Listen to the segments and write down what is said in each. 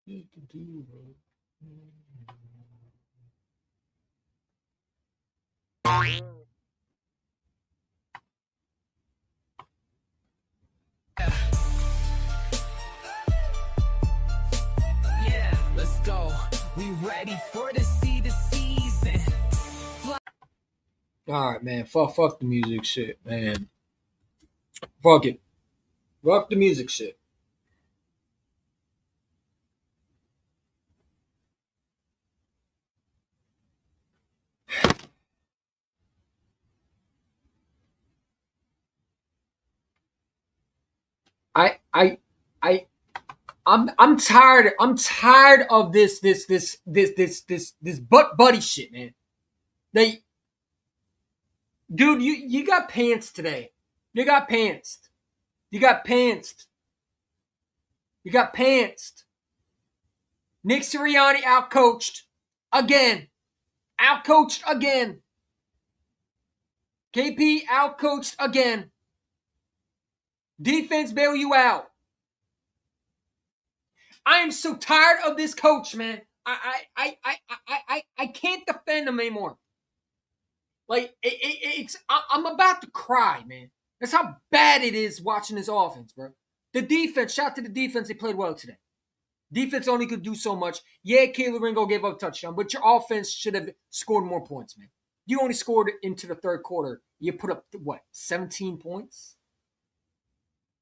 Yeah, let's go. We ready for the season. All right, man. Fuck the music shit, man. Fuck it. Fuck the music shit. I I I I'm tired. I'm tired of this butt buddy shit, man. They, dude, you got pants today. You got pantsed. You got pantsed. You got pantsed. Nick Sirianni outcoached again. Outcoached again. KP outcoached again. Defense bail you out. I am so tired of this coach, man. I can't defend him anymore. Like I'm about to cry, man. That's how bad it is watching this offense, bro. The defense, shout to the defense, they played well today. Defense only could do so much. Yeah, Caleb Ringo gave up a touchdown, but your offense should have scored more points, man. You only scored into the third quarter. You put up, what, 17 points?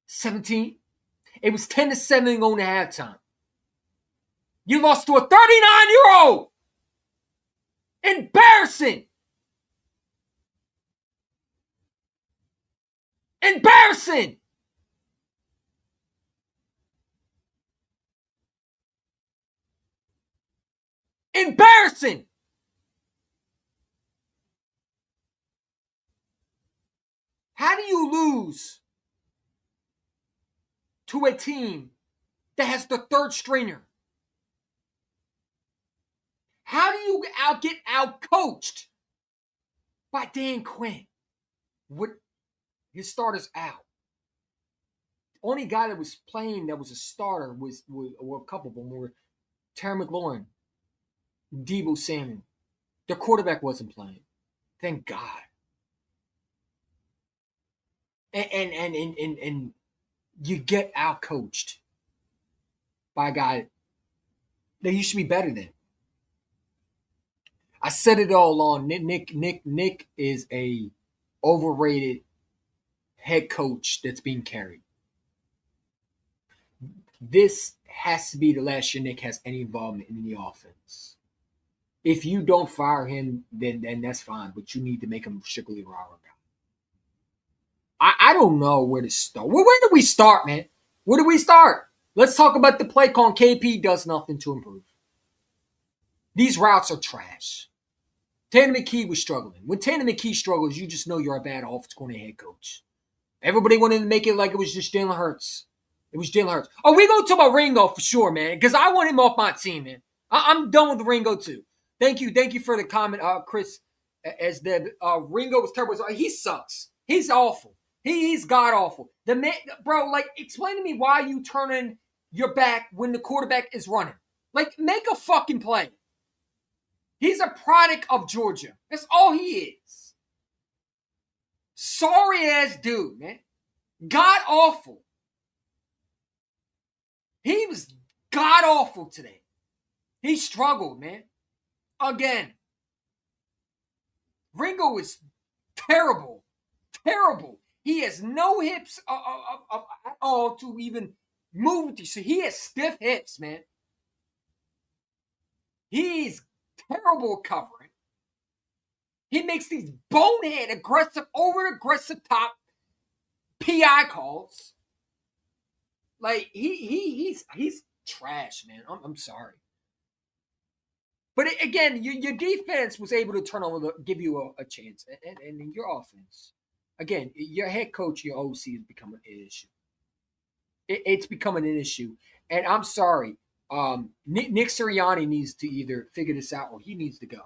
17? It was 10-7 going to halftime. You lost to a 39-year-old. Embarrassing. Embarrassing. Embarrassing. How do you lose to a team that has the third stringer? How do you get out-coached by Dan Quinn? What? His starter's out. The only guy that was playing that was a starter was a couple of them were Terry McLaurin, Deebo Samuel. The quarterback wasn't playing. Thank God. And you get out-coached by a guy that you should be better than. I said it all along. Nick is a overrated head coach that's being carried. This has to be the last year Nick has any involvement in the offense. If you don't fire him, then that's fine, but you need to make him strictly a rah guy. I don't know where to start. Where do we start, man? Where do we start? Let's talk about the play call. KP does nothing to improve. These routes are trash. Tanner McKee was struggling. When Tanner McKee struggles, you just know you're a bad offensive coordinator head coach. Everybody wanted to make it like it was just Jalen Hurts. It was Jalen Hurts. Oh, we're going to talk about Ringo for sure, man, because I want him off my team, man. I'm done with Ringo, too. Thank you for the comment, Chris, as the Ringo was terrible. He sucks. He's awful. He's god-awful. The man, bro, like, explain to me why you turning your back when the quarterback is running. Like, make a fucking play. He's a product of Georgia. That's all he is. Sorry-ass dude, man. God-awful. He was god-awful today. He struggled, man. Again. Ringo is terrible. Terrible. He has no hips at all to even move. So he has stiff hips, man. He's terrible covering. He makes these bonehead aggressive, over-aggressive top PI calls. Like he's trash, man. I'm sorry. But again, your defense was able to turn over, give you a chance, and your offense. Again, your head coach, your OC is becoming an issue. It's becoming an issue, and I'm sorry. Nick Sirianni needs to either figure this out or he needs to go.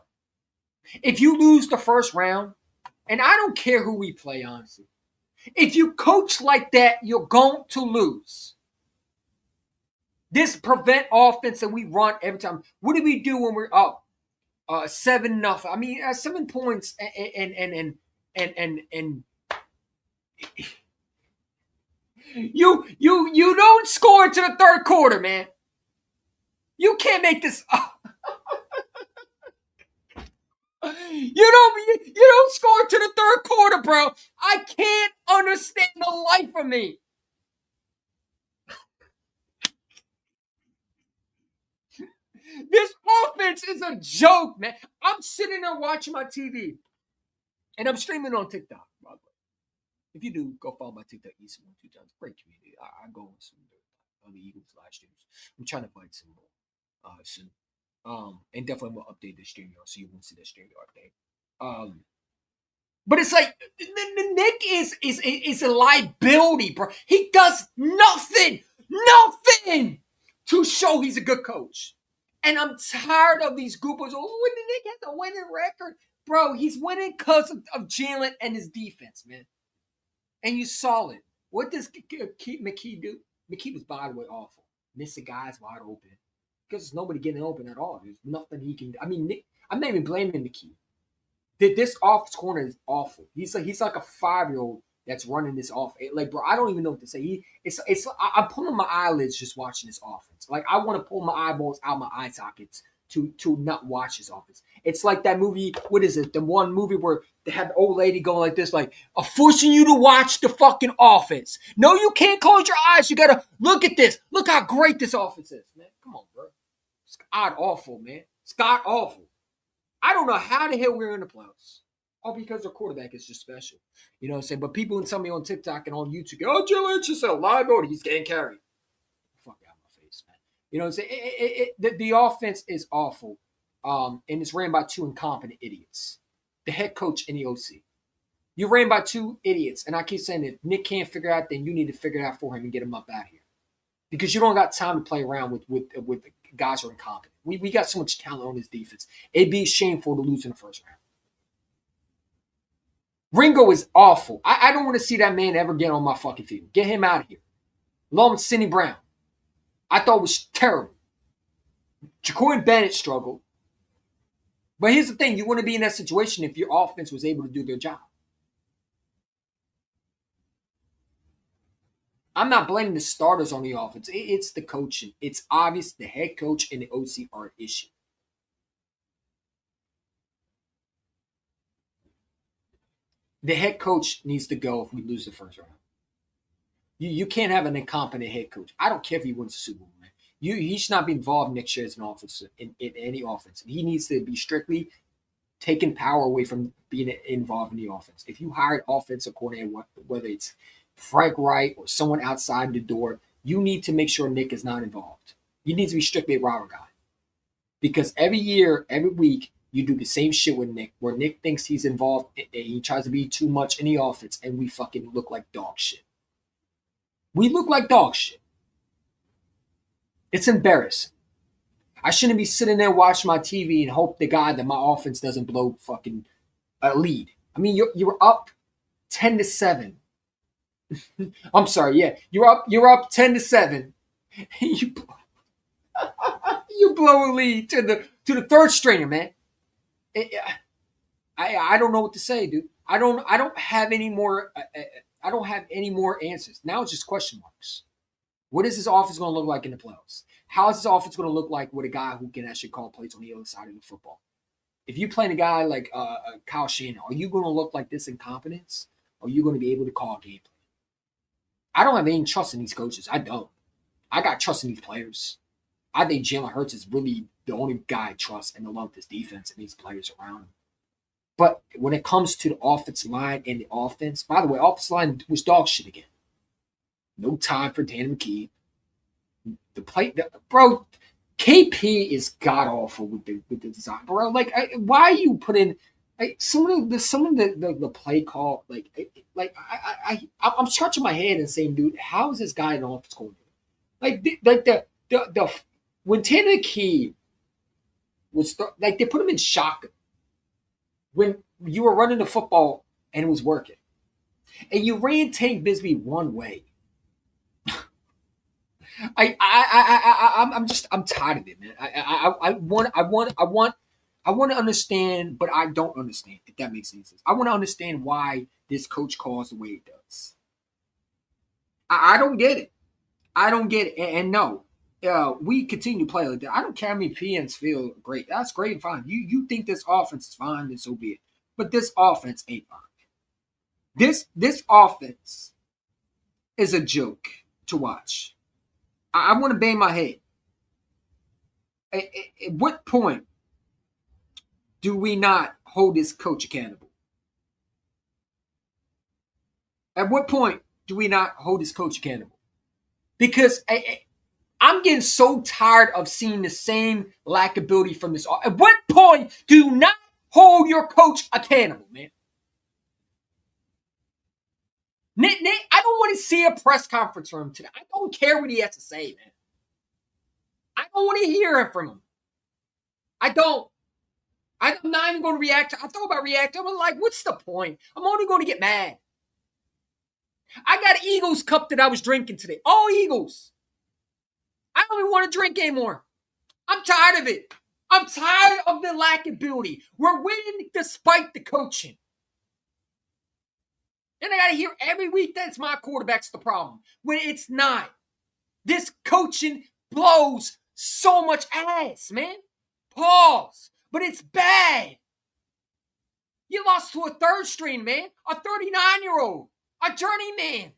If you lose the first round, and I don't care who we play, honestly, if you coach like that, you're going to lose. This prevent offense that we run every time. What do we do when we're up 7-0? I mean, 7 points and you don't score into the third quarter, man. You can't make this up. You don't score to the third quarter, bro. I can't understand the life of me. This offense is a joke, man. I'm sitting there watching my TV, and I'm streaming on TikTok, by the way. If you do, go follow my TikTok East 1 2 times. Great community. I go on some on the Eagles live streams. I'm trying to find some more soon. And definitely will update the stream yard so you won't see the stream yard update. But it's like the Nick is a liability, bro. He does nothing to show he's a good coach. And I'm tired of these goopers. Oh, when the Nick has a winning record, bro, he's winning because of Jalen and his defense, man. And you saw it. What does McKee do? McKee was, by the way, awful. Missing guys wide open because there's nobody getting open at all. There's nothing he can do. I mean, Nick, I'm not even blaming McKee. This off corner is awful. He's like a 5-year-old that's running this off. Like, bro, I don't even know what to say. I'm pulling my eyelids just watching this offense. Like, I want to pull my eyeballs out my eye sockets to not watch this offense. It's like that movie. What is it? The one movie where they had the old lady going like this, like, I'm forcing you to watch the fucking offense. No, you can't close your eyes. You gotta look at this. Look how great this offense is, man. Come on, bro. It's god awful, man. It's god awful. I don't know how the hell we're in the playoffs. All because their quarterback is just special. You know what I'm saying? But people and somebody on TikTok and on YouTube go, oh, Joe Lynch is a liability. He's getting carried. Fuck out of my face, man. You know what I'm saying? The offense is awful. And it's ran by two incompetent idiots. The head coach and the OC. You ran by two idiots. And I keep saying if Nick can't figure it out, then you need to figure it out for him and get him up out of here. Because you don't got time to play around with guys who are incompetent. We got so much talent on this defense. It'd be shameful to lose in the first round. Ringo is awful. I don't want to see that man ever get on my fucking field. Get him out of here. Along with Sidney Brown. I thought it was terrible. Jacory Bennett struggled. But here's the thing. You want to be in that situation if your offense was able to do their job. I'm not blaming the starters on the offense. It's the coaching. It's obvious the head coach and the OC are an issue. The head coach needs to go if we lose the first round. You can't have an incompetent head coach. I don't care if he wins the Super Bowl, man. He should not be involved next year as an offense in any offense. He needs to be strictly taking power away from being involved in the offense. If you hire an offensive coordinator, whether it's Frank Wright or someone outside the door, you need to make sure Nick is not involved. You need to be strictly a rah guy. Because every year, every week, you do the same shit with Nick, where Nick thinks he's involved and he tries to be too much in the offense, and we fucking look like dog shit. We look like dog shit. It's embarrassing. I shouldn't be sitting there watching my TV and hope to God that my offense doesn't blow fucking a lead. I mean, you're up 10-7. I'm sorry, yeah. You're up 10-7. You blow a lead to the third stringer, man. I don't know what to say, dude. I don't have any more. I don't have any more answers. Now it's just question marks. What is this offense going to look like in the playoffs? How is this offense going to look like with a guy who can actually call plays on the other side of the football? If you play a guy like Kyle Shanahan, are you going to look like this incompetence? Or are you going to be able to call a game plan? I don't have any trust in these coaches. I don't. I got trust in these players. I think Jalen Hurts is really the only guy I trust and I love this defense and these players around him. But when it comes to the offensive line and the offense, by the way, offensive line was dog shit again. No time for Dan McKee. Bro, KP is god awful with the design, bro. Like, why are you putting some of the play call? I'm scratching my head and saying, dude, how is this guy an offense coordinator? When Tanner McKee was like they put him in shock when you were running the football and it was working, and you ran Tank Bisbee one way. I'm tired of it, man. I want to understand, but I don't understand. If that makes any sense, I want to understand why this coach calls the way it does. I don't get it. I don't get it. And no, we continue to play like that. I don't care how many PNs feel great. That's great and fine. You think this offense is fine, then so be it. But this offense ain't fine. This offense is a joke to watch. I want to bang my head. At what point do we not hold this coach accountable? At what point do we not hold this coach accountable? Because I'm getting so tired of seeing the same lack of ability from this. At what point do not hold your coach accountable, man? Nick, I don't want to see a press conference from him today. I don't care what he has to say, man. I don't want to hear it from him. I don't. I'm not even going to react. I thought about reacting. I'm like, what's the point? I'm only going to get mad. I got Eagles cup that I was drinking today. All Eagles. I don't even want to drink anymore. I'm tired of it. I'm tired of the lack of ability. We're winning despite the coaching. And I got to hear every week that it's my quarterback's the problem. When it's not. This coaching blows so much ass, man. Pause. But it's bad. You lost to a third string, man. A 39-year-old. A journeyman.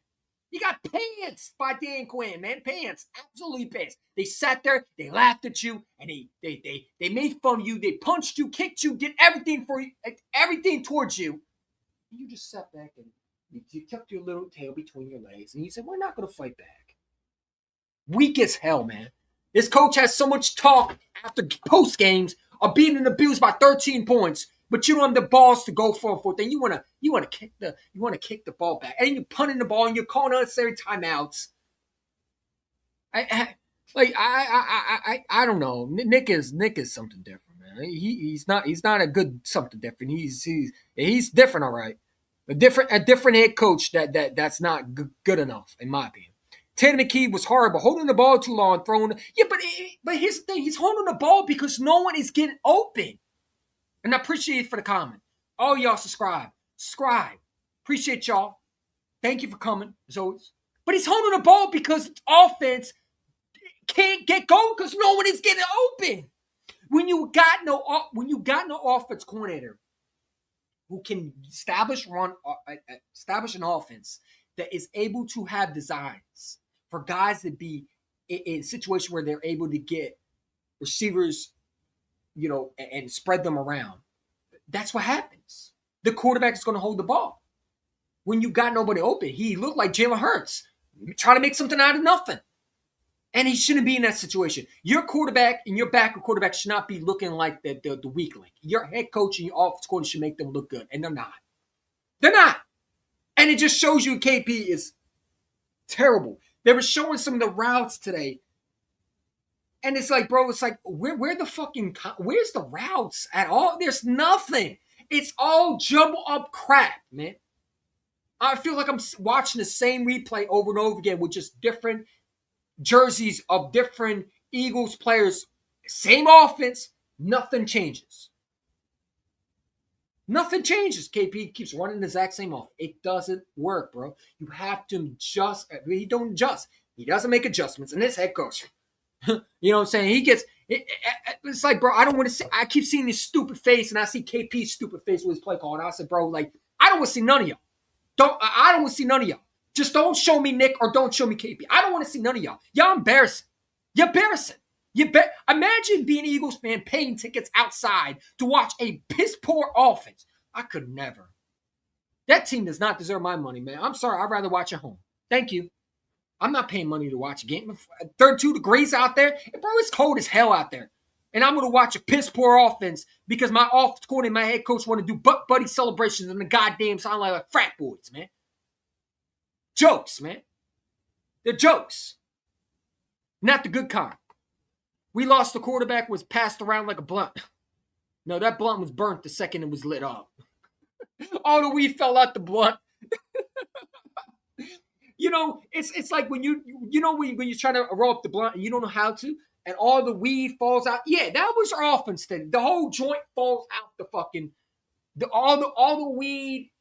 You got pants by Dan Quinn, man. Pants. Absolutely pants. They sat there, they laughed at you, and they made fun of you. They punched you, kicked you, did everything for you, everything towards you. And you just sat back and you tucked your little tail between your legs, and you said, we're not going to fight back. Weak as hell, man. This coach has so much talk after post games of being abused by 13 points, but you don't have the balls to go for it. Then you want to kick the ball back, and you're punting the ball, and you're calling unnecessary timeouts. I don't know. Nick is something different, man. He's not a good something different. He's different, all right. A different head coach that's not good enough, in my opinion. Tanner McKee was horrible, holding the ball too long, throwing. Yeah, but here's the thing: he's holding the ball because no one is getting open. And I appreciate it for the comment. All y'all subscribe. Appreciate y'all. Thank you for coming, as always. But he's holding the ball because offense can't get going because no one is getting open. When you got no offense coordinator who can establish an offense that is able to have designs for guys to be in a situation where they're able to get receivers, and spread them around. That's what happens. The quarterback is going to hold the ball. When you got nobody open, he looked like Jalen Hurts, trying to make something out of nothing. And he shouldn't be in that situation. Your quarterback and your backup quarterback should not be looking like the weak link. Your head coach and your offensive coordinator should make them look good, and they're not. They're not. And it just shows you KP is terrible. They were showing some of the routes today. And it's like, bro, where's the routes at all? There's nothing. It's all jumble up crap, man. I feel like I'm watching the same replay over and over again with just different jerseys of different Eagles players. Same offense, nothing changes. Nothing changes. KP keeps running the exact same offense. It doesn't work, bro. You have to adjust. He don't adjust. He doesn't make adjustments. And this head coach, you know what I'm saying? It's like, bro, I don't want to see. I keep seeing this stupid face, and I see KP's stupid face with his play call. And I said, bro, I don't want to see none of y'all. I don't want to see none of y'all. Just don't show me Nick or don't show me KP. I don't want to see none of y'all. Y'all embarrassing. You're embarrassing. Imagine being an Eagles fan paying tickets outside to watch a piss poor offense. I could never. That team does not deserve my money, man. I'm sorry. I'd rather watch at home. Thank you. I'm not paying money to watch a game. 32 degrees out there. Bro, it's cold as hell out there. And I'm going to watch a piss poor offense because my offense coordinator and my head coach want to do butt buddy celebrations and the goddamn sound like frat boys, man. Jokes, man. They're jokes. Not the good kind. We lost the quarterback, was passed around like a blunt. No, that blunt was burnt the second it was lit up. All the weed fell out the blunt. it's like when when you're trying to roll up the blunt and you don't know how to, and all the weed falls out. Yeah, that was our offense then. The whole joint falls out the fucking all the weed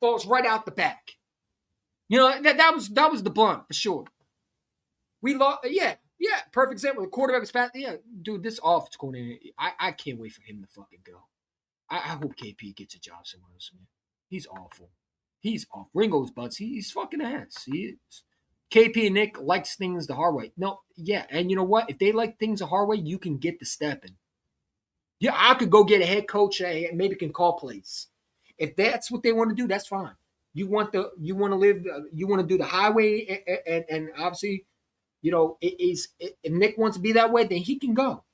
falls right out the back. That was the blunt for sure. We lost. Yeah. Perfect example. The quarterback was fast. Yeah, dude, this offense coordinator. I can't wait for him to fucking go. I hope KP gets a job somewhere else, man. He's awful. He's off. Ringo's butts. He's fucking ass. He is. KP Nic likes things the hard way. No, yeah, and you know what? If they like things the hard way, you can get the step in. Yeah, I could go get a head coach and maybe can call plays. If that's what they want to do, that's fine. You want to do the highway, and obviously, if Nic wants to be that way, then he can go.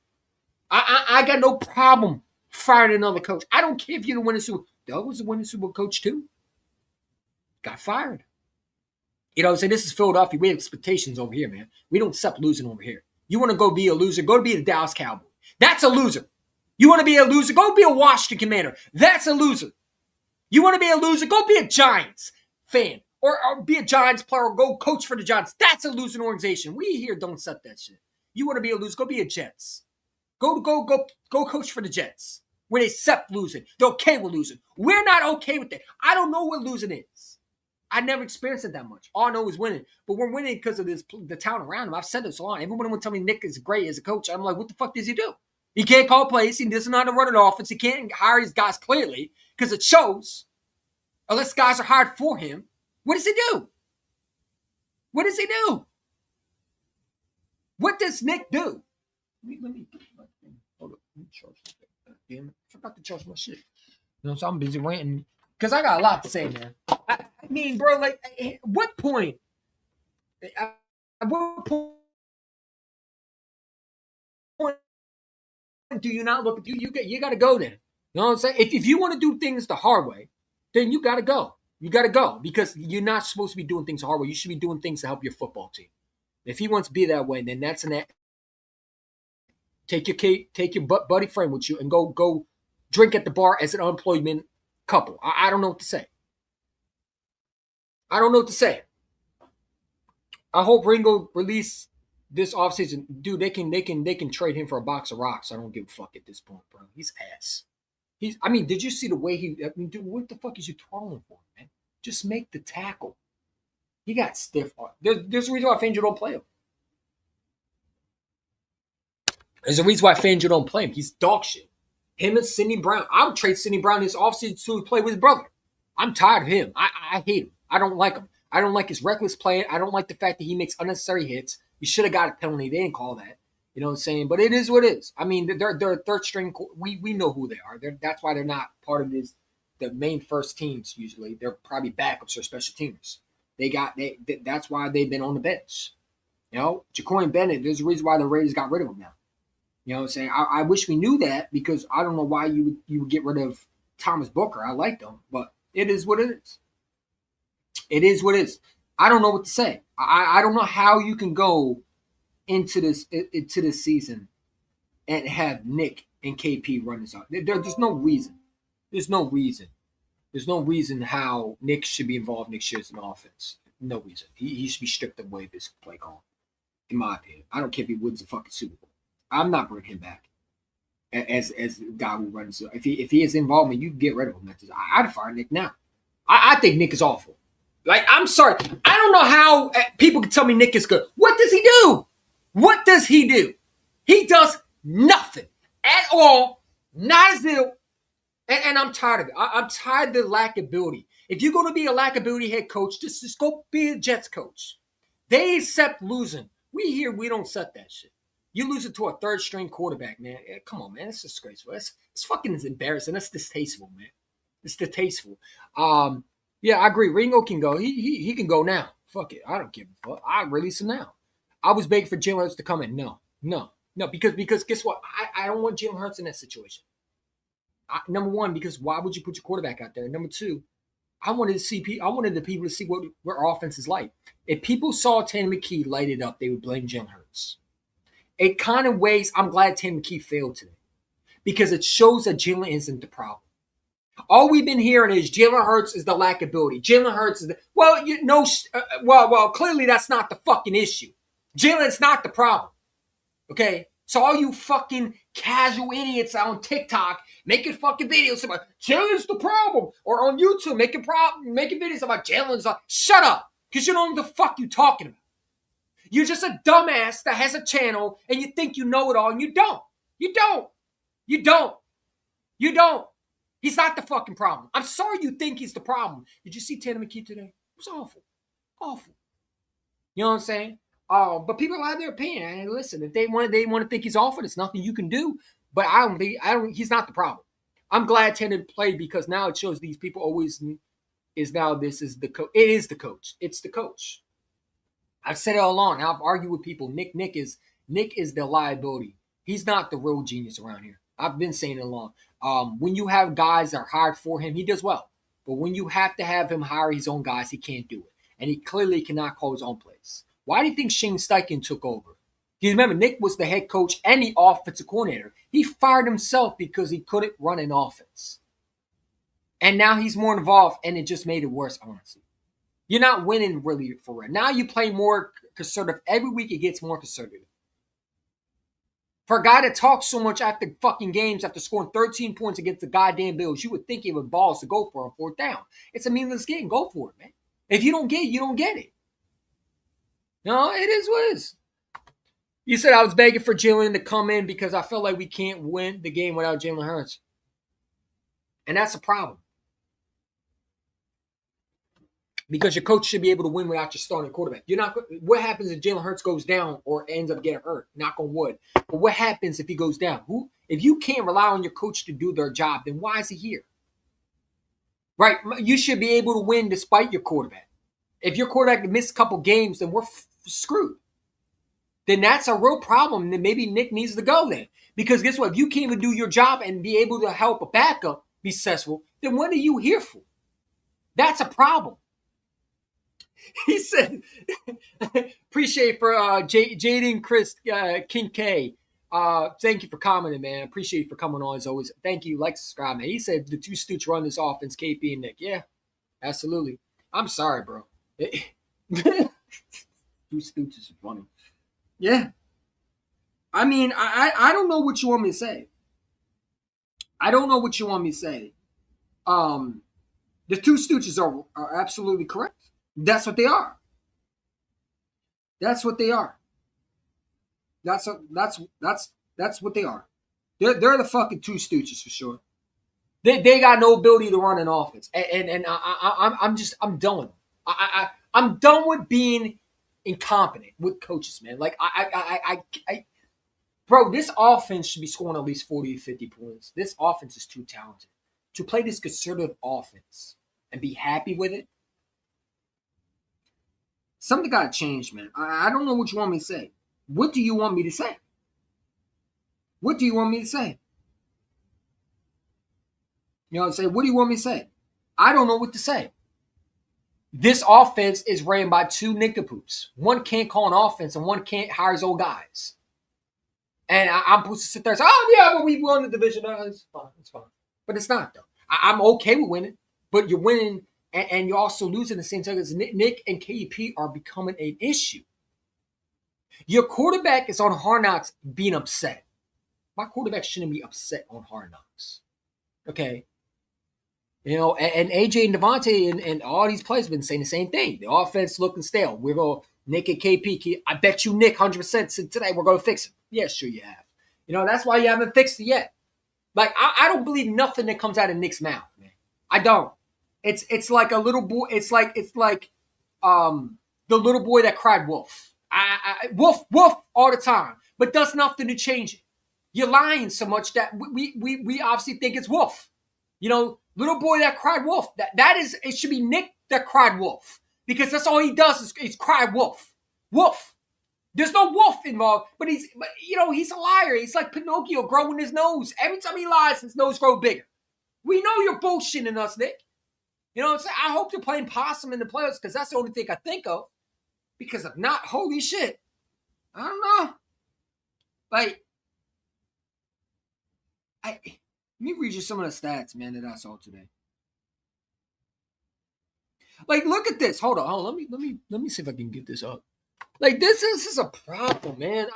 I got no problem firing another coach. I don't care if you're the winning Super. Doug was the winning Super Bowl coach too. Got fired. So this is Philadelphia. We have expectations over here, man. We don't accept losing over here. You want to go be a loser? Go be the Dallas Cowboys. That's a loser. You want to be a loser? Go be a Washington Commander. That's a loser. You want to be a loser? Go be a Giants fan or be a Giants player or go coach for the Giants. That's a losing organization. We here don't accept that shit. You want to be a loser? Go be a Jets. Go coach for the Jets where they accept losing. They're okay with losing. We're not okay with that. I don't know what losing is. I never experienced it that much. All I know is winning. But we're winning because of the talent around him. I've said this a lot. Everyone will tell me Nic is great as a coach. I'm like, what the fuck does he do? He can't call plays. He doesn't know how to run an offense. He can't hire his guys clearly because it shows. Unless guys are hired for him. What does he do? What does he do? What does Nic do? Let me hold up. Let me charge this thing. Damn it. I forgot to charge my shit. So I'm busy ranting. Because I got a lot to say, man. I mean, bro, like, at what point? At what point do you not look at you? You got to go there. You know what I'm saying? If you want to do things the hard way, then you got to go. You got to go because you're not supposed to be doing things the hard way. You should be doing things to help your football team. If he wants to be that way, then that's an. Take your buddy friend with you and go drink at the bar as an unemployment couple. I don't know what to say. I don't know what to say. I hope Ringo release this offseason. Dude, they can trade him for a box of rocks. I don't give a fuck at this point, bro. He's ass. Did you see the way dude, what the fuck is you twirling for, man? Just make the tackle. He got stiff. There's a reason why Fangio don't play him. There's a reason why Fangio don't play him. He's dog shit. Him and Sidney Brown. I would trade Sidney Brown this offseason to play with his brother. I'm tired of him. I hate him. I don't like him. I don't like his reckless play. I don't like the fact that he makes unnecessary hits. We should have got a penalty. They didn't call that. You know what I'm saying? But it is what it is. I mean, they're third string. We know who they are. That's why they're not part of the main first teams usually. They're probably backups or special teamers. That's why they've been on the bench. Jacory Bennett, there's a reason why the Raiders got rid of him now. You know what I'm saying? I wish we knew that because I don't know why you would get rid of Thomas Booker. I like them, but it is what it is. It is what it is. I don't know what to say. I don't know how you can go into this season and have Nic and KP run this out. There's no reason. There's no reason. There's no reason how Nic should be involved next year in offense. No reason. He should be stripped away this play call, in my opinion. I don't care if he wins the fucking Super Bowl. I'm not bringing him back as the guy who runs. If he is involvement, you can get rid of him. I'd fire Nic now. I think Nic is awful. Like, I'm sorry. I don't know how people can tell me Nic is good. What does he do? What does he do? He does nothing at all. Not as little. And I'm tired of it. I'm tired of the lack of ability. If you're going to be a lack of ability head coach, just go be a Jets coach. They accept losing. We don't accept that shit. You lose it to a third string quarterback, man. Come on, man. It's disgraceful. It's fucking embarrassing. That's distasteful, man. It's distasteful. Yeah, I agree. Ringo can go. He can go now. Fuck it. I don't give a fuck. I release him now. I was begging for Jalen Hurts to come in. No. Because guess what? I don't want Jalen Hurts in that situation. Number one, because why would you put your quarterback out there? Number two, I wanted the people to see what our offense is like. If people saw Tanner McKee light it up, they would blame Jalen Hurts. It kind of ways. I'm glad Tanner McKee failed today because it shows that Jalen isn't the problem. All we've been hearing is Jalen Hurts is the lack of ability. Jalen Hurts is the clearly that's not the fucking issue. Jalen's not the problem. Okay, so all you fucking casual idiots on TikTok making fucking videos about Jalen's the problem, or on YouTube making videos about Jalen's. Shut up, because you don't know what the fuck you talking about. You're just a dumbass that has a channel and you think you know it all, and you don't. You don't. You don't. You don't. He's not the fucking problem. I'm sorry you think he's the problem. Did you see Tanner McKee today? It was awful. Awful. You know what I'm saying? But people have their opinion. And listen, if they want to think he's awful, there's nothing you can do. But he's not the problem. I'm glad Tanner played, because now it shows these people always is now this is the coach. It is the coach. It's the coach. I've said it all along. I've argued with people. Nick is the liability. He's not the real genius around here. I've been saying it along. When you have guys that are hired for him, he does well. But when you have to have him hire his own guys, he can't do it. And he clearly cannot call his own plays. Why do you think Shane Steichen took over? Because remember, Nick was the head coach and the offensive coordinator. He fired himself because he couldn't run an offense. And now he's more involved, and it just made it worse, honestly. You're not winning really for real. Now you play more conservative. Every week it gets more conservative. For a guy that talks so much after fucking games, after scoring 13 points against the goddamn Bills, you would think he would balls to go for a fourth down. It's a meaningless game. Go for it, man. If you don't get it, you don't get it. No, it is what it is. You said I was begging for Jalen to come in because I felt like we can't win the game without Jalen Hurts. And that's a problem. Because your coach should be able to win without your starting quarterback. You're not. What happens if Jalen Hurts goes down or ends up getting hurt? Knock on wood. But what happens if he goes down? If you can't rely on your coach to do their job, then why is he here? Right? You should be able to win despite your quarterback. If your quarterback missed a couple games, then we're screwed. Then that's a real problem. Then maybe Nick needs to go then. Because guess what? If you can't even do your job and be able to help a backup be successful, then what are you here for? That's a problem. He said, appreciate for Jaden Chris King K. Thank you for commenting, man. Appreciate you for coming on as always. Thank you. Like, subscribe, man. He said the two Stoots run this offense, KP and Nick. Yeah, absolutely. I'm sorry, bro. Two Stoots is funny. Yeah. I mean, I don't know what you want me to say. I don't know what you want me to say. The two Stooges are absolutely correct. That's what they are. That's what they are. That's what they are. They're the fucking two Stooges for sure. They got no ability to run an offense, and I'm done with them. I'm done with being incompetent with coaches, man. Like bro, this offense should be scoring at least 40 to 50 points. This offense is too talented to play this conservative offense and be happy with it. Something got to change, man. I don't know what you want me to say. What do you want me to say? What do you want me to say? You know what I'm saying? What do you want me to say? I don't know what to say. This offense is ran by two nincompoops. One can't call an offense and one can't hire his own guys. And I'm supposed to sit there and say, oh, yeah, but we won the division. It's fine. It's fine. But it's not, though. I'm okay with winning. But you're winning, and you're also losing the same time as Nick and KP are becoming an issue. Your quarterback is on Hard Knocks being upset. My quarterback shouldn't be upset on Hard Knocks. Okay? You know, and AJ and Devontae and all these players have been saying the same thing. The offense looking stale. We're going, Nick and KP, I bet you Nick 100% said today we're going to fix it. Yeah, sure you have. You know, that's why you haven't fixed it yet. Like, I don't believe nothing that comes out of Nick's mouth, man. I don't. It's like a little boy. It's like the little boy that cried wolf. Wolf all the time, but does nothing to change it. You're lying so much that we obviously think it's wolf. You know, little boy that cried wolf. That is, it should be Nick that cried wolf, because that's all he does is cry wolf. Wolf. There's no wolf involved, but he's a liar. He's like Pinocchio growing his nose. Every time he lies, his nose grows bigger. We know you're bullshitting us, Nick. You know what I'm saying? I hope you're playing possum in the playoffs, because that's the only thing I think of. Because if not, holy shit. I don't know. Like, Let me read you some of the stats, man, that I saw today. Like, look at this. Hold on. Let me see if I can get this up. Like, this is a problem, man.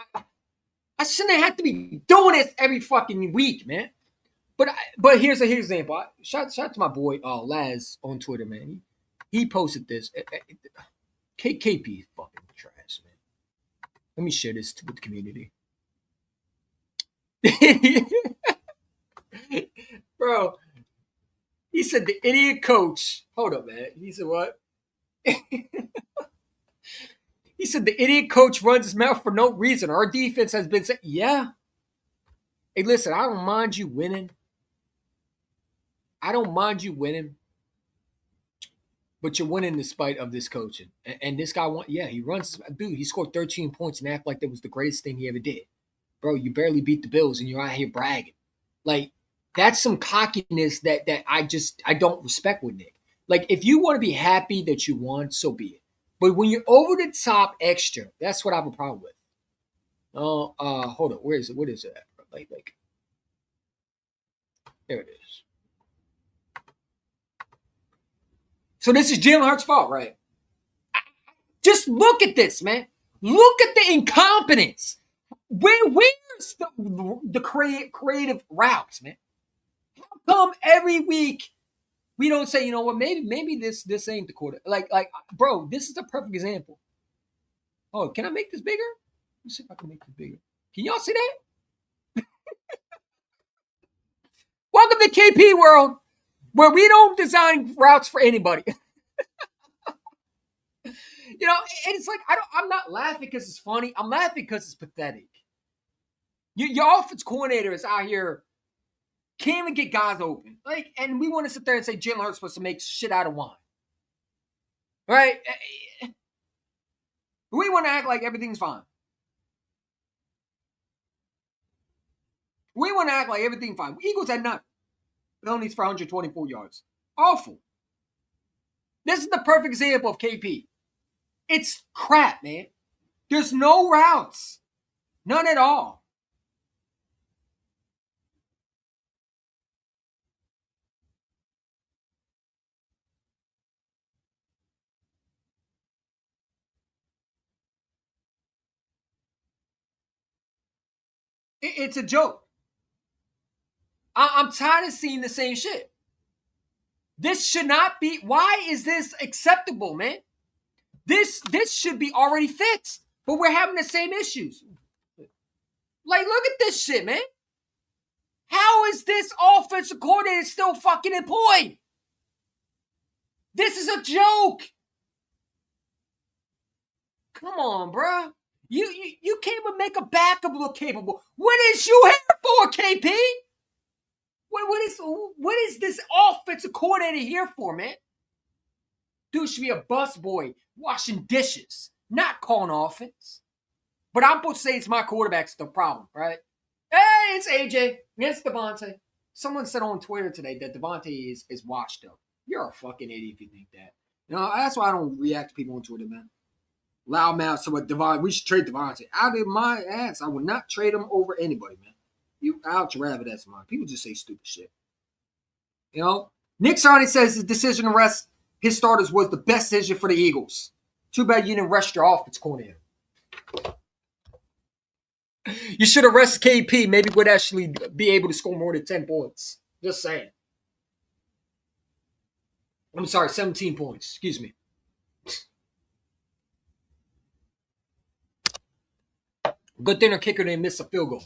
I shouldn't have to be doing this every fucking week, man. But here's an example. Shout to my boy Laz on Twitter, man. He posted this. KP is fucking trash, man. Let me share this with the community. Bro, he said the idiot coach. Hold up, man. He said what? He said the idiot coach runs his mouth for no reason. Our defense has been saying, yeah. Hey, listen, I don't mind you winning. But you're winning despite of this coaching. And this guy, he runs. Dude, he scored 13 points and act like that was the greatest thing he ever did. Bro, you barely beat the Bills and you're out here bragging. Like, that's some cockiness that I don't respect with Nick. Like, if you want to be happy that you won, so be it. But when you're over the top extra, that's what I have a problem with. Oh, hold on. Where is it? What is it? Like, there it is. So this is Jalen Hurts' fault, right? Just look at this, man. Look at the incompetence. Where's the creative routes, man? How come every week we don't say, you know what, maybe this ain't the quarter. Like, bro, this is a perfect example. Oh, can I make this bigger? Let's see if I can make this bigger. Can y'all see that? Welcome to KP World, where we don't design routes for anybody. You know, and it's like I'm not laughing because it's funny. I'm laughing because it's pathetic. Your offense coordinator is out here, can't even get guys open. Like, and we want to sit there and say Jalen Hurts supposed to make shit out of wine. Right? We want to act like everything's fine. We want to act like everything's fine. Eagles had nothing. Penalties for 124 yards. Awful. This is the perfect example of KP. It's crap, man. There's no routes. None at all. It's a joke. I'm tired of seeing the same shit. This should not be. Why is this acceptable, man? This should be already fixed, but we're having the same issues. Like, look at this shit, man. How is this offensive coordinator still fucking employed? This is a joke. Come on, bro. You can't even make a backup look capable. What is you here for, KP? What is this offensive coordinator here for, man? Dude should be a busboy washing dishes, not calling offense. But I'm supposed to say it's my quarterback's the problem, right? Hey, it's AJ. It's Devontae. Someone said on Twitter today that Devontae is washed up. You're a fucking idiot if you think that. You know, that's why I don't react to people on Twitter, man. Loudmouth, so what Devontae, we should trade Devontae. Out of my ass, I would not trade him over anybody, man. You out your rabbit ass mine. People just say stupid shit. You know, Nick Sirianni says his decision to rest his starters was the best decision for the Eagles. Too bad you didn't rest your offense coordinator. You should have rested KP. Maybe would actually be able to score more than 10 points. Just saying. I'm sorry, 17 points. Excuse me. Good thing our kicker didn't miss a field goal.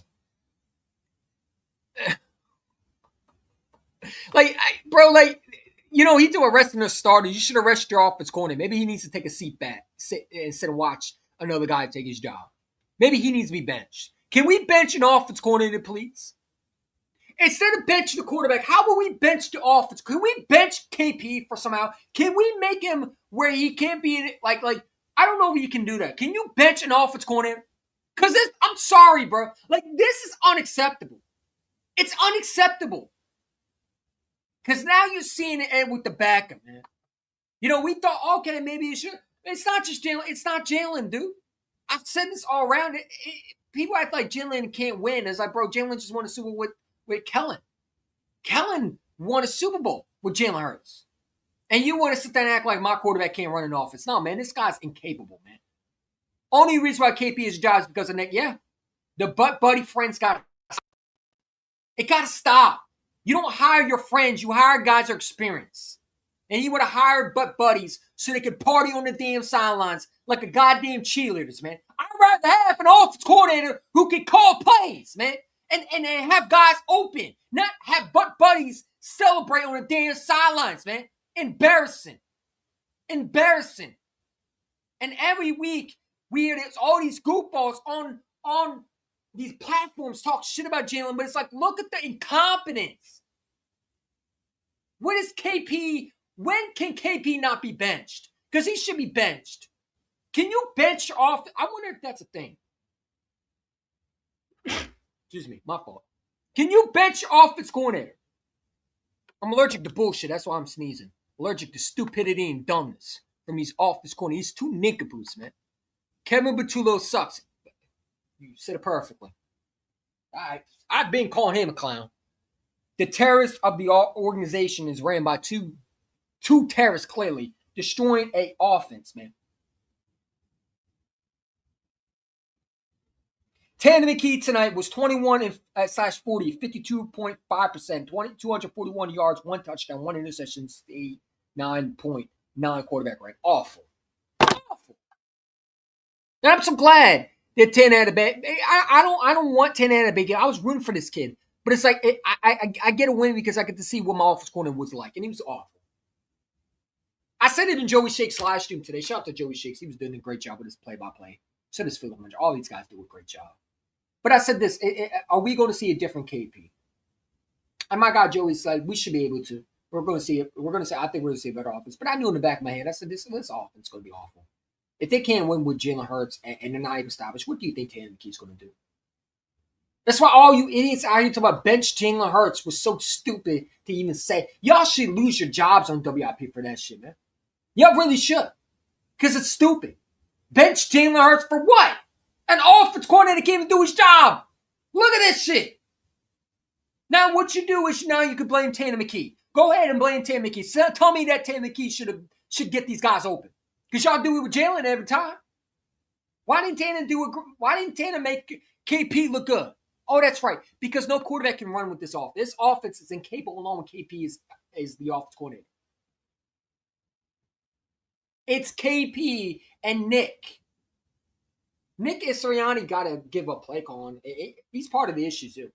Bro, he's arresting a starter. You should arrest your offense coordinator. Maybe he needs to take a seat back, sit and watch another guy take his job. Maybe he needs to be benched. Can we bench an offense coordinator, please? Instead of benching the quarterback, how will we bench the offense? Can we bench KP for somehow? Can we make him where he can't be like I don't know if you can do that. Can you bench an offense coordinator? Because I'm sorry, bro. Like, this is unacceptable. It's unacceptable. Because now you're seeing it with the backup, man. You know, we thought, okay, maybe you should. It's not just Jalen. It's not Jalen, dude. I've said this all around. People act like Jalen can't win. It's like, bro, Jalen just won a Super Bowl with Kellen. Kellen won a Super Bowl with Jalen Hurts. And you want to sit there and act like my quarterback can't run an offense. No, man, this guy's incapable, man. Only reason why KP is job is because of Nick. Yeah. The butt buddy friends got to It got to stop. You don't hire your friends. You hire guys that are experienced. And he would have hired butt buddies so they could party on the damn sidelines like a goddamn cheerleaders, man. I'd rather have an offense coordinator who can call plays, man. And have guys open. Not have butt buddies celebrate on the damn sidelines, man. Embarrassing. Embarrassing. And every week, there's all these goofballs on these platforms talk shit about Jalen, but it's like, look at the incompetence. When can KP not be benched? Because he should be benched. Can you bench off? I wonder if that's a thing. Excuse me, my fault. Can you bench offense coordinator? I'm allergic to bullshit. That's why I'm sneezing. Allergic to stupidity and dumbness from these office coordinators. He's too nincompoops, man. Kevin Batullo sucks. You said it perfectly. I've been calling him a clown. The terrorist of the organization is ran by two terrorists, clearly, destroying a offense, man. Tanner McKee tonight was 21/40, 52.5%, 241 yards, 1 touchdown, 1 interception, 9.9 quarterback rate. Awful. Awful. And I'm so glad that 10 had a bad. I don't want 10 had a big game. I was rooting for this kid. But it's like I get a win because I get to see what my offense corner was like. And he was awful. I said it in Joey Shake's live stream today. Shout out to Joey Shakes. He was doing a great job with his play-by-play. So does Phil Hunter. All these guys do a great job. But I said this. Are we going to see a different KP? And my guy Joey said we should be able to. We're going to see it. We're going to say, I think we're going to see a better offense. But I knew in the back of my head, I said, this offense is going to be awful. If they can't win with Jalen Hurts and they're not even established, what do you think Tanner McKee's going to do? That's why all you idiots out here talking about bench Jalen Hurts was so stupid to even say. Y'all should lose your jobs on WIP for that shit, man. Y'all really should. Because it's stupid. Bench Jalen Hurts for what? An offense coordinator can't even do his job. Look at this shit. Now what you do is now you can blame Tanner McKee. Go ahead and blame Tanner McKee. Tell me that Tanner McKee should get these guys open. Because y'all do it with Jalen every time. Why didn't Tanner make KP look good? Oh, that's right. Because no quarterback can run with this offense. This offense is incapable along with KP is the offense coordinator. It's KP and Nick. Nick Sirianni got to give up play calling. He's part of the issue too.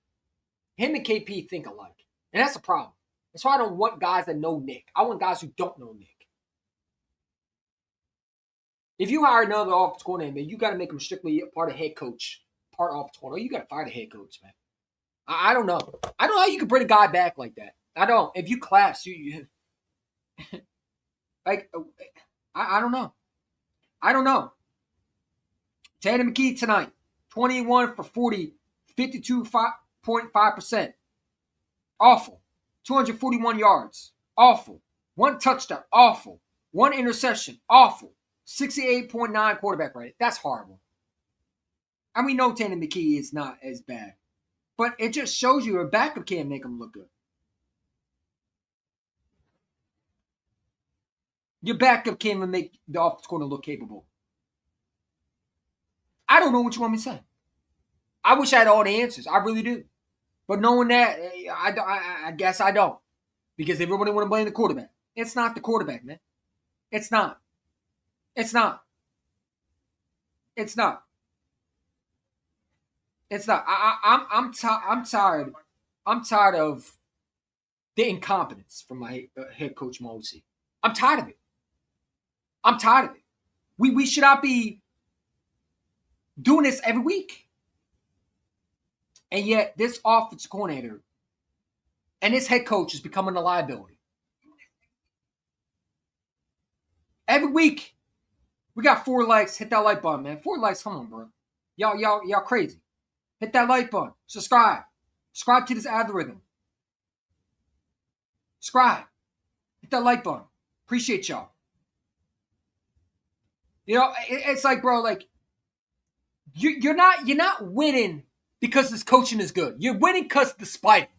Him and KP think alike. And that's the problem. That's why I don't want guys that know Nick. I want guys who don't know Nick. If you hire another offense coordinator, man, you got to make him strictly a part of head coach, part of offense coordinator. You got to fire the head coach, man. I don't know. I don't know how you can bring a guy back like that. I don't. If you collapse, you like, I don't know. I don't know. Tanner McKee tonight, 21 for 40, 52.5%. Awful. 241 yards. Awful. 1 touchdown. Awful. 1 interception. Awful. 68.9 quarterback rate. That's horrible. And we know Tanner McKee is not as bad. But it just shows you a backup can't make him look good. Your backup can't even make the offense corner look capable. I don't know what you want me to say. I wish I had all the answers. I really do. But knowing that, I guess I don't. Because everybody want to blame the quarterback. It's not the quarterback, man. It's not. It's not. It's not. It's not. I'm tired. I'm tired of the incompetence from my head coach Mosley. I'm tired of it. I'm tired of it. We should not be doing this every week. And yet this offensive coordinator and this head coach is becoming a liability. Every week, we got 4 likes. Hit that like button, man. 4 likes, come on, bro. Y'all crazy. Hit that like button. Subscribe. Subscribe to this algorithm. Subscribe. Hit that like button. Appreciate y'all. You know, it's like, bro, like, you're not winning because this coaching is good. You're winning because despite it.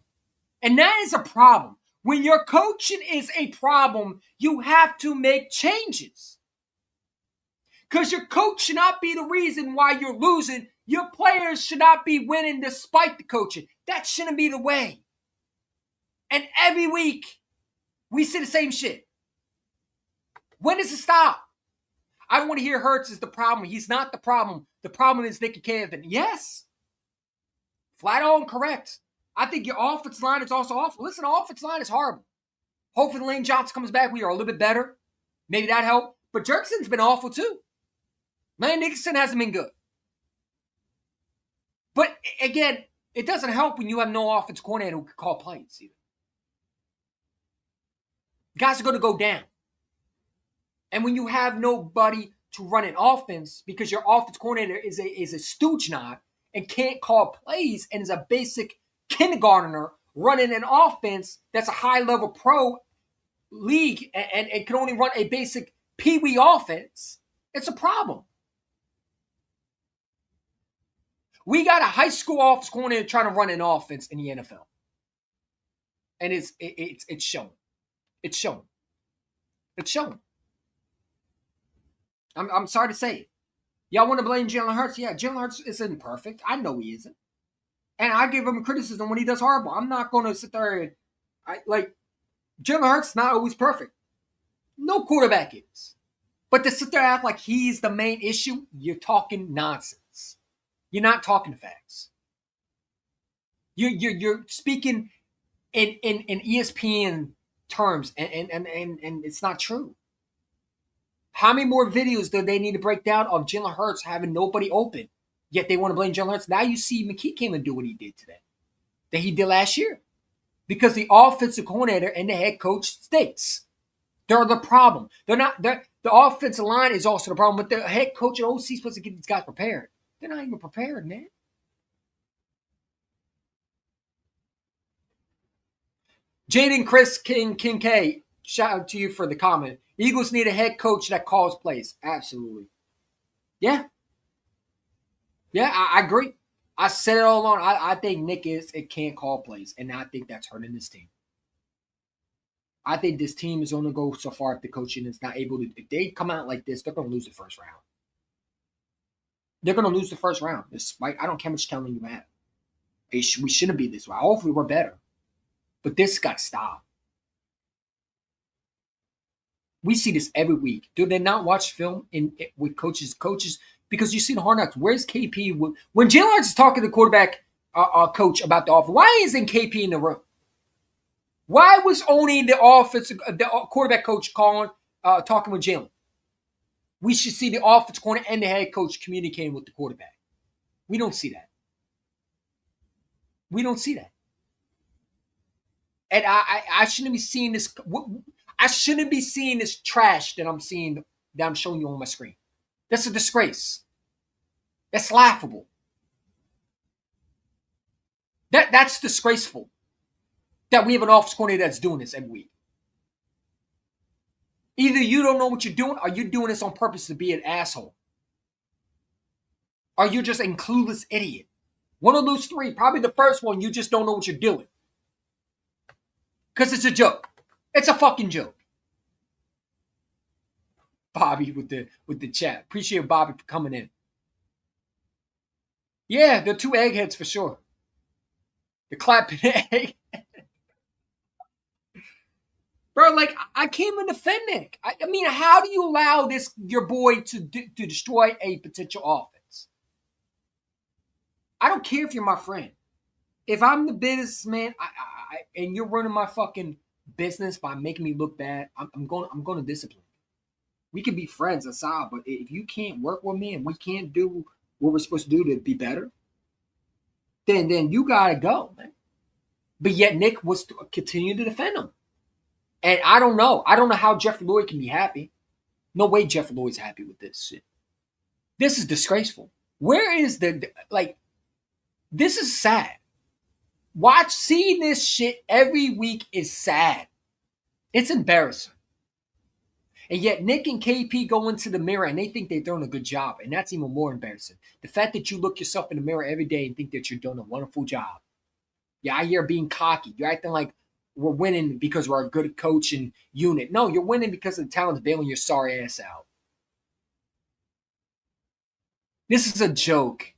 And that is a problem. When your coaching is a problem, you have to make changes. Because your coach should not be the reason why you're losing. Your players should not be winning despite the coaching. That shouldn't be the way. And every week, we see the same shit. When does it stop? I don't want to hear Hurts is the problem. He's not the problem. The problem is Nick Cannon. Yes. Flat out and correct. I think your offensive line is also awful. Listen, the offensive line is horrible. Hopefully Lane Johnson comes back. We are a little bit better. Maybe that helped. But Jerkson's been awful too. Lane Nicholson hasn't been good. But again, it doesn't help when you have no offense coordinator who can call plays either. Guys are going to go down. And when you have nobody to run an offense because your offense coordinator is a stooge knot and can't call plays and is a basic kindergartner running an offense that's a high-level pro league and can only run a basic peewee offense, it's a problem. We got a high school offense coordinator trying to run an offense in the NFL. And it's showing. It's showing. It's showing. I'm sorry to say it. Y'all want to blame Jalen Hurts? Yeah, Jalen Hurts isn't perfect. I know he isn't. And I give him criticism when he does horrible. I'm not going to sit there and Jalen Hurts not always perfect. No quarterback is. But to sit there and act like he's the main issue, you're talking nonsense. You're not talking facts. You're speaking in ESPN terms, and it's not true. How many more videos do they need to break down of Jalen Hurts having nobody open? Yet they want to blame Jalen Hurts. Now you see McKee came and do what he did today, that he did last year, because the offensive coordinator and the head coach stinks. They're the problem. The offensive line is also the problem, but the head coach and OC is supposed to get these guys prepared. They're not even prepared, man. Jaden Chris King K, shout out to you for the comment. Eagles need a head coach that calls plays. Absolutely. Yeah. Yeah, I agree. I said it all along. I think Nick can't call plays, and I think that's hurting this team. I think this team is only going to go so far if the coaching is not able to. If they come out like this, they're going to lose the first round. They're going to lose the first round. Despite, I don't care how much talent you have. We shouldn't be this way. Hopefully, we're better. But this got to stop. We see this every week. Do they not watch film with coaches? Because you see the Hard Knocks. Where's KP? When Jalen Hurts is talking to the quarterback coach about the offense, why isn't KP in the room? Why was only the quarterback coach talking with Jalen? We should see the offensive coordinator and the head coach communicating with the quarterback. We don't see that. We don't see that. And I shouldn't be seeing this. I shouldn't be seeing this trash that I'm seeing, that I'm showing you on my screen. That's a disgrace. That's laughable. That's disgraceful. That we have an office coordinator that's doing this every week. Either you don't know what you're doing, or you're doing this on purpose to be an asshole. Or you're just a clueless idiot. One of those three, probably the first one, you just don't know what you're doing. Because it's a joke. It's a fucking joke. Bobby with the chat. Appreciate Bobby for coming in. Yeah, they're two eggheads for sure. The clapping egg. Bro, I can't even defend Nick. I mean, how do you allow your boy to destroy a potential offense? I don't care if you're my friend. If I'm the businessman, and you're running my fucking business by making me look bad, I'm going to discipline. We can be friends aside, but if you can't work with me and we can't do what we're supposed to do to be better, then you gotta go, man. But yet Nick was to continue to defend him. And I don't know. I don't know how Jeff Lloyd can be happy. No way Jeff Lloyd's happy with this shit. This is disgraceful. Where is this is sad. Seeing this shit every week is sad. It's embarrassing. And yet Nick and KP go into the mirror and they think they're doing a good job. And that's even more embarrassing. The fact that you look yourself in the mirror every day and think that you're doing a wonderful job. You're out here being cocky. You're acting like we're winning because we're a good coaching unit. No, you're winning because of the talent's bailing your sorry ass out. This is a joke.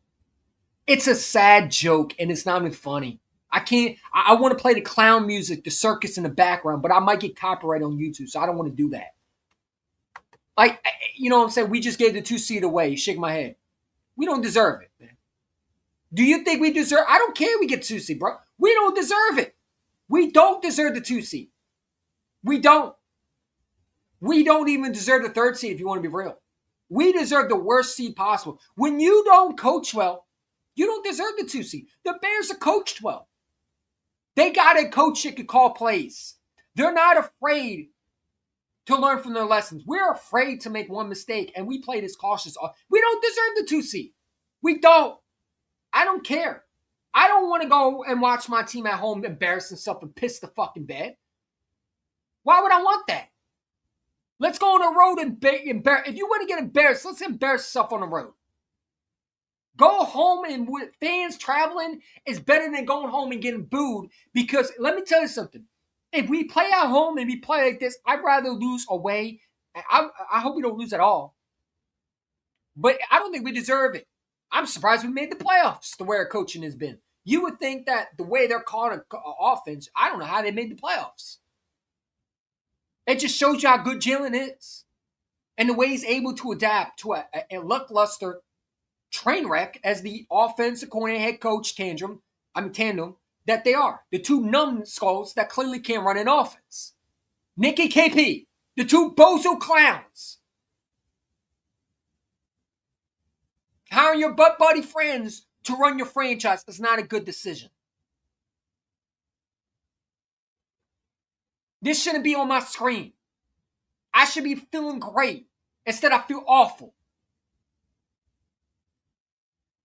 It's a sad joke, and it's not even funny. I can't. I want to play the clown music, the circus in the background, but I might get copyright on YouTube, so I don't want to do that. Like, you know what I'm saying? We just gave the 2 seed away. Shake my head. We don't deserve it, man. Do you think we deserve? I don't care. We get 2 seed, bro. We don't deserve it. We don't deserve the 2 seed. We don't. We don't even deserve the 3rd seed if you want to be real. We deserve the worst seed possible. When you don't coach well, you don't deserve the 2 seed. The Bears are coached well. They got a coach that can call plays. They're not afraid to learn from their lessons. We're afraid to make one mistake, and we play this cautious. We don't deserve the 2 seed. We don't. I don't care. I don't want to go and watch my team at home embarrass themselves and piss the fucking bed. Why would I want that? Let's go on the road and embarrass. If you want to get embarrassed, let's embarrass yourself on the road. Go home and with fans traveling is better than going home and getting booed, because let me tell you something. If we play at home and we play like this, I'd rather lose away. I hope we don't lose at all. But I don't think we deserve it. I'm surprised we made the playoffs the way our coaching has been. You would think that the way they're calling offense, I don't know how they made the playoffs. It just shows you how good Jalen is. And the way he's able to adapt to a lackluster train wreck as the offensive coordinator head coach tandem that they are. The 2 numbskulls that clearly can't run an offense. Nick and KP, the 2 bozo clowns. Hiring your butt buddy friends to run your franchise is not a good decision. This shouldn't be on my screen. I should be feeling great. Instead, I feel awful.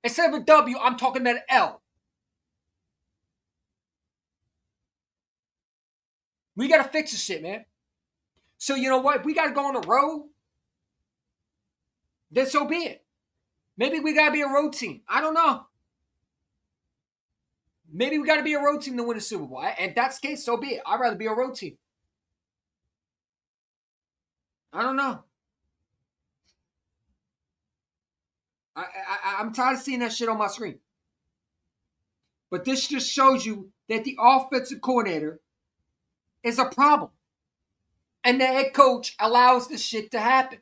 Instead of a W, I'm talking about an L. We got to fix this shit, man. So, you know what? If we got to go on the road, then so be it. Maybe we got to be a road team. I don't know. Maybe we got to be a road team to win a Super Bowl. And if that's the case, so be it. I'd rather be a road team. I don't know. I'm tired of seeing that shit on my screen. But this just shows you that the offensive coordinator is a problem. And the head coach allows this shit to happen.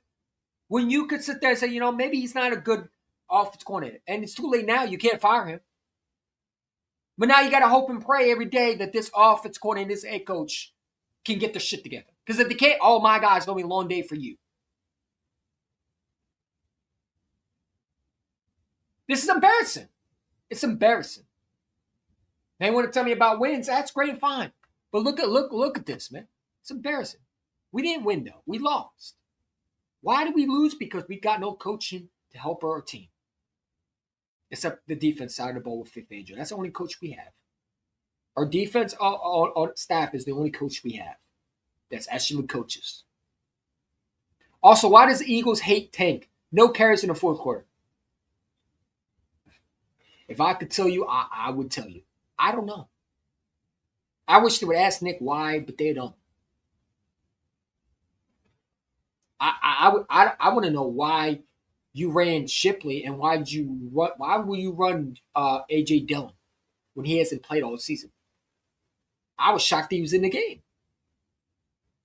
When you could sit there and say, you know, maybe he's not a good offensive coordinator. And it's too late now. You can't fire him. But now you got to hope and pray every day that this offensive coordinator, this head coach, can get their shit together. Because if they can't, oh my God, it's going to be a long day for you. This is embarrassing. It's embarrassing. They want to tell me about wins. That's great and fine. But look at this, man. It's embarrassing. We didn't win, though. We lost. Why did we lose? Because we got no coaching to help our team. Except the defense side of the ball with Vic Fangio. That's the only coach we have. Our defense our staff is the only coach we have. That's actually coaches. Also, why does the Eagles hate Tank? No carries in the 4th quarter. If I could tell you, I would tell you. I don't know. I wish they would ask Nick why, but they don't. I want to know why you ran Shipley and why will you run AJ Dillon when he hasn't played all season? I was shocked he was in the game.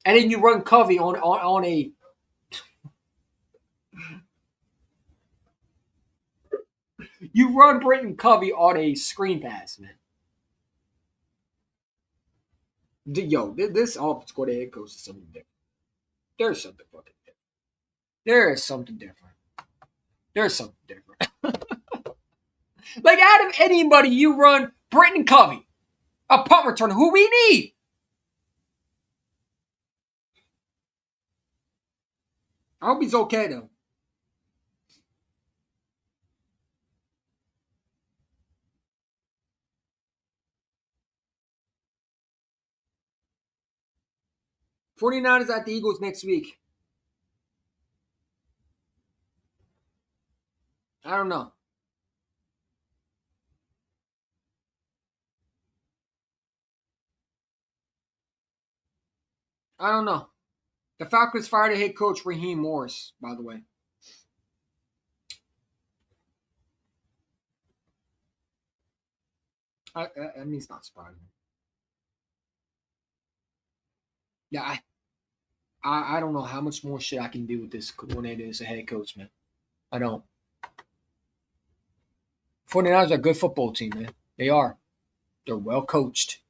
And then you run Covey on a you run Britton Covey on a screen pass, man. Yo, this offense coordinator goes to something different. There's something fucking different. There is something different. There's something different. Like, out of anybody, you run Britton Covey, a punt returner, who we need. I hope he's okay, though. '49ers at the Eagles next week. I don't know. I don't know. The Falcons fired a head coach Raheem Morris, by the way. I mean, it's not surprising. Yeah, I don't know how much more shit I can do with this coordinator as a head coach, man. I don't. 49ers are a good football team, man. They are. They're well coached.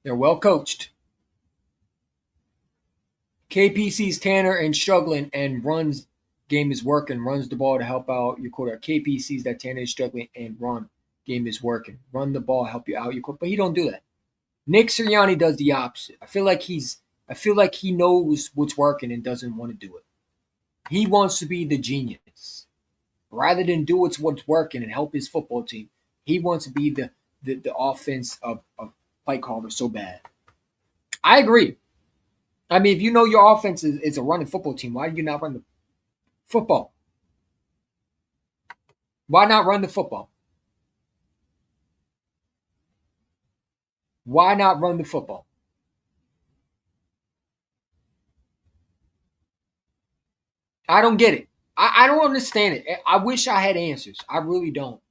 They're well coached. KP sees Tanner and struggling and runs game is working, runs the ball to help out your quarterback. KP sees that Tanner is struggling and run game is working. Run the ball, help you out your quarterback. But he don't do that. Nick Sirianni does the opposite. I feel like he knows what's working and doesn't want to do it. He wants to be the genius. Rather than do what's working and help his football team, he wants to be the offense of play caller so bad. I agree. I mean, if you know your offense is a running football team, why do you not run the football? Why not run the football? Why not run the football? I don't get it. I don't understand it. I wish I had answers. I really don't.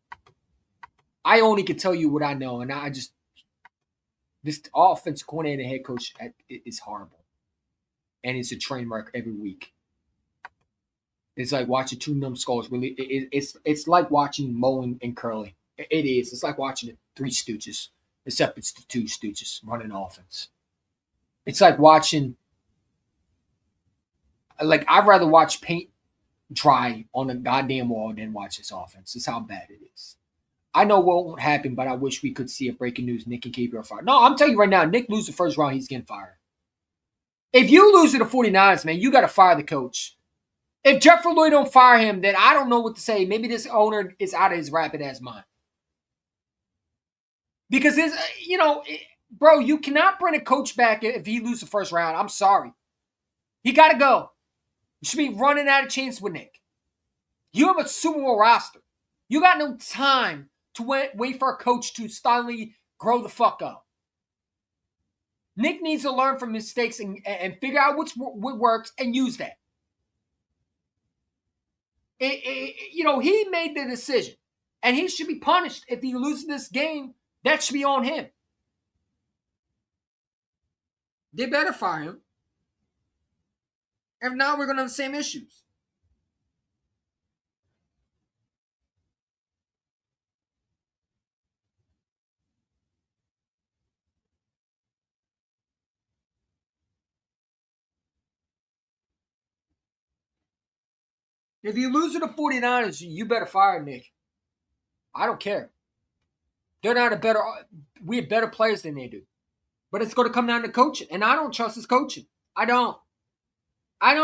I only can tell you what I know, and I just this offensive coordinator head coach is horrible, and it's a train wreck every week. It's like watching two numbskulls. Really, it's like watching Mo and Curly. It is. It's like watching the Three Stooges, except it's the Two Stooges running offense. It's like watching. Like I'd rather watch paint dry on a goddamn wall than watch this offense. That's how bad it is. I know what won't happen, but I wish we could see a breaking news. Nick and Kp are fired. No, I'm telling you right now, Nick loses the first round, he's getting fired. If you lose to the 49ers, man, you got to fire the coach. If Jeffrey Lloyd don't fire him, then I don't know what to say. Maybe this owner is out of his rapid ass mind. Because it's, bro, you cannot bring a coach back if he loses the first round. I'm sorry. He got to go. You should be running out of chance with Nick. You have a Super Bowl roster. You got no time to wait for a coach to stylily grow the fuck up. Nick needs to learn from mistakes and figure out what works and use that. He made the decision, and he should be punished if he loses this game. That should be on him. They better fire him. If not, we're going to have the same issues. If you lose to the 49ers, you better fire Nick. I don't care. They're not we have better players than they do. But it's going to come down to coaching. And I don't trust his coaching. I don't. I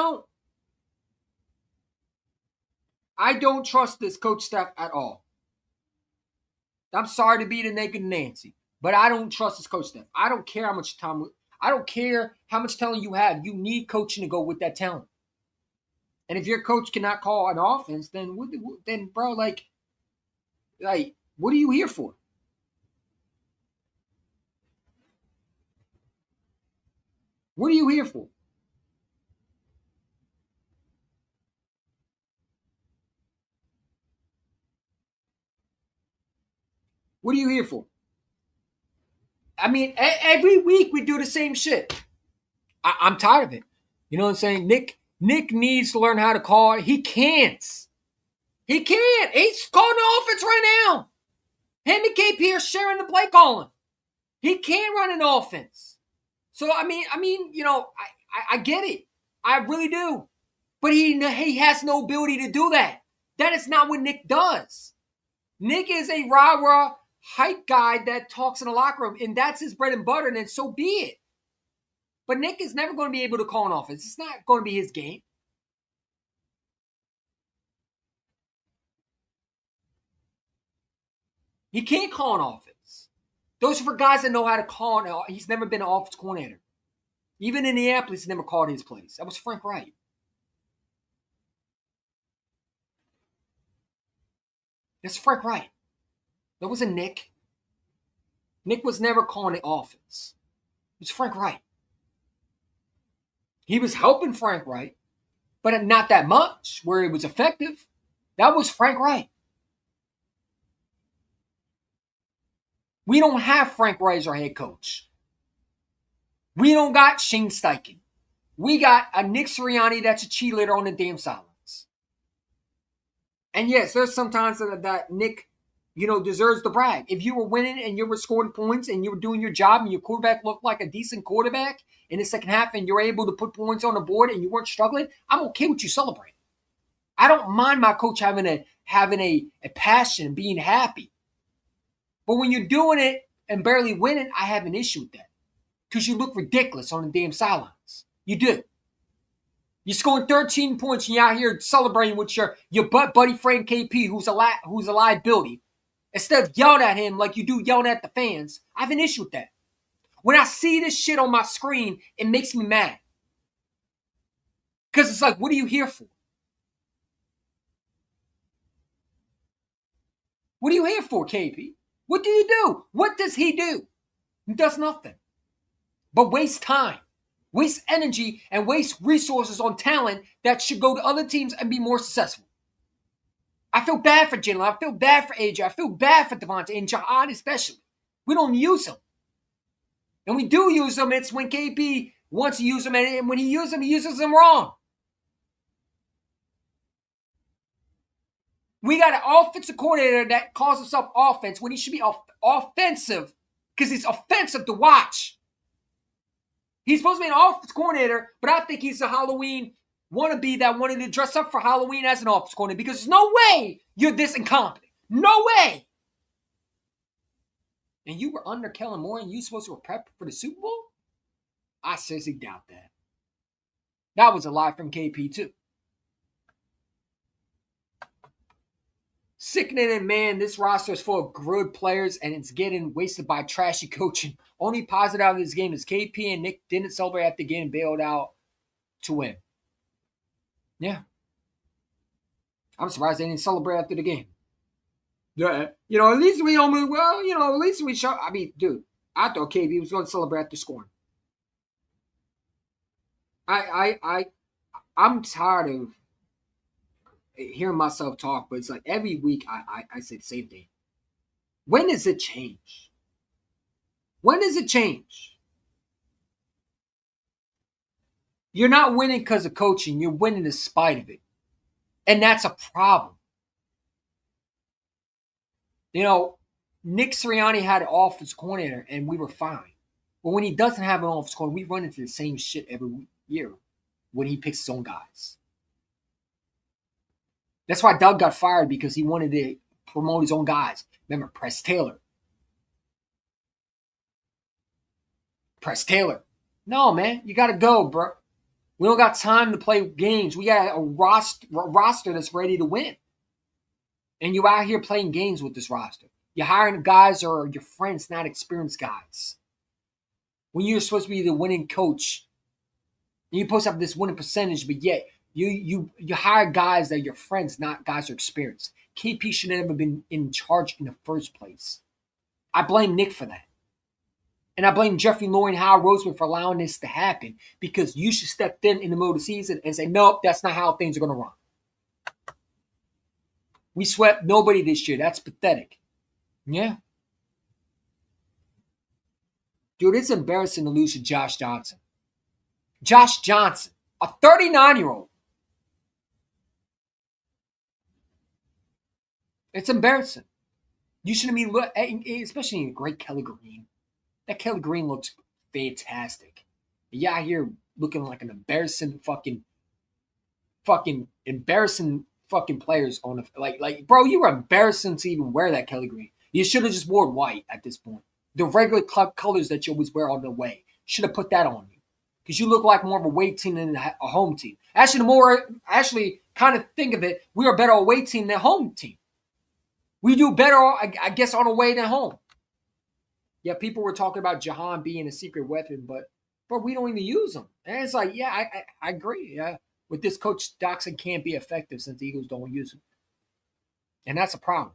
don't trust this coach staff at all. I'm sorry to be the naked Nancy, but I don't trust this coach staff. I don't care how much time. I don't care how much talent you have. You need coaching to go with that talent. And if your coach cannot call an offense, then bro, like, what are you here for? What are you here for? What are you here for? I mean, every week we do the same shit. I'm tired of it. You know what I'm saying? Nick needs to learn how to call. He can't. He can't. He's calling the offense right now. Him and KP are sharing the play calling. He can't run an offense. So I mean, I get it. I really do. But he has no ability to do that. That is not what Nick does. Nick is a rah-rah hype guy that talks in the locker room, and that's his bread and butter, and then so be it. But Nick is never going to be able to call an offense. It's not going to be his game. He can't call an offense. Those are for guys that know how to call. He's never been an offense coordinator. Even in Indianapolis, he never called his plays. That was Frank Wright. That's Frank Wright. That wasn't Nick. Nick was never calling the offense. was Frank Wright. He was helping Frank Wright, but not that much where it was effective. That was Frank Wright. We don't have Frank Wright as our head coach. We don't got Shane Steichen. We got a Nick Sirianni that's a cheerleader on the damn sidelines. And yes, there's sometimes that Nick, deserves the brag. If you were winning and you were scoring points and you were doing your job and your quarterback looked like a decent quarterback in the second half and you're able to put points on the board and you weren't struggling, I'm okay with you celebrating. I don't mind my coach having a passion, being happy. But when you're doing it and barely winning, I have an issue with that. Because you look ridiculous on the damn sidelines. You do. You're scoring 13 points and you're out here celebrating with your buddy friend KP, who's a liability. Instead of yelling at him like you do yelling at the fans, I have an issue with that. When I see this shit on my screen, it makes me mad. Because it's like, what are you here for? What are you here for, KP? What do you do? What does he do? He does nothing but waste time, waste energy, and waste resources on talent that should go to other teams and be more successful. I feel bad for Jalen. I feel bad for AJ. I feel bad for Devontae and Jahan especially. We don't use them. And we do use them. It's when KP wants to use them, and when he uses them wrong. We got an offensive coordinator that calls himself offense when he should be offensive because he's offensive to watch. He's supposed to be an offensive coordinator, but I think he's a Halloween wannabe that wanted to dress up for Halloween as an offensive coordinator because there's no way you're this incompetent. No way. And you were under Kellen Moore and you supposed to be prepped for the Super Bowl? I seriously doubt that. That was a lie from KP too. Sickening, man, this roster is full of good players and it's getting wasted by trashy coaching. Only positive out of this game is KP and Nick didn't celebrate after getting bailed out to win. Yeah. I'm surprised they didn't celebrate after the game. Yeah. At least we almost, at least we show. I mean, dude, I thought KP was going to celebrate after scoring. I'm tired of hearing myself talk, but it's like every week I say the same thing. When does it change? When does it change? You're not winning because of coaching. You're winning in spite of it. And that's a problem. Nick Sirianni had an offense coordinator and we were fine. But when he doesn't have an offense coordinator, we run into the same shit every year when he picks his own guys. That's why Doug got fired, because he wanted to promote his own guys. Remember, Press Taylor. No, man, you got to go, bro. We don't got time to play games. We got a roster that's ready to win. And you're out here playing games with this roster. You're hiring guys or your friends, not experienced guys. When you're supposed to be the winning coach, you're supposed to have this winning percentage, but yet you hire guys that are your friends, not guys who are experienced. KP should have never been in charge in the first place. I blame Nick for that. And I blame Jeffrey Lurie and Howard Roseman for allowing this to happen, because you should step in the middle of the season and say, nope, that's not how things are going to run. We swept nobody this year. That's pathetic. Yeah. Dude, it's embarrassing to lose to Josh Johnson. Josh Johnson, a 39-year-old. It's embarrassing. You shouldn't be, especially in great Kelly Green. That Kelly Green looks fantastic. You out here looking like an embarrassing embarrassing players on the bro, you were embarrassing to even wear that Kelly Green. You should have just worn white at this point. The regular club colors that you always wear on the way. Should have put that on you. Because you look like more of a away team than a home team. Actually, kind of think of it, we are better away team than home team. We do better, I guess, on away than home. Yeah, people were talking about Jahan being a secret weapon, but we don't even use him. And it's like, yeah, I agree. Yeah, with this coach, Doxson can't be effective since the Eagles don't use him. And that's a problem.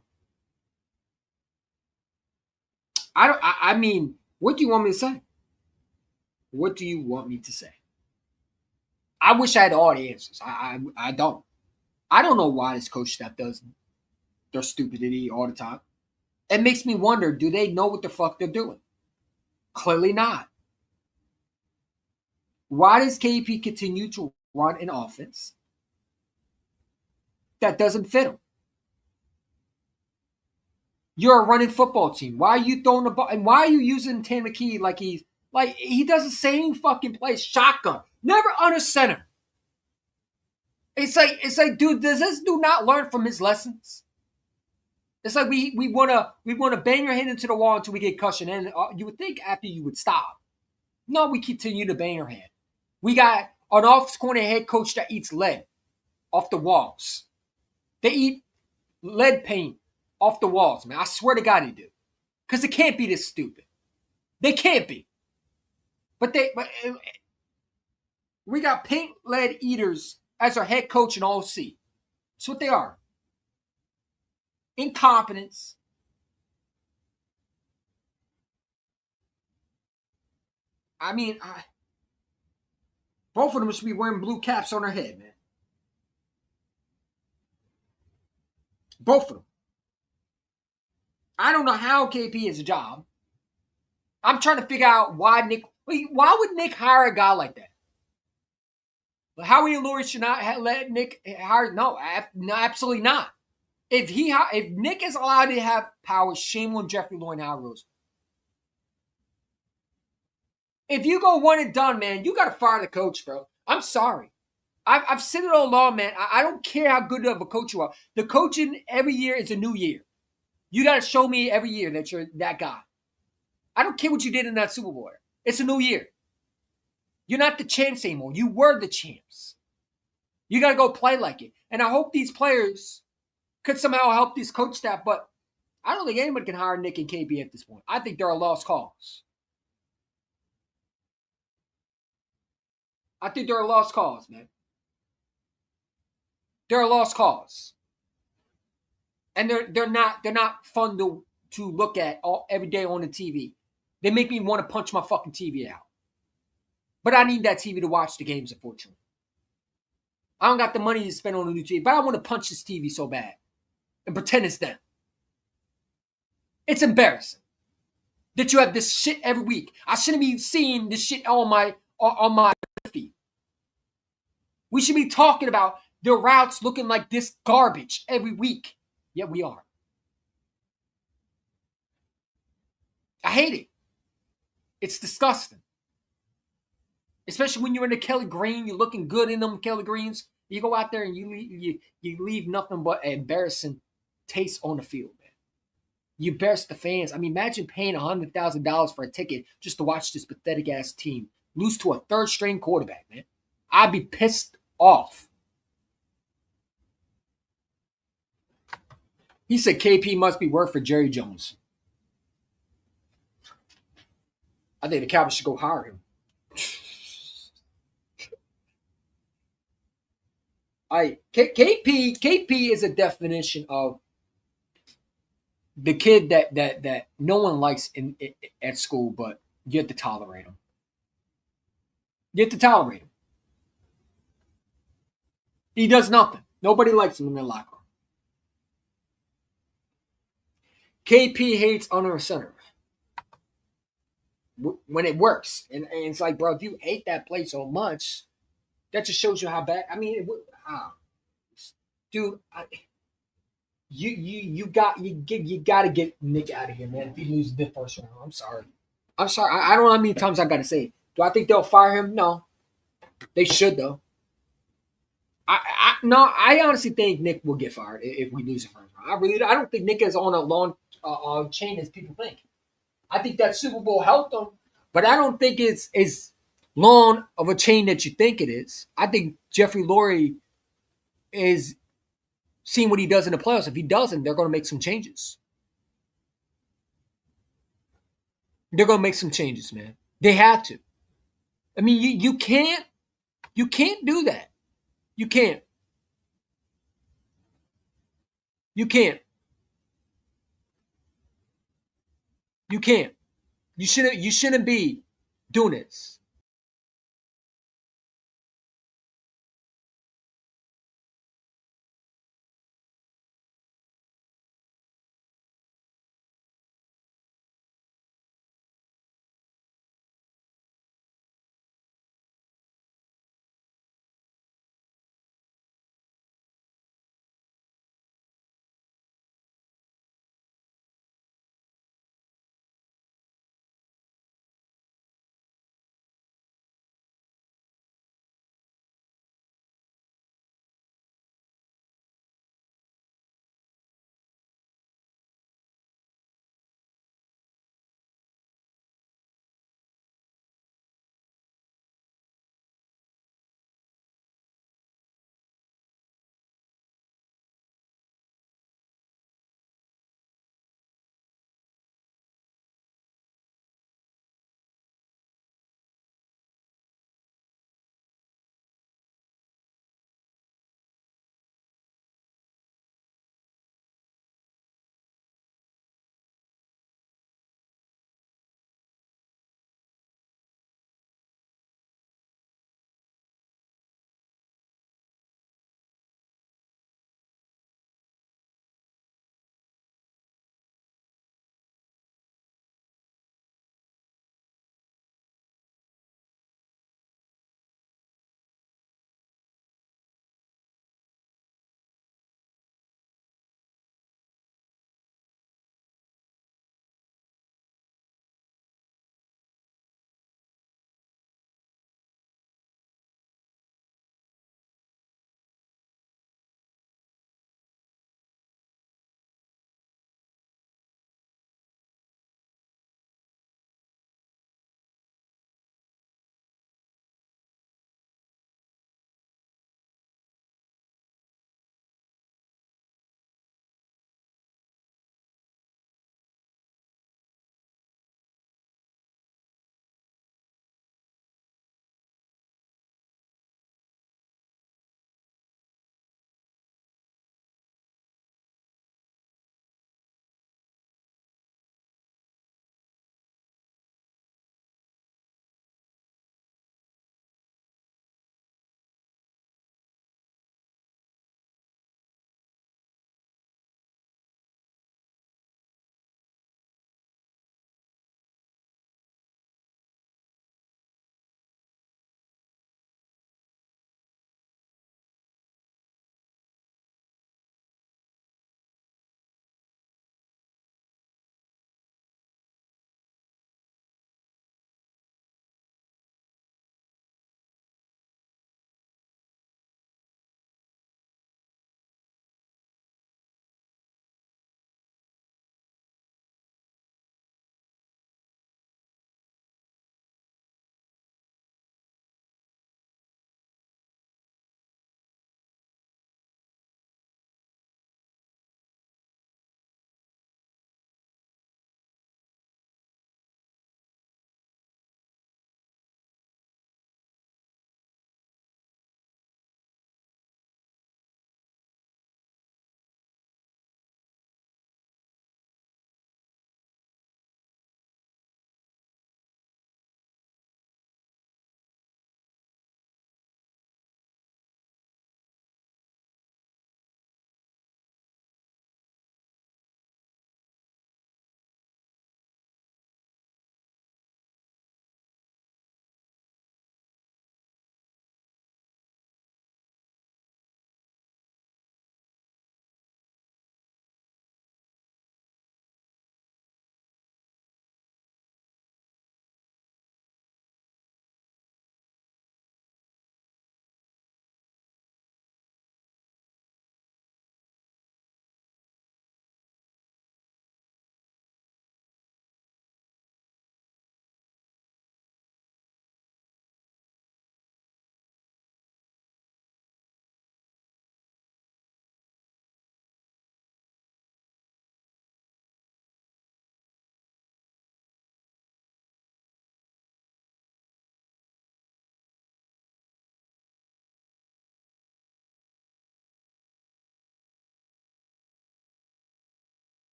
I mean, what do you want me to say? What do you want me to say? I wish I had all the answers. I don't. I don't know why this coach staff does their stupidity all the time. It makes me wonder, do they know what the fuck they're doing? Clearly not. Why does KP continue to run an offense that doesn't fit him? You're a running football team. Why are you throwing the ball? And why are you using Tanner McKee like he does the same fucking play? Shotgun. Never under center. It's like, dude, does this dude not learn from his lessons? It's like we wanna bang your head into the wall until we get cushion, and you would think after you would stop. No, we continue to bang our head. We got an offensive corner head coach that eats lead off the walls. They eat lead paint off the walls, man. I swear to God they do. Because it can't be this stupid. They can't be. But we got paint lead eaters as our head coach and OC. That's what they are. Incompetence. I mean, both of them should be wearing blue caps on their head, man. Both of them. I don't know how KP has a job. I'm trying to figure out why would Nick hire a guy like that? Howie and Laurie should not let Nick hire. No, absolutely not. If Nick is allowed to have power, shame on Jeffrey Lurie and Howard Rose. If you go one and done, man, you got to fire the coach, bro. I'm sorry. I've said it all along, man. I don't care how good of a coach you are. The coaching every year is a new year. You got to show me every year that you're that guy. I don't care what you did in that Super Bowl. It's a new year. You're not the champs anymore. You were the champs. You got to go play like it. And I hope these players could somehow help this coach staff, but I don't think anybody can hire Nick and KB at this point. I think they're a lost cause. I think they're a lost cause, man. They're a lost cause. And they're not fun to look at every day on the TV. They make me want to punch my fucking TV out. But I need that TV to watch the games, unfortunately. I don't got the money to spend on a new TV, but I want to punch this TV so bad and pretend it's them. It's embarrassing that you have this shit every week. I shouldn't be seeing this shit on my feed. We should be talking about the routes looking like this garbage every week. Yet we are. I hate it. It's disgusting. Especially when you're in the Kelly Green, you're looking good in them Kelly Greens. You go out there and you leave nothing but an embarrassing taste on the field, man. You embarrass the fans. I mean, imagine paying $100,000 for a ticket just to watch this pathetic ass team lose to a third string quarterback, man. I'd be pissed off. He said KP must be work for Jerry Jones. I think the Cowboys should go hire him. KP is a definition of the kid that no one likes at school, but you have to tolerate him. You have to tolerate him. He does nothing. Nobody likes him in their locker room. KP hates under center when it works, and it's like, bro, if you hate that play so much, that just shows you how bad. I mean, dude, you got to get Nick out of here, man. If he loses the first round, I'm sorry. I don't know how many times I got to say it. Do I think they'll fire him? No, they should though. I honestly think Nick will get fired if we lose the first round. I don't think Nick is on a long chain as people think. I think that Super Bowl helped them, but I don't think it's as long of a chain that you think it is. I think Jeffrey Lurie is seeing what he does in the playoffs. If he doesn't, they're going to make some changes. They're going to make some changes, man. They have to. I mean, you can't do that. You can't. You can't. You can't. You shouldn't be doing this.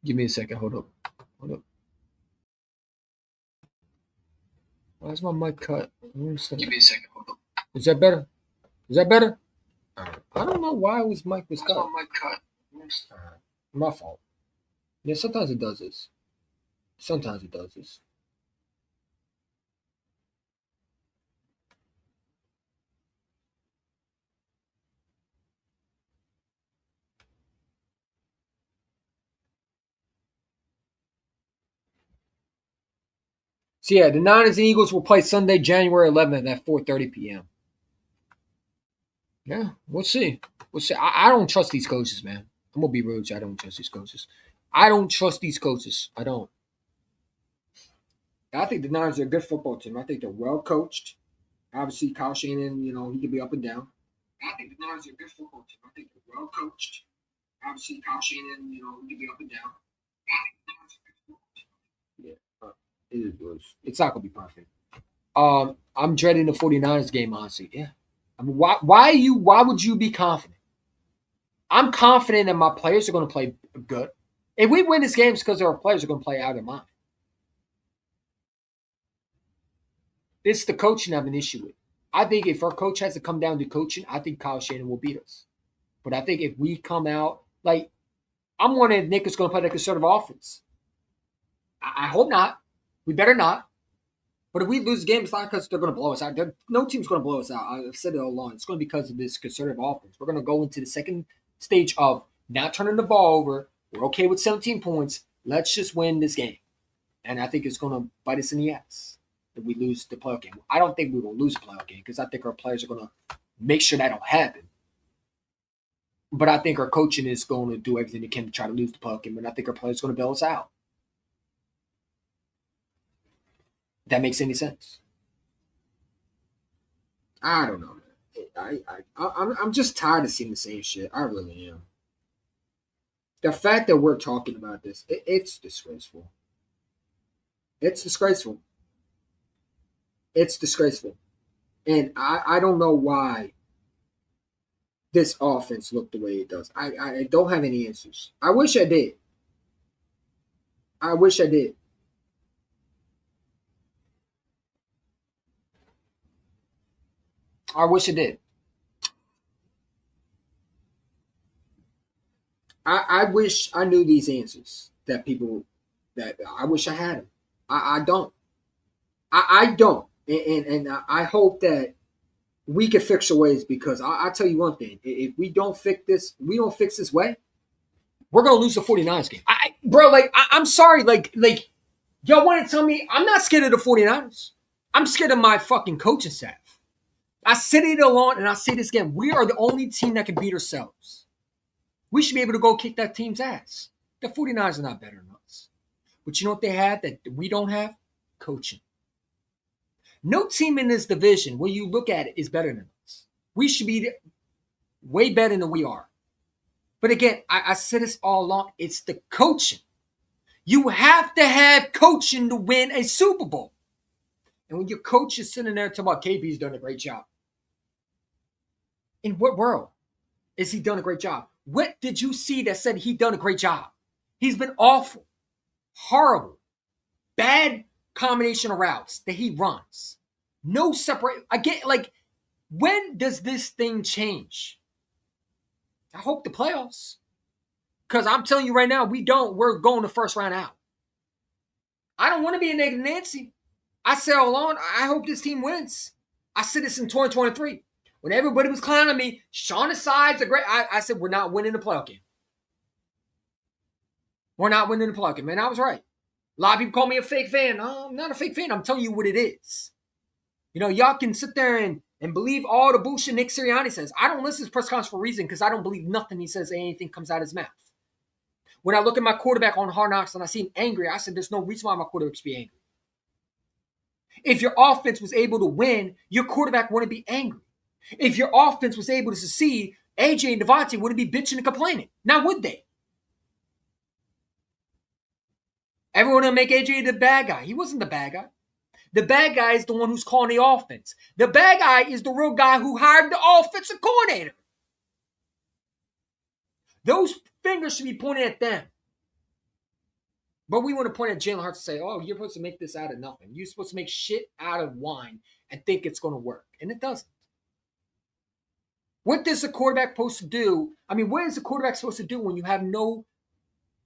Give me a second. Hold up. Why is my mic cut? Give me a second. Hold up. Is that better? I don't know why his mic was cut. My mic cut. My fault. Yeah, sometimes it does this. So yeah, the Niners and Eagles will play Sunday, January 11th at 4:30 p.m. Yeah, we'll see. I don't trust these coaches, man. I'm gonna be rude. I don't trust these coaches. I don't. I think the Niners are a good football team. I think they're well coached. Obviously, Kyle Shanahan, he can be up and down. I think the Niners are a good football team. I think they're well coached. Obviously, Kyle Shanahan, he can be up and down. Yeah, it is good. It's not gonna be perfect. I'm dreading the 49ers game, honestly. Yeah. I mean, why would you be confident? I'm confident that my players are going to play good. If we win this game, it's because our players are going to play out of their mind. It's the coaching I have an issue with. I think if our coach has to come down to coaching, I think Kyle Shanahan will beat us. But I think if we come out, I'm wondering if Nick is going to play the conservative offense. I hope not. We better not. But if we lose the game, it's not because they're going to blow us out. No team's going to blow us out. I've said it all along. It's going to be because of this conservative offense. We're going to go into the second stage of not turning the ball over. We're okay with 17 points. Let's just win this game. And I think it's going to bite us in the ass if we lose the playoff game. I don't think we will lose the playoff game because I think our players are going to make sure that don't happen. But I think our coaching is going to do everything they can to try to lose the playoff game. And I think our players are going to bail us out. If that makes any sense. I don't know, man. I'm just tired of seeing the same shit. I really am. The fact that we're talking about this, it's disgraceful. It's disgraceful. And I don't know why this offense looked the way it does. I don't have any answers. I wish I did. I wish it did. I wish I knew these answers that I wish I had them. I don't. I don't. And I hope that we can fix our ways because I'll tell you one thing. If we don't fix this way, we're going to lose the 49ers game. I'm sorry. Y'all want to tell me I'm not scared of the 49ers. I'm scared of my fucking coaching staff. I said it alone and I say this again. We are the only team that can beat ourselves. We should be able to go kick that team's ass. The 49ers are not better than us. But you know what they have that we don't have? Coaching. No team in this division, when you look at it, is better than us. We should be way better than we are. But again, I said this all along. It's the coaching. You have to have coaching to win a Super Bowl. And when your coach is sitting there talking about KP's done a great job. In what world is he done a great job? What did you see that said he done a great job? He's been awful, horrible, bad combination of routes that he runs. No separate. When does this thing change? I hope the playoffs. Because I'm telling you right now, we're going the first round out. I don't want to be a negative Nancy. I said all along, I hope this team wins. I said this in 2023. When everybody was clowning me, Sean Aside's a great. I said, we're not winning the playoff game. We're not winning the playoff game. Man, I was right. A lot of people call me a fake fan. No, I'm not a fake fan. I'm telling you what it is. Y'all can sit there and believe all the bullshit Nick Sirianni says. I don't listen to his press conference for a reason because I don't believe nothing he says, anything comes out of his mouth. When I look at my quarterback on Hard Knocks and I see him angry, I said, there's no reason why my quarterback should be angry. If your offense was able to win, your quarterback wouldn't be angry. If your offense was able to succeed, AJ and Devontae wouldn't be bitching and complaining. Now, would they? Everyone will make AJ the bad guy. He wasn't the bad guy. The bad guy is the one who's calling the offense. The bad guy is the real guy who hired the offensive coordinator. Those fingers should be pointed at them. But we want to point at Jalen Hurts and say, oh, you're supposed to make this out of nothing. You're supposed to make shit out of wine and think it's going to work. And it doesn't. What is the quarterback supposed to do? I mean, what is the quarterback supposed to do when you have no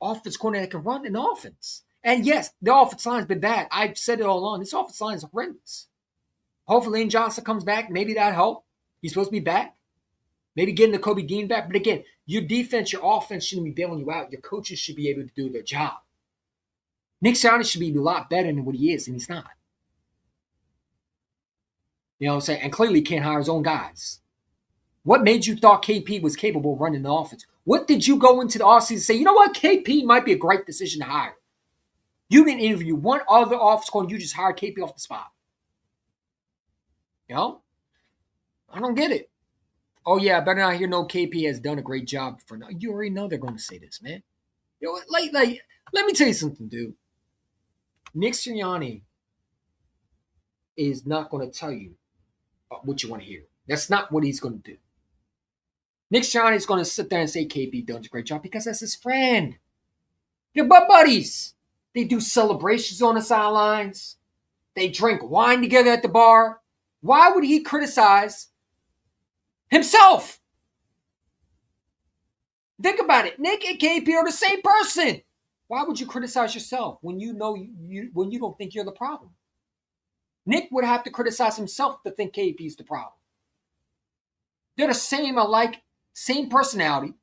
offense coordinator that can run an offense? And yes, the offense line has been bad. I've said it all along. This offense line is horrendous. Hopefully, Lane Johnson comes back. Maybe that help. He's supposed to be back. Maybe getting the Kobe Dean back. But again, your defense, your offense shouldn't be bailing you out. Your coaches should be able to do their job. Nick Sirianni should be a lot better than what he is, and he's not. You know what I'm saying? And clearly can't hire his own guys. What made you thought KP was capable of running the offense? What did you go into the offseason and say, you know what, KP might be a great decision to hire? You didn't interview one other offense coordinator, you just hired KP off the spot. You know? I don't get it. Oh, yeah, I better not hear no KP has done a great job for now. You already know they're going to say this, man. You know, like, let me tell you something, dude. Nick Sirianni is not going to tell you what you want to hear. That's not what he's going to do. Nick Sirianni is going to sit there and say KP does a great job because that's his friend. They're buddies. They do celebrations on the sidelines. They drink wine together at the bar. Why would he criticize himself? Think about it. Nick and KP are the same person. Why would you criticize yourself when you know when you don't think you're the problem? Nick would have to criticize himself to think KP is the problem. They're the same alike, same personality,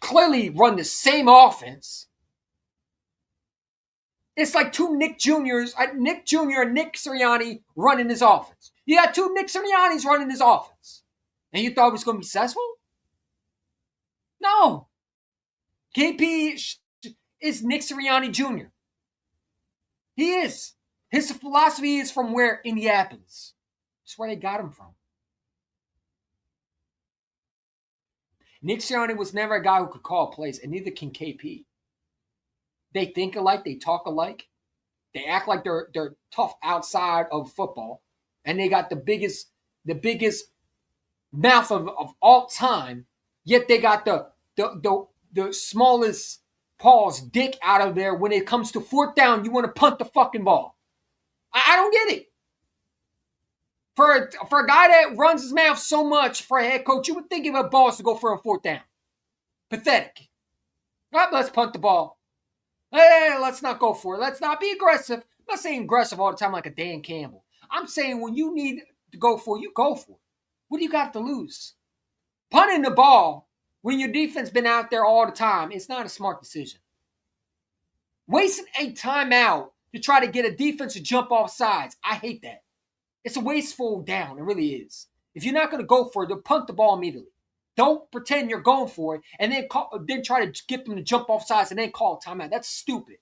clearly run the same offense. It's like two Nick Jr.'s, Nick Jr. and Nick Sirianni running his offense. You got two Nick Siriannis running his offense. And you thought it was going to be successful? No. KP is Nick Sirianni Jr. He is. His philosophy is from where? Indianapolis. That's where they got him from. Nick Sirianni was never a guy who could call plays, and neither can KP. They think alike. They talk alike. They act like they're tough outside of football, and they got the biggest mouth of all time. Yet they got the smallest paws dick out of there when it comes to fourth down. You want to punt the fucking ball. I don't get it. For a guy that runs his mouth so much for a head coach, you would think of a balls to go for a fourth down. Pathetic. Let's punt the ball. Hey, let's not go for it. Let's not be aggressive. I'm not saying aggressive all the time like a Dan Campbell. I'm saying when you need to go for it, you go for it. What do you got to lose? Punting the ball when your defense been out there all the time, it's not a smart decision. Wasting a timeout to try to get a defense to jump off sides, I hate that. It's a wasteful down. It really is. If you're not going to go for it, then punt the ball immediately. Don't pretend you're going for it and then try to get them to jump off sides and then call a timeout. That's stupid.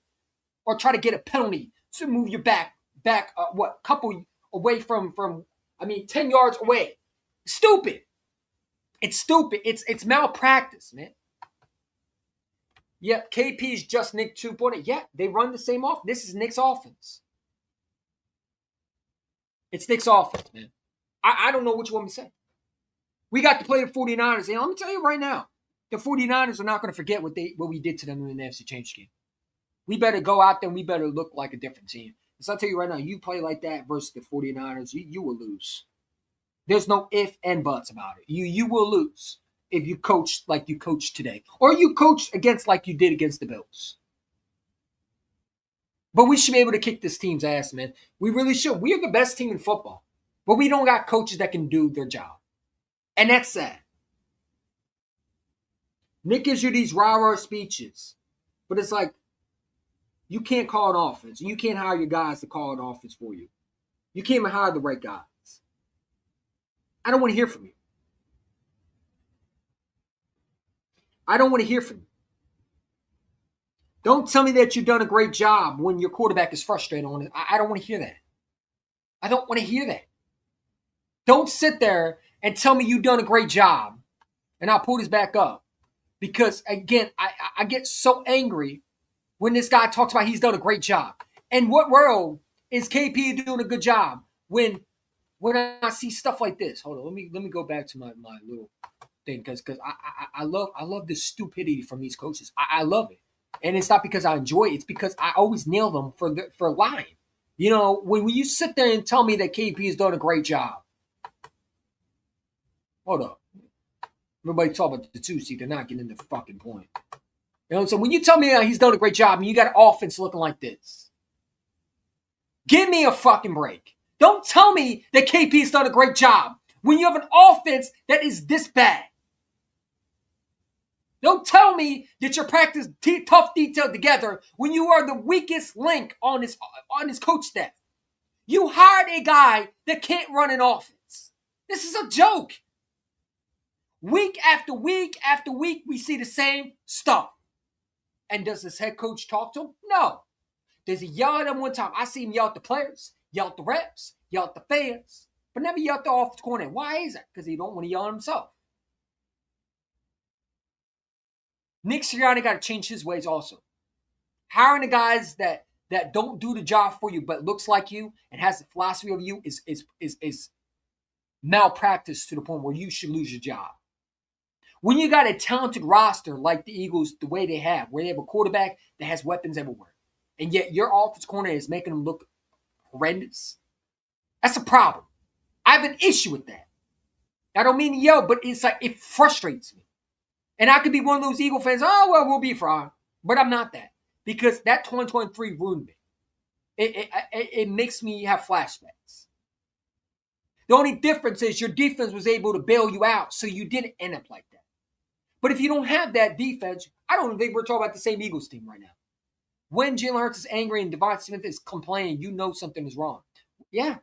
Or try to get a penalty to move your back couple away from 10 yards away. Stupid. It's stupid. It's malpractice, man. Yeah, KP is just Nick 2.0. Yeah, they run the same offense. This is Nick's offense. It's Nick's offense, man. I don't know what you want me to say. We got to play the 49ers. And let me tell you right now, the 49ers are not going to forget what we did to them in the NFC Championship game. We better go out there and we better look like a different team. So I'll tell you right now, you play like that versus the 49ers, you will lose. There's no if and buts about it. You will lose if you coach like you coached today. Or you coach against like you did against the Bills. But we should be able to kick this team's ass, man. We really should. We are the best team in football. But we don't got coaches that can do their job. And that's sad. Nick gives you these rah-rah speeches. But it's like, you can't call an offense. You can't hire your guys to call an offense for you. You can't even hire the right guys. I don't want to hear from you. I don't want to hear from you. Don't tell me that you've done a great job when your quarterback is frustrated on it. I don't want to hear that. I don't want to hear that. Don't sit there and tell me you've done a great job. And I'll pull this back up. Because, again, I get so angry when this guy talks about he's done a great job. And what world is KP doing a good job when I see stuff like this? Hold on, let me go back to my little thing because I love this stupidity from these coaches. I love it. And it's not because I enjoy it. It's because I always nail them for lying. You know, when you sit there and tell me that KP has done a great job. Hold up. Everybody talk about the 2 seed. They're not getting the fucking point. You know what I'm saying? When you tell me that he's done a great job and you got an offense looking like this, give me a fucking break. Don't tell me that KP's done a great job when you have an offense that is this bad. Don't tell me that your practice tough detailed together when you are the weakest link on his coach staff. You hired a guy that can't run an offense. This is a joke. Week after week after week, we see the same stuff. And does this head coach talk to him? No. Does he yell at them one time? I see him yell at the players, yell at the reps, yell at the fans, but never yell at the offensive coordinator. Why is that? Because he don't want to yell at himself. Nick Sirianni got to change his ways also. Hiring the guys that don't do the job for you but looks like you and has the philosophy of you is malpractice to the point where you should lose your job. When you got a talented roster like the Eagles, the way they have, where they have a quarterback that has weapons everywhere, and yet your offensive coordinator is making them look horrendous, that's a problem. I have an issue with that. I don't mean to yell, but it's like it frustrates me. And I could be one of those Eagle fans, oh, well, we'll be fine. But I'm not that. Because that 2023 ruined me. It makes me have flashbacks. The only difference is your defense was able to bail you out, so you didn't end up like that. But if you don't have that defense, I don't think we're talking about the same Eagles team right now. When Jalen Hurts is angry and Devontae Smith is complaining, you know something is wrong. Yeah.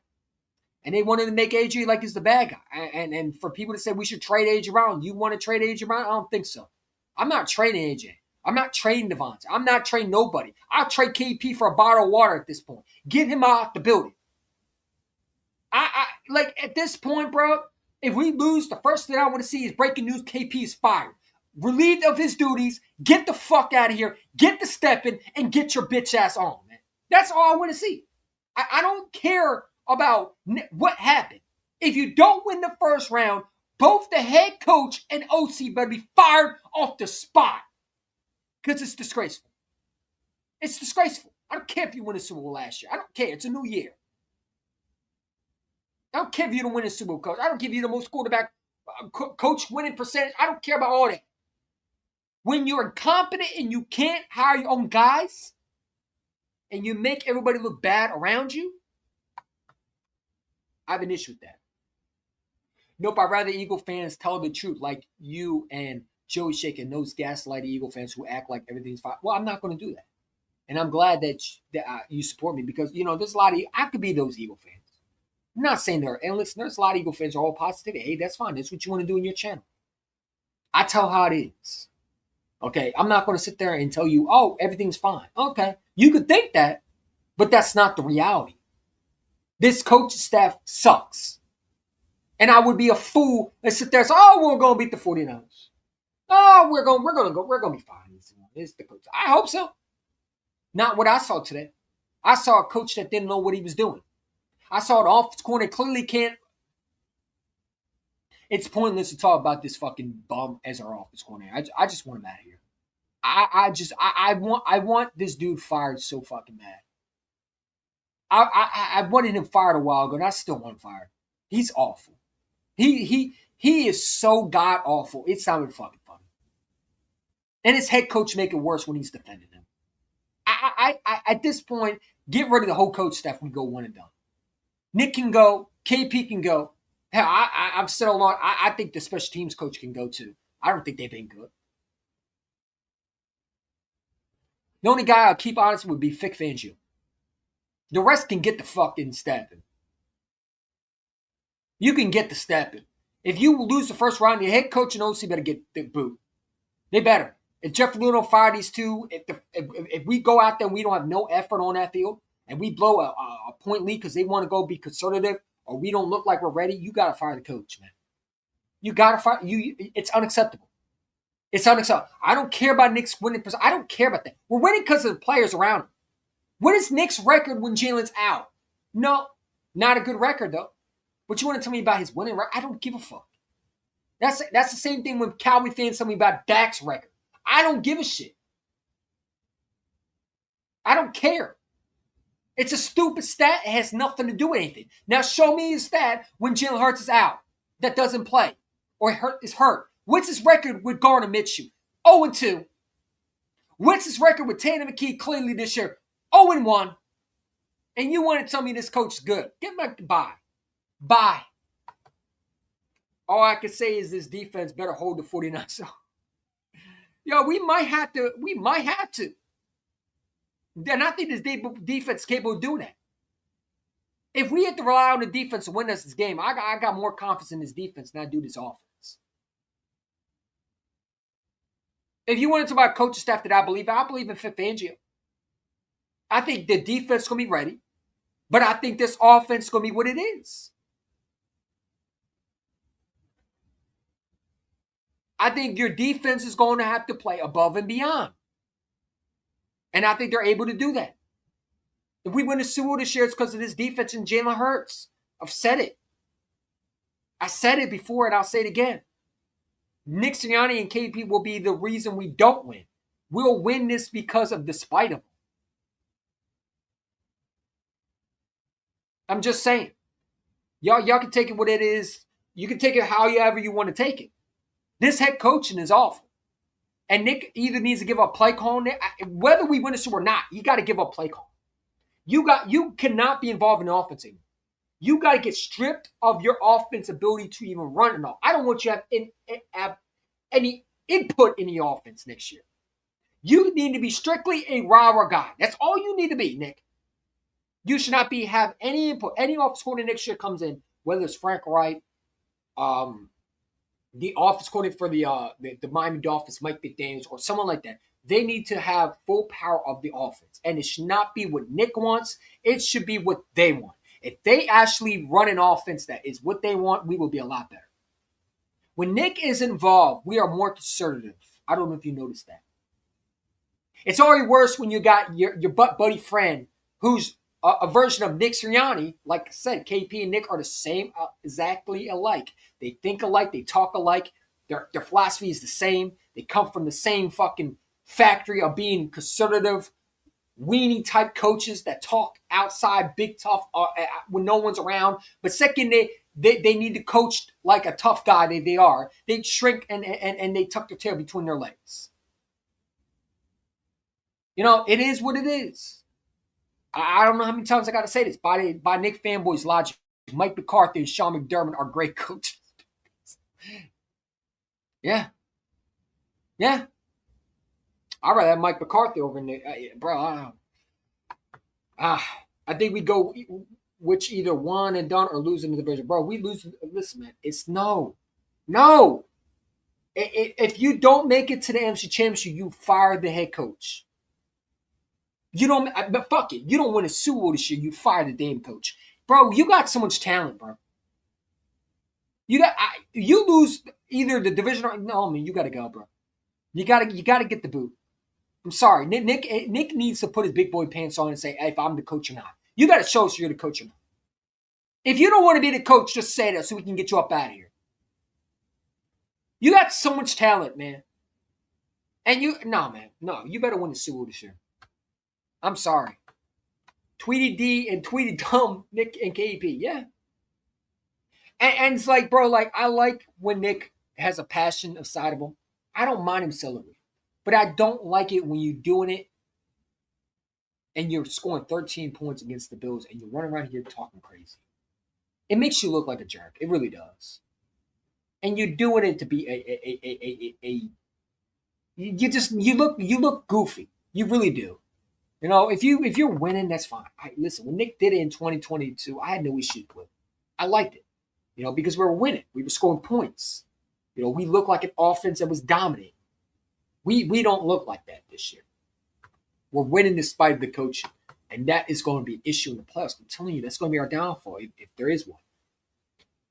And they wanted to make AJ like he's the bad guy. And for people to say we should trade AJ Brown, you want to trade AJ Brown? I don't think so. I'm not trading AJ. I'm not trading Devontae. I'm not trading nobody. I'll trade KP for a bottle of water at this point. Get him out the building. I like at this point, bro, if we lose, the first thing I want to see is breaking news, KP is fired. Relieved of his duties, get the fuck out of here, get the step in, and get your bitch ass on, man. That's all I want to see. I don't care about what happened. If you don't win the first round, both the head coach and OC better be fired off the spot. Because it's disgraceful. It's disgraceful. I don't care if you win a Super Bowl last year. I don't care. It's a new year. I don't care if you don't win a Super Bowl, coach. I don't give you the most quarterback coach winning percentage. I don't care about all that. When you're incompetent and you can't hire your own guys and you make everybody look bad around you, I have an issue with that. Nope, I'd rather Eagle fans tell the truth like you and Joey Shake and those gaslighty Eagle fans who act like everything's fine. Well, I'm not going to do that. And I'm glad that you support me because, you know, there's a lot of, I could be those Eagle fans. I'm not saying they're endless. There's a lot of Eagle fans who are all positivity. Hey, that's fine. That's what you want to do in your channel. I tell how it is. Okay, I'm not going to sit there and tell you, oh, everything's fine. Okay, you could think that, but that's not the reality. This coaching staff sucks. And I would be a fool and sit there and say, oh, we're going to beat the 49ers. Oh, we're going to be fine. It's the coach. I hope so. Not what I saw today. I saw a coach that didn't know what he was doing. I saw an offensive coordinator clearly can't. It's pointless to talk about this fucking bum as our offensive coordinator. I just want him out of here. I want this dude fired so fucking bad. I wanted him fired a while ago, and I still want him fired. He's awful. He is so god awful. It sounded fucking funny. And his head coach make it worse when he's defending him. I at this point, get rid of the whole coach staff. We go one and done. Nick can go. KP can go. Hell, I've said a lot. I think the special teams coach can go too. I don't think they've been good. The only guy I'll keep honest would be Vic Fangio. The rest can get the fucking stepping. You can get the stepping. If you lose the first round, your head coach and OC better get the boot. They better. If Jeff Luno fire these two, if we go out there and we don't have no effort on that field, and we blow a point lead because they want to go be conservative, or we don't look like we're ready, you got to fire the coach, man. You got to fire. It's unacceptable. It's unacceptable. I don't care about Nick's winning. I don't care about that. We're winning because of the players around him. What is Nick's record when Jalen's out? No, not a good record, though. But you want to tell me about his winning record? I don't give a fuck. That's the same thing when Cowboy fans tell me about Dak's record. I don't give a shit. I don't care. It's a stupid stat. It has nothing to do with anything. Now show me a stat when Jalen Hurts is out that doesn't play or is hurt. What's his record with Gardner Minshew? 0-2. What's his record with Tanner McKee clearly this year? 0-1. And you want to tell me this coach is good? Get back to bye. Bye. All I can say is this defense better hold the 49ers. So, yo, we might have to. And I think this defense is capable of doing that. If we have to rely on the defense to win us this game, I got more confidence in this defense than I do this offense. If you want to talk about coaching staff that I believe in Fangio. I think the defense is going to be ready, but I think this offense is going to be what it is. I think your defense is going to have to play above and beyond. And I think they're able to do that. If we win the Super Bowl this year, it's because of this defense and Jalen Hurts. I've said it. I said it before and I'll say it again. Nick Sirianni and KP will be the reason we don't win. We'll win this because of despite them. I'm just saying. Y'all can take it what it is. You can take it however you want to take it. This head coaching is awful. And Nick either needs to give up play calling. Whether we win this or not, you got to give up play calling. You cannot be involved in the offense anymore. You got to get stripped of your offense ability to even run it all. I don't want you to have any input in the offense next year. You need to be strictly a rah-rah guy. That's all you need to be, Nick. You should not have any input. Any offense coordinator next year comes in, whether it's Frank Wright, the office coordinator for the Miami Dolphins, Mike McDaniels, or someone like that. They need to have full power of the offense. And it should not be what Nick wants. It should be what they want. If they actually run an offense that is what they want, we will be a lot better. When Nick is involved, we are more conservative. I don't know if you noticed that. It's already worse when you got your buddy friend who's a version of Nick Sirianni. Like I said, KP and Nick are the same, exactly alike. They think alike. They talk alike. Their philosophy is the same. They come from the same fucking factory of being conservative, weenie type coaches that talk outside, big tough when no one's around. But second, they need to coach like a tough guy they are. They shrink and they tuck their tail between their legs. You know, it is what it is. I don't know how many times I got to say this. By Nick fanboys' logic, Mike McCarthy and Sean McDermott are great coaches. Yeah. I'd rather have Mike McCarthy over Nick. Bro, I think we go which either one and done or lose in the division. Bro, we lose. Listen, man, it's no. If you don't make it to the NFC Championship, you fire the head coach. You don't, but fuck it. You don't win a Super Bowl this year, you fire the damn coach. Bro, you got so much talent, bro. You lose either the division or no, man, you gotta go, bro. You gotta get the boot. I'm sorry. Nick needs to put his big boy pants on and say, hey, if I'm the coach or not. You gotta show us you're the coach or not. If you don't want to be the coach, just say that so we can get you up out of here. You got so much talent, man. And you better win the Super Bowl this year. I'm sorry. Tweety D and Tweety Dumb, Nick and KP. Yeah. And it's like, bro, like, I like when Nick has a passion aside of him. I don't mind him celebrating. But I don't like it when you're doing it and you're scoring 13 points against the Bills and you're running around here talking crazy. It makes you look like a jerk. It really does. And you're doing it to be you look goofy. You really do. You know, if you're winning, that's fine. Listen, when Nick did it in 2022, I had no issue with it. I liked it. You know, because we were winning. We were scoring points. You know, we looked like an offense that was dominating. We don't look like that this year. We're winning despite the coaching. And that is going to be an issue in the playoffs. I'm telling you, that's going to be our downfall if there is one.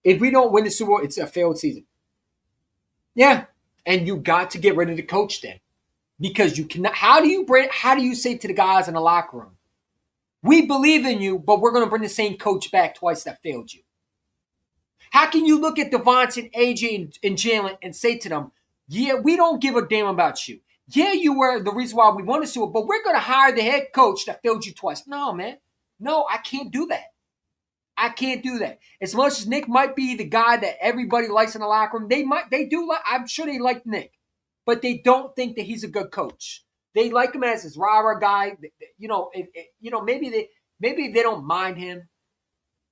If we don't win the Super Bowl, it's a failed season. Yeah. And you got to get rid of the coach then. Because you cannot. How do you say to the guys in the locker room, we believe in you, but we're going to bring the same coach back twice that failed you? How can you look at Devontae and AJ and Jalen and say to them, yeah, we don't give a damn about you. Yeah, you were the reason why we won the Super Bowl, but we're going to hire the head coach that failed you twice. No, man. No, I can't do that. I can't do that. As much as Nick might be the guy that everybody likes in the locker room, I'm sure they like Nick, but they don't think that he's a good coach. They like him as his rah-rah guy. Maybe they don't mind him,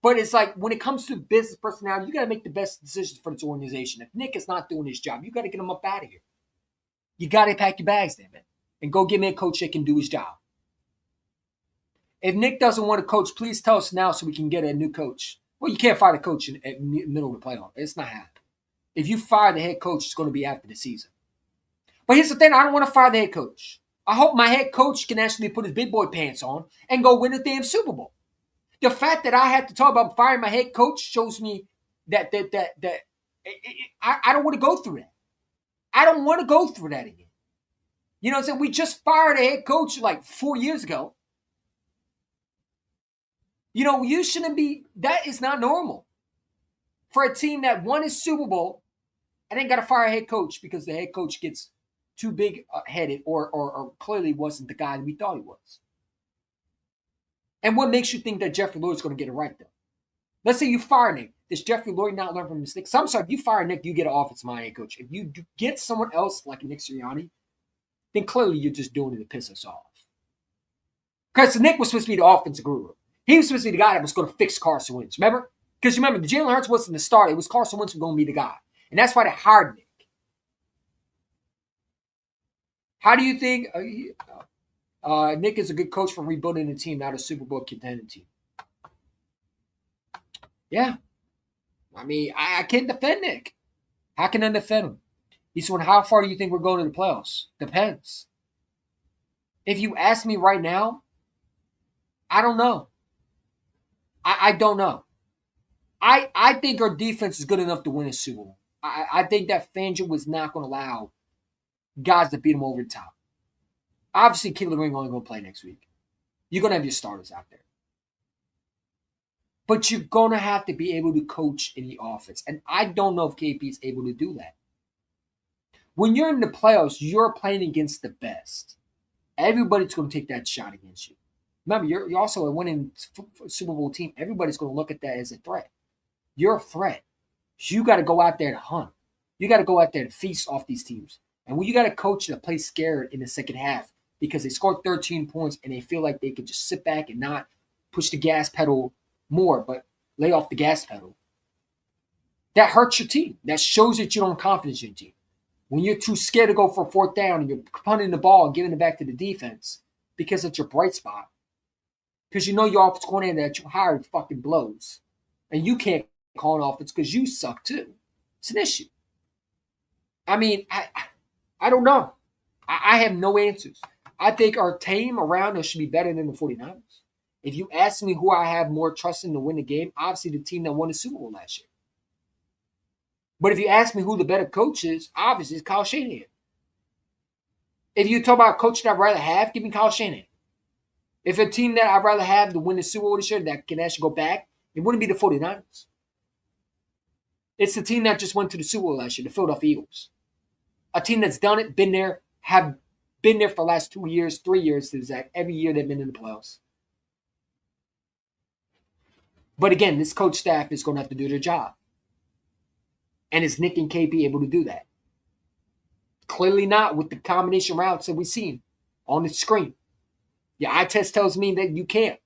but it's like when it comes to business personality, you got to make the best decisions for this organization. If Nick is not doing his job, you got to get him up out of here. You got to pack your bags there, man, and go get me a coach that can do his job. If Nick doesn't want to coach, please tell us now so we can get a new coach. Well, you can't fire the coach in the middle of the playoff. It's not happening. If you fire the head coach, it's going to be after the season. But here's the thing. I don't want to fire the head coach. I hope my head coach can actually put his big boy pants on and go win a damn Super Bowl. The fact that I had to talk about firing my head coach shows me that I don't want to go through that. I don't want to go through that again. You know what I'm saying? We just fired a head coach like 4 years ago. You know, you shouldn't be, that is not normal for a team that won a Super Bowl and then got to fire a head coach because the head coach gets too big headed or clearly wasn't the guy that we thought he was. And what makes you think that Jeffrey Lurie is going to get it right, though? Let's say you fire Nick. Does Jeffrey Lurie not learn from mistakes? I'm sorry, if you fire Nick, you get an offensive mind head coach. If you get someone else like Nick Sirianni, then clearly you're just doing it to piss us off. Because Nick was supposed to be the offensive guru. He was supposed to be the guy that was going to fix Carson Wentz. Remember? Because remember, the Jalen Hurts wasn't the starter. It was Carson Wentz was going to be the guy. And that's why they hired Nick. How do you think Nick is a good coach for rebuilding a team, not a Super Bowl contending team? Yeah. I mean, I can't defend Nick. How can I defend him? He said, how far do you think we're going to the playoffs? Depends. If you ask me right now, I don't know. I don't know. I think our defense is good enough to win a Super Bowl. I think that Fangio was not going to allow guys to beat him over the top. Obviously, Keelan Ring only going to play next week. You're going to have your starters out there. But you're going to have to be able to coach in the offense. And I don't know if KP is able to do that. When you're in the playoffs, you're playing against the best. Everybody's going to take that shot against you. Remember, you're also a winning Super Bowl team. Everybody's going to look at that as a threat. You're a threat. You got to go out there to hunt. You got to go out there to feast off these teams. And when you got a coach that plays scared in the second half because they scored 13 points and they feel like they could just sit back and not push the gas pedal more, but lay off the gas pedal, that hurts your team. That shows that you don't have confidence in your team. When you're too scared to go for a fourth down and you're punting the ball and giving it back to the defense because it's your bright spot, because you know your offense coordinator that you hired fucking blows. And you can't call an offense because you suck too. It's an issue. I mean, I don't know. I have no answers. I think our team around us should be better than the 49ers. If you ask me who I have more trust in to win the game, obviously the team that won the Super Bowl last year. But if you ask me who the better coach is, obviously it's Kyle Shanahan. If you talk about a coach that I'd rather have, give me Kyle Shanahan. If a team that I'd rather have to win the Super Bowl this year that can actually go back, it wouldn't be the 49ers. It's the team that just went to the Super Bowl last year, the Philadelphia Eagles. A team that's done it, been there, have been there for the last 2 years, 3 years, every year they've been in the playoffs. But again, this coach staff is going to have to do their job. And is Nick and KP able to do that? Clearly not with the combination routes that we've seen on the screen. Your eye test tells me that you can't.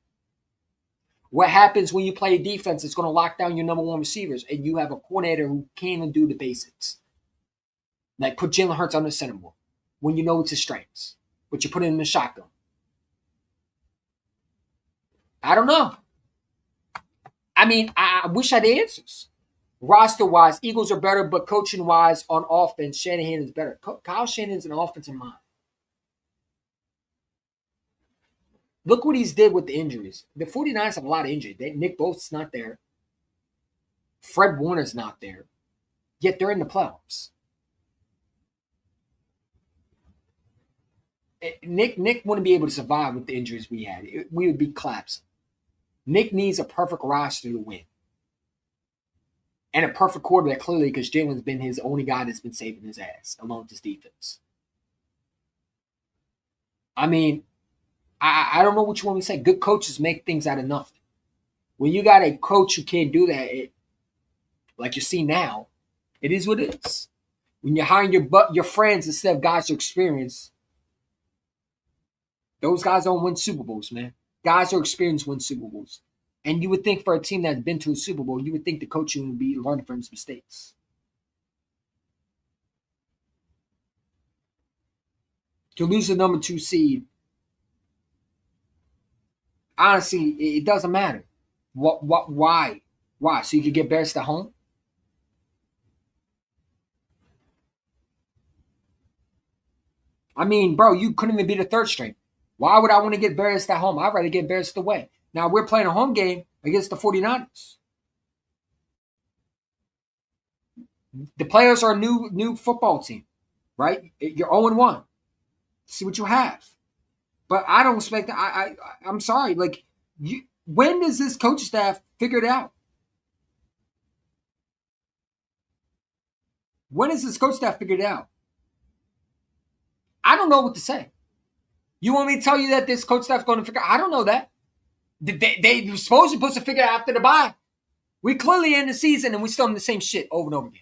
What happens when you play a defense that's going to lock down your number one receivers and you have a coordinator who can't even do the basics? Like put Jalen Hurts on the center more when you know it's his strengths, but you put it in the shotgun. I don't know. I mean, I wish I had answers. Roster-wise, Eagles are better, but coaching-wise on offense, Shanahan is better. Kyle Shanahan's an offensive mind. Look what he's did with the injuries. The 49ers have a lot of injuries. Nick Bosa's not there. Fred Warner's not there. Yet they're in the playoffs. Nick wouldn't be able to survive with the injuries we had. We would be collapsing. Nick needs a perfect roster to win. And a perfect quarterback, clearly, because Jalen's been his only guy that's been saving his ass, along with his defense. I mean, I don't know what you want me to say. Good coaches make things out of nothing. When you got a coach who can't do that, like you see now, it is what it is. When you're hiring your friends instead of guys who experience, those guys don't win Super Bowls, man. Guys who experience win Super Bowls. And you would think for a team that's been to a Super Bowl, you would think the coaching would be learning from his mistakes. To lose the number 2 seed, honestly, it doesn't matter. Why? Why? So you could get embarrassed at home? I mean, bro, you couldn't even be the third string. Why would I want to get embarrassed at home? I'd rather get embarrassed away. Now, we're playing a home game against the 49ers. The players are a new football team, right? You're 0-1. See what you have. But I don't expect that. I'm sorry. Like, when does this coaching staff figure it out? When does this coach staff figure it out? I don't know what to say. You want me to tell you that this coach staff's going to figure? I don't know that. They were supposed to figure it out after the bye. We clearly end the season and we still in the same shit over and over again.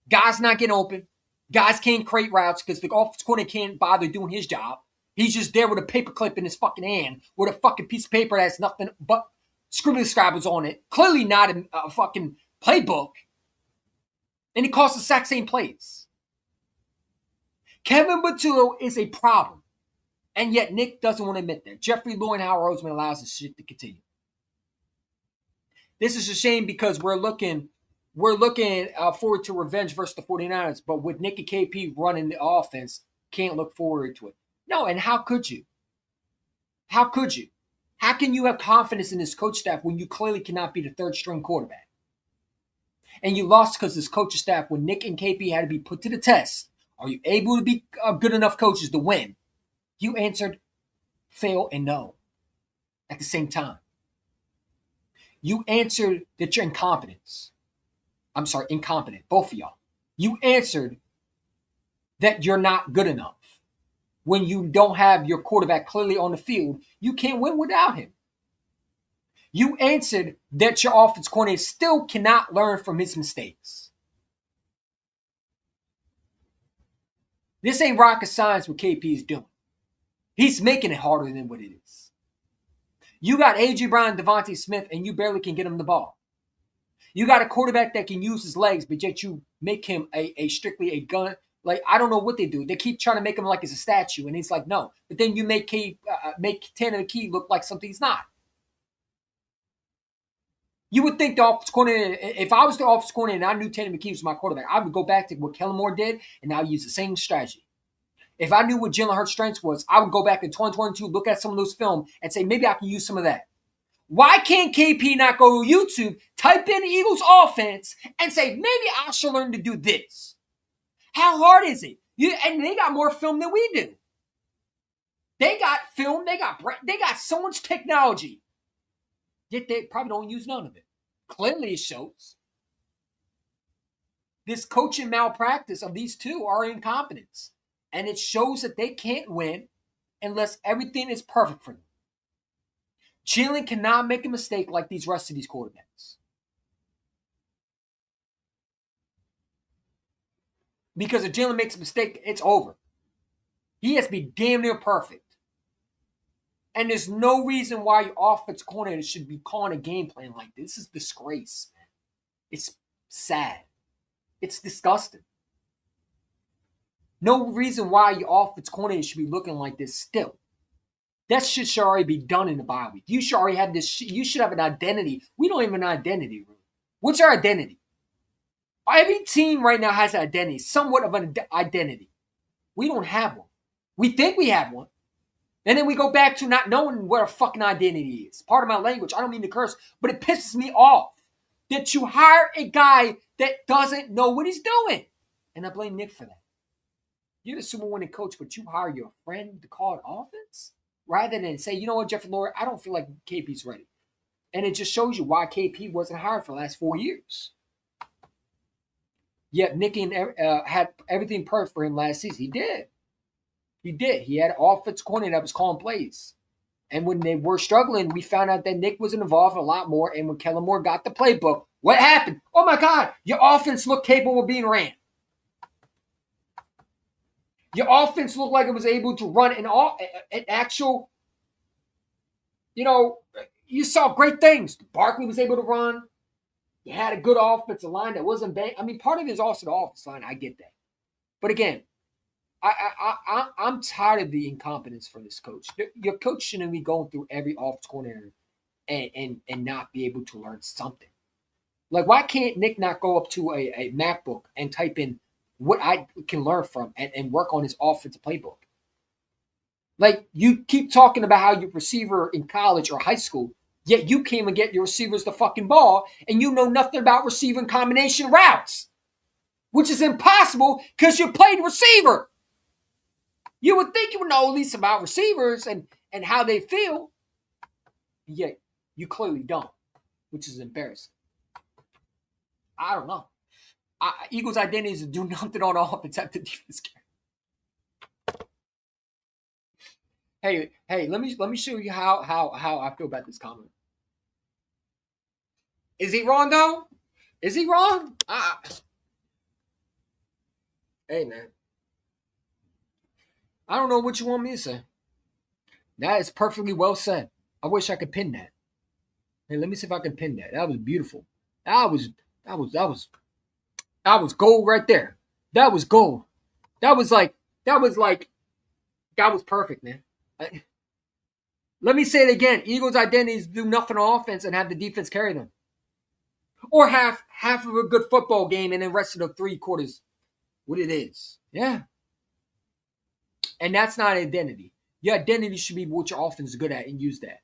Guys not getting open. Guys can't create routes because the offensive coordinator can't bother doing his job. He's just there with a paper clip in his fucking hand with a fucking piece of paper that has nothing but scribbly scribbles on it. Clearly not a fucking playbook. And he calls the exact same plays. Kevin Batulo is a problem. And yet Nick doesn't want to admit that. Jeffrey Lurie and Howard Roseman allows this shit to continue. This is a shame because we're looking forward to revenge versus the 49ers, but with Nick and KP running the offense, can't look forward to it. No, and how could you? How could you? How can you have confidence in this coach staff when you clearly cannot be the third string quarterback? And you lost because this coaching staff, when Nick and KP had to be put to the test, are you able to be good enough coaches to win? You answered fail and no at the same time. You answered that you're incompetent, both of y'all. You answered that you're not good enough. When you don't have your quarterback clearly on the field, you can't win without him. You answered that your offense coordinator still cannot learn from his mistakes. This ain't rocket science what KP is doing. He's making it harder than what it is. You got A.J. Brown and Devontae Smith, and you barely can get him the ball. You got a quarterback that can use his legs, but yet you make him a strictly a gun. Like, I don't know what they do. They keep trying to make him like he's a statue, and he's like, no. But then you make Tanner Key look like something he's not. You would think the offensive coordinator, if I was the offensive coordinator and I knew Tanner McKee was my quarterback, I would go back to what Kellen Moore did, and I would use the same strategy. If I knew what Jalen Hurts' strengths was, I would go back in 2022, look at some of those film, and say, maybe I can use some of that. Why can't KP not go to YouTube, type in Eagles offense, and say, maybe I should learn to do this? How hard is it? And they got more film than we do. They got film. They got so much technology. Yet they probably don't use none of it. Clearly it shows. This coaching malpractice of these two are incompetence. And it shows that they can't win unless everything is perfect for them. Jalen cannot make a mistake like these rest of these quarterbacks. Because if Jalen makes a mistake, it's over. He has to be damn near perfect. And there's no reason why your offensive coordinator should be calling a game plan like this. This is disgrace, man. It's sad. It's disgusting. No reason why your offensive coordinator should be looking like this still. That shit should already be done in the bye week. You should already have this. You should have an identity. We don't even have an identity, really. What's our identity? Every team right now has an identity, somewhat of an identity. We don't have one. We think we have one. And then we go back to not knowing what our fucking identity is. Part of my language, I don't mean to curse, but it pisses me off that you hire a guy that doesn't know what he's doing. And I blame Nick for that. You're the Super winning coach, but you hire your friend to call it offense? Rather than say, you know what, Jeffrey Lurie, I don't feel like KP's ready. And it just shows you why KP wasn't hired for the last 4 years. Yet Nick had everything perfect for him last season. He did. He did. He had an offense coordinator that was calling plays. And when they were struggling, we found out that Nick was involved a lot more. And when Kellen Moore got the playbook, what happened? Oh my God, your offense looked capable of being ran. Your offense looked like it was able to run an actual, you saw great things. Barkley was able to run. You had a good offensive line that wasn't bad. I mean, part of it is also the offensive line. I get that. But again, I'm tired of the incompetence from this coach. Your coach shouldn't be going through every offense coordinator and not be able to learn something. Like, why can't Nick not go up to a MacBook and type in what I can learn from and work on his offensive playbook? Like, you keep talking about how your receiver in college or high school, yet you came and get your receivers the fucking ball, and you know nothing about receiving combination routes, which is impossible because you played receiver. You would think you would know at least about receivers and how they feel, yet you clearly don't, which is embarrassing. I don't know. Eagles' identity is to do nothing on offense at the defense carry. Hey, let me show you how I feel about this comment. Is he wrong though? Is he wrong? Hey man, I don't know what you want me to say. That is perfectly well said. I wish I could pin that. Hey, let me see if I can pin that. That was beautiful. That was gold right there. That was gold. That was perfect, man. Let me say it again. Eagles' identity is to do nothing on offense and have the defense carry them. Or half of a good football game and the rest of the 3 quarters what it is. Yeah. And that's not identity. Your identity should be what your offense is good at and use that.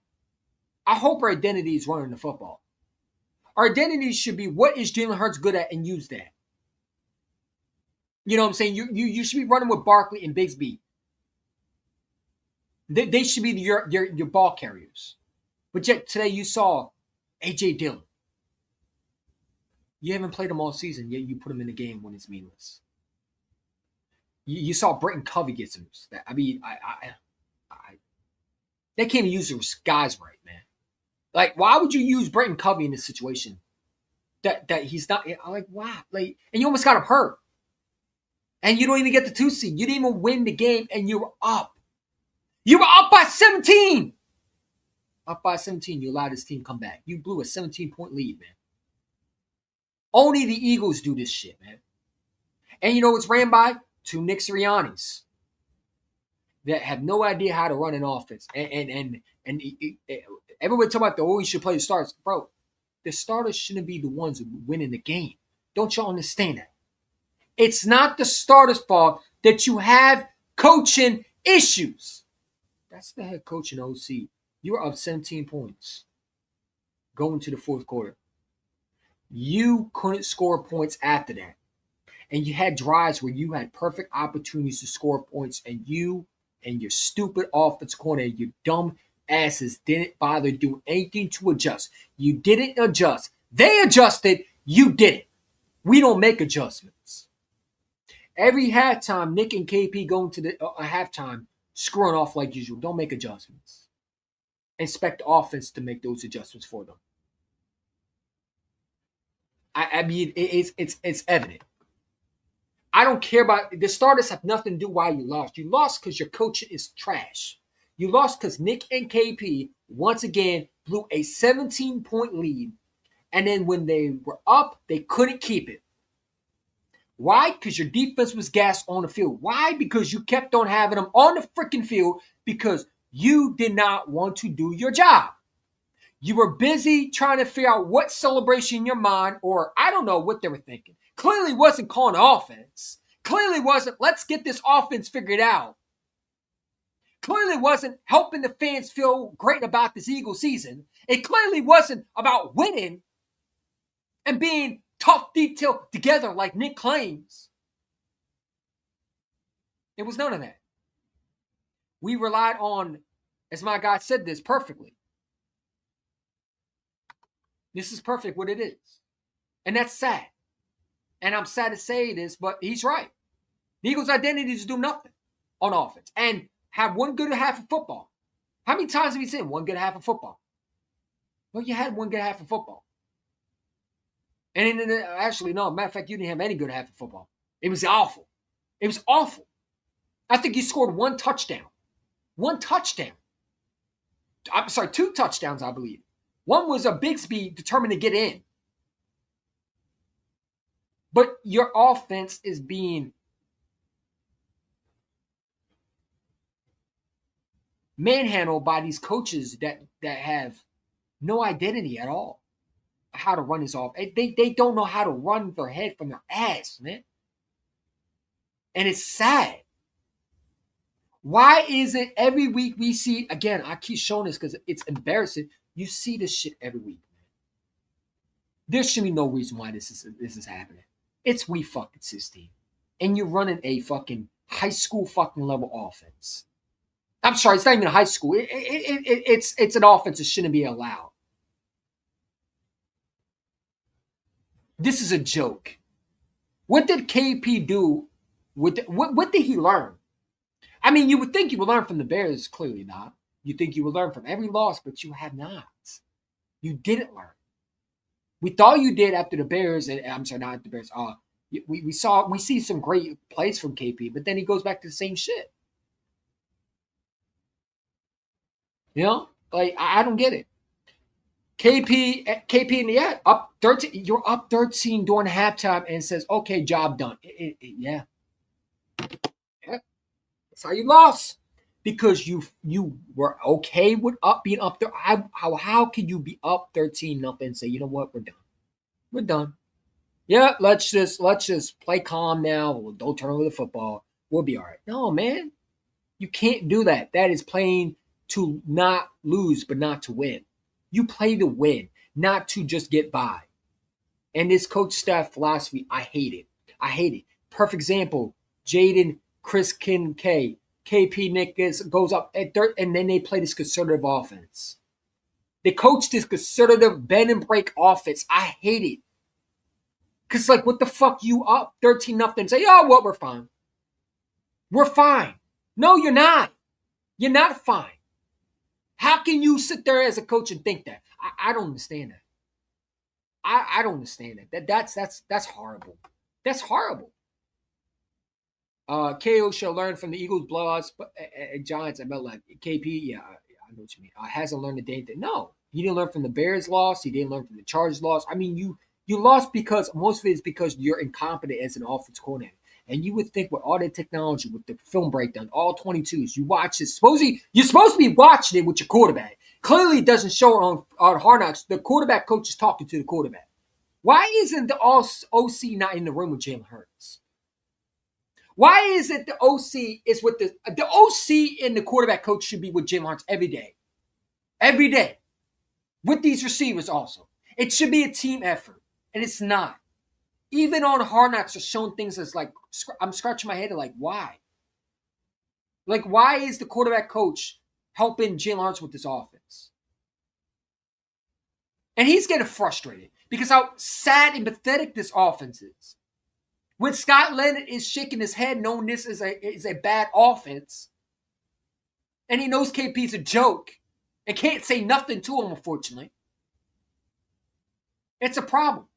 I hope our identity is running the football. Our identity should be what is Jalen Hurts good at and use that. You know what I'm saying? You should be running with Barkley and Bigsby. They should be your ball carriers. But yet today you saw A.J. Dillon. You haven't played him all season, yet you put him in the game when it's meaningless. You saw Britton Covey get some. I mean, they can't even use their guys right, man. Like, why would you use Britton Covey in this situation? That he's not. I'm like, wow. Like, and you almost got him hurt. And you don't even get the 2 seed. You didn't even win the game, and you were up. You were up by 17. Up by 17, you allowed this team come back. You blew a 17-point lead, man. Only the Eagles do this shit, man. And you know what's ran by? 2 Nick Siriannis that have no idea how to run an offense. And everybody talking about you should play the starters. Bro, the starters shouldn't be the ones winning the game. Don't y'all understand that? It's not the starters' fault that you have coaching issues. That's the head coach and OC. You were up 17 points going to the 4th quarter. You couldn't score points after that. And you had drives where you had perfect opportunities to score points, and you and your stupid offense coordinator, you dumb asses, didn't bother doing anything to adjust. You didn't adjust. They adjusted. You didn't. We don't make adjustments. Every halftime, Nick and KP going to the halftime, screwing off like usual. Don't make adjustments. Expect the offense to make those adjustments for them. I mean, it's evident. I don't care about the starters have nothing to do why you lost. You lost because your coaching is trash. You lost because Nick and KP once again blew a 17-point lead, and then when they were up, they couldn't keep it. Why? Because your defense was gassed on the field. Why? Because you kept on having them on the freaking field because you did not want to do your job. You were busy trying to figure out what celebration in your mind, or I don't know what they were thinking. Clearly wasn't calling offense. Clearly wasn't, let's get this offense figured out. Clearly wasn't helping the fans feel great about this Eagles season. It clearly wasn't about winning and being tough detail together like Nick claims. It was none of that. We relied on, as my guy said this perfectly. This is perfect what it is. And that's sad. And I'm sad to say this, but he's right. The Eagles' identity is to do nothing on offense and have one good half of football. How many times have we seen one good half of football? Well, you had one good half of football. And actually, no, matter of fact, you didn't have any good half of football. It was awful. It was awful. I think you scored one touchdown. One touchdown. I'm sorry, 2 touchdowns, I believe. One was a Bigsby determined to get in. But your offense is being manhandled by these coaches that have no identity at all. How to run this off. They don't know how to run their head from their ass, man. And it's sad. Why is it every week we see, again, I keep showing this because it's embarrassing. You see this shit every week, man. There should be no reason why this is happening. It's we fucking 16. And you're running a fucking high school fucking level offense. I'm sorry, it's not even a high school. It's an offense that shouldn't be allowed. This is a joke. What did KP do? What did he learn? I mean, you would think you would learn from the Bears. Clearly not. You think you would learn from every loss, but you have not. You didn't learn. We thought you did after the Bears, and I'm sorry, not the Bears. We see some great plays from KP, but then he goes back to the same shit. You know, like I don't get it. KP, yeah, up 13. You're up 13 during halftime, and says, "Okay, job done." Yeah, that's how you lost because you were okay with being up there. How can you be up 13-0 and say, you know what, we're done. Yeah, let's just play calm now. Don't turn over the football. We'll be all right. No, man, you can't do that. That is playing to not lose, but not to win. You play to win, not to just get by. And this coach staff philosophy, I hate it. I hate it. Perfect example, Jaden, Chris Kincaid, Kp Nic goes up at third, and then they play this conservative offense. They coach this conservative bend and break offense. I hate it. Because, like, what the fuck? You up 13-0 and say, oh, what? We're fine. We're fine. No, you're not. You're not fine. How can you sit there as a coach and think that? I don't understand that. I don't understand that. That's horrible. That's horrible. KO shall learn from the Eagles' blowouts and Giants. I meant like KP. Yeah, I know what you mean. Hasn't learned a damn thing. No, he didn't learn from the Bears' loss. He didn't learn from the Chargers' loss. I mean, you lost because most of it is because you're incompetent as an offense coordinator. And you would think with all that technology, with the film breakdown, all 22s, you watch it. You're supposed to be watching it with your quarterback. Clearly, it doesn't show on Hard Knocks. The quarterback coach is talking to the quarterback. Why isn't the OC not in the room with Jalen Hurts? Why is it the OC is with the OC and the quarterback coach should be with Jalen Hurts every day? Every day. With these receivers also. It should be a team effort, and it's not. Even on Hard Knocks are showing things as like, I'm scratching my head like, why? Like, why is the quarterback coach helping Jalen Hurts with this offense? And he's getting frustrated because how sad and pathetic this offense is. When Scott Leonard is shaking his head knowing this is a bad offense, and he knows KP's a joke and can't say nothing to him, unfortunately, it's a problem.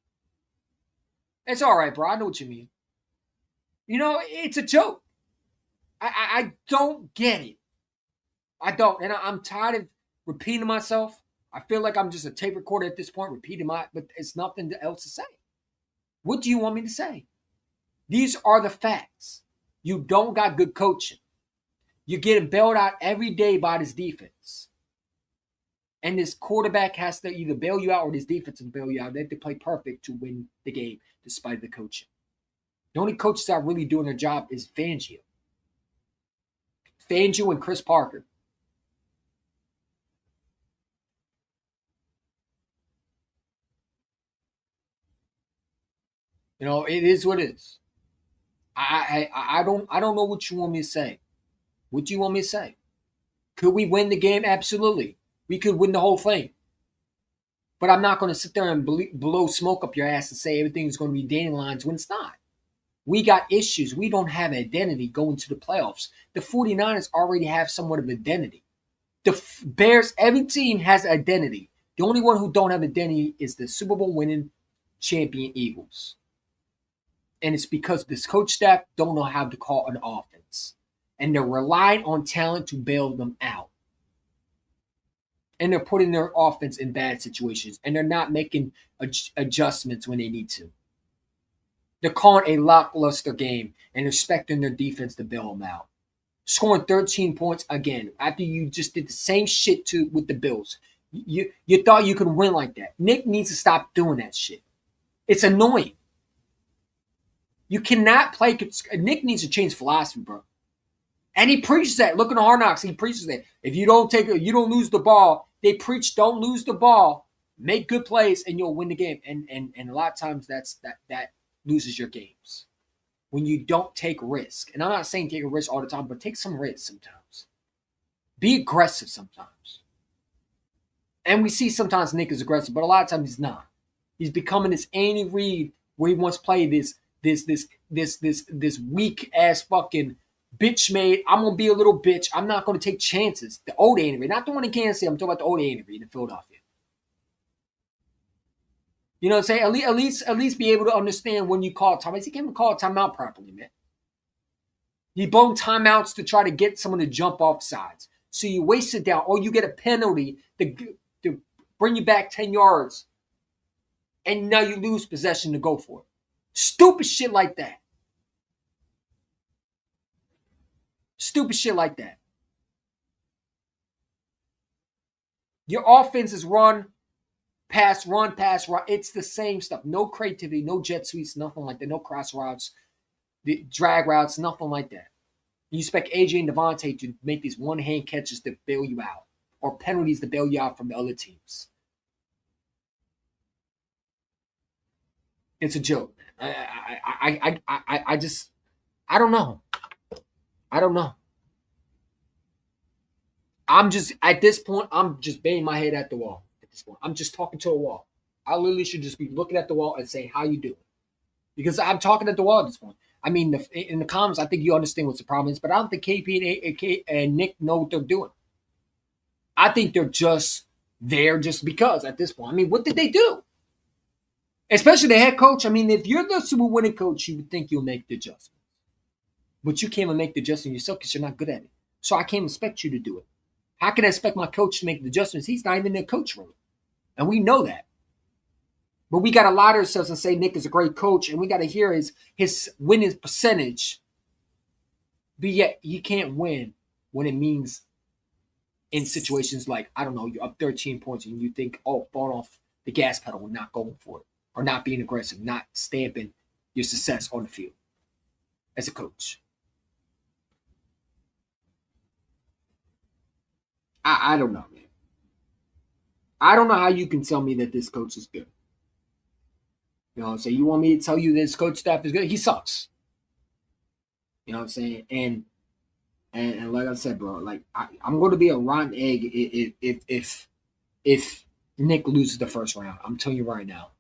It's all right, bro. I know what you mean. You know, it's a joke. I don't get it. I don't. And I'm tired of repeating myself. I feel like I'm just a tape recorder at this point, but it's nothing else to say. What do you want me to say? These are the facts. You don't got good coaching. You're getting bailed out every day by this defense. And this quarterback has to either bail you out or this defense will bail you out. They have to play perfect to win the game despite the coaching. The only coaches that are really doing their job is Fangio. Fangio and Chris Parker. You know, it is what it is. I don't know what you want me to say. What do you want me to say? Could we win the game? Absolutely. We could win the whole thing. But I'm not going to sit there and blow smoke up your ass and say everything's going to be dandelions when it's not. We got issues. We don't have identity going to the playoffs. The 49ers already have somewhat of identity. The Bears, every team has identity. The only one who don't have identity is the Super Bowl winning champion Eagles. And it's because this coach staff don't know how to call an offense. And they're relying on talent to bail them out. And they're putting their offense in bad situations. And they're not making adjustments when they need to. They're calling a lackluster game and expecting their defense to bail them out. Scoring 13 points again after you just did the same shit with the Bills. You thought you could win like that. Nick needs to stop doing that shit. It's annoying. You cannot play. Nick needs to change philosophy, bro. And he preaches that. Look at the Hard Knocks. He preaches that. If you don't lose the ball. They preach don't lose the ball. Make good plays and you'll win the game. And a lot of times that loses your games. When you don't take risk. And I'm not saying take a risk all the time, but take some risk sometimes. Be aggressive sometimes. And we see sometimes Nick is aggressive, but a lot of times he's not. He's becoming this Andy Reid where he wants to play this weak ass fucking bitch made. I'm gonna be a little bitch. I'm not gonna take chances. The old Andy Reid, not the one in Kansas City. I'm talking about the old Andy Reid in Philadelphia. You know what I'm saying? At least be able to understand when you call timeouts. He can't even call a timeout properly, man. He blown timeouts to try to get someone to jump off sides. So you waste it down, or you get a penalty to bring you back 10 yards, and now you lose possession to go for it. Stupid shit like that. Stupid shit like that. Your offense is run, pass. It's the same stuff. No creativity, no jet sweeps, nothing like that. No cross routes, the drag routes, nothing like that. You expect AJ and Devontae to make these one-hand catches to bail you out, or penalties to bail you out from the other teams. It's a joke. I don't know. I'm just, at this point, I'm just banging my head at the wall. At this point, I'm just talking to a wall. I literally should just be looking at the wall and saying, how you doing? Because I'm talking at the wall at this point. I mean, in the comments, I think you understand what the problem is, but I don't think KP and Nick know what they're doing. I think they're just there just because at this point. I mean, what did they do? Especially the head coach. I mean, if you're the Super Bowl winning coach, you would think you'll make the adjustment. But you can't even make the adjustment yourself because you're not good at it. So I can't expect you to do it. How can I expect my coach to make the adjustments? He's not even the coach room. And we know that. But we got to lie to ourselves and say Nick is a great coach, and we got to hear his winning percentage. But yet, you can't win when it means in situations like, I don't know, you're up 13 points and you think, oh, falling off the gas pedal and not going for it, or not being aggressive, not stamping your success on the field as a coach. I don't know, man. I don't know how you can tell me that this coach is good. You know what I'm saying? You want me to tell you this coach staff is good? He sucks. You know what I'm saying? And like I said, bro, like I'm going to be a rotten egg if Nick loses the first round. I'm telling you right now.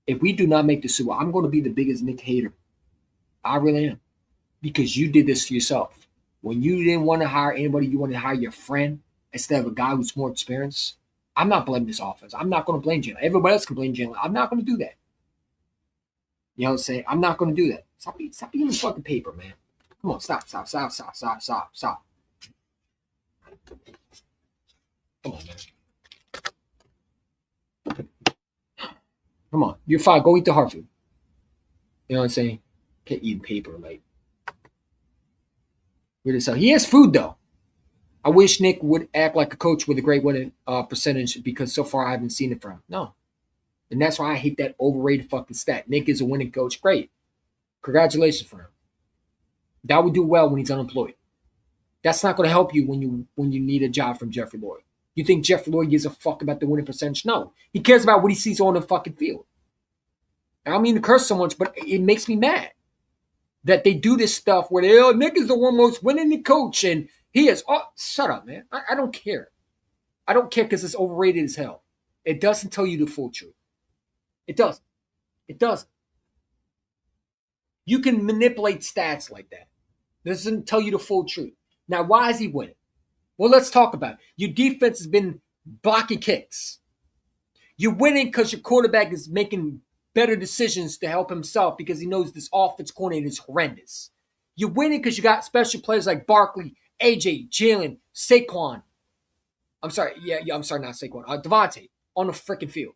If we do not make the Super Bowl, I'm going to be the biggest Nick hater. I really am. Because you did this to yourself. When you didn't want to hire anybody, you wanted to hire your friend instead of a guy who's more experienced. I'm not blaming this offense. I'm not going to blame Jalen. Everybody else can blame Jalen. I'm not going to do that. You know what I'm saying? I'm not going to do that. Stop eating fucking paper, man. Come on, stop. Come on, man. Come on. You're fine. Go eat the hard food. You know what I'm saying? Can't eat paper, like. He has food, though. I wish Nick would act like a coach with a great winning percentage because so far I haven't seen it from him. No. And that's why I hate that overrated fucking stat. Nick is a winning coach. Great. Congratulations for him. That would do well when he's unemployed. That's not going to help you when you need a job from Jeffrey Lloyd. You think Jeffrey Lloyd gives a fuck about the winning percentage? No. He cares about what he sees on the fucking field. I don't mean to curse so much, but it makes me mad that they do this stuff where Nick is the one most winning coach and he is. Oh, shut up, man. I don't care. I don't care because it's overrated as hell. It doesn't tell you the full truth. It doesn't. You can manipulate stats like that. This doesn't tell you the full truth. Now, why is he winning? Well, let's talk about it. Your defense has been blocking kicks. You're winning because your quarterback is making better decisions to help himself because he knows this offense coordinator is horrendous. You're winning because you got special players like Barkley, AJ, Jalen, Saquon. I'm sorry, not Saquon. Devontae on the freaking field.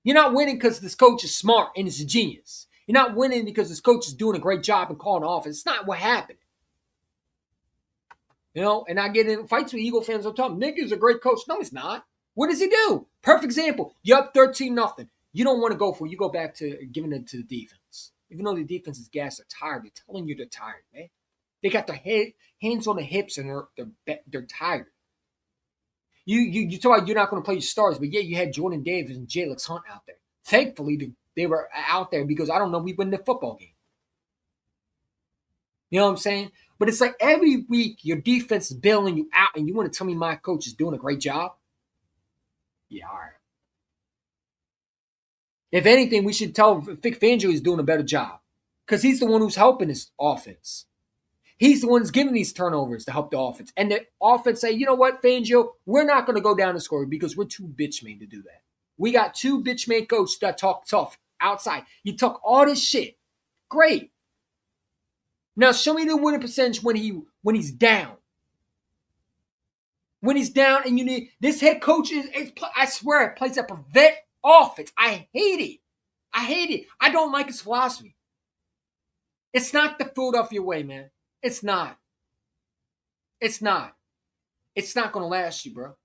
You're not winning because this coach is smart and is a genius. You're not winning because this coach is doing a great job in calling offense. It's not what happened. You know, and I get in fights with Eagle fans all the time. Nick is a great coach. No, he's not. What does he do? Perfect example. You're up 13-0. You don't want to go for it. You go back to giving it to the defense. Even though the defense is gassed, they're tired. They're telling you they're tired, man. They got their hands on the hips and they're tired. You talk about you're not going to play your stars, but yeah, you had Jordan Davis and Jalen Hunt out there. Thankfully, they were out there because I don't know we win the football game. You know what I'm saying? But it's like every week your defense is bailing you out, and you want to tell me my coach is doing a great job? Yeah, all right. If anything, we should tell Vic Fangio is doing a better job because he's the one who's helping this offense. He's the one who's giving these turnovers to help the offense. And the offense say, you know what, Fangio, we're not going to go down and score because we're too bitch-made to do that. We got two bitch-made coaches that talk tough outside. You talk all this shit. Great. Now show me the winning percentage when he's down. When he's down and you need this head coach is I swear it plays a prevent offense. I hate it. I hate it. I don't like his philosophy. It's not the Philadelphia way, man. It's not. It's not. It's not gonna last you, bro.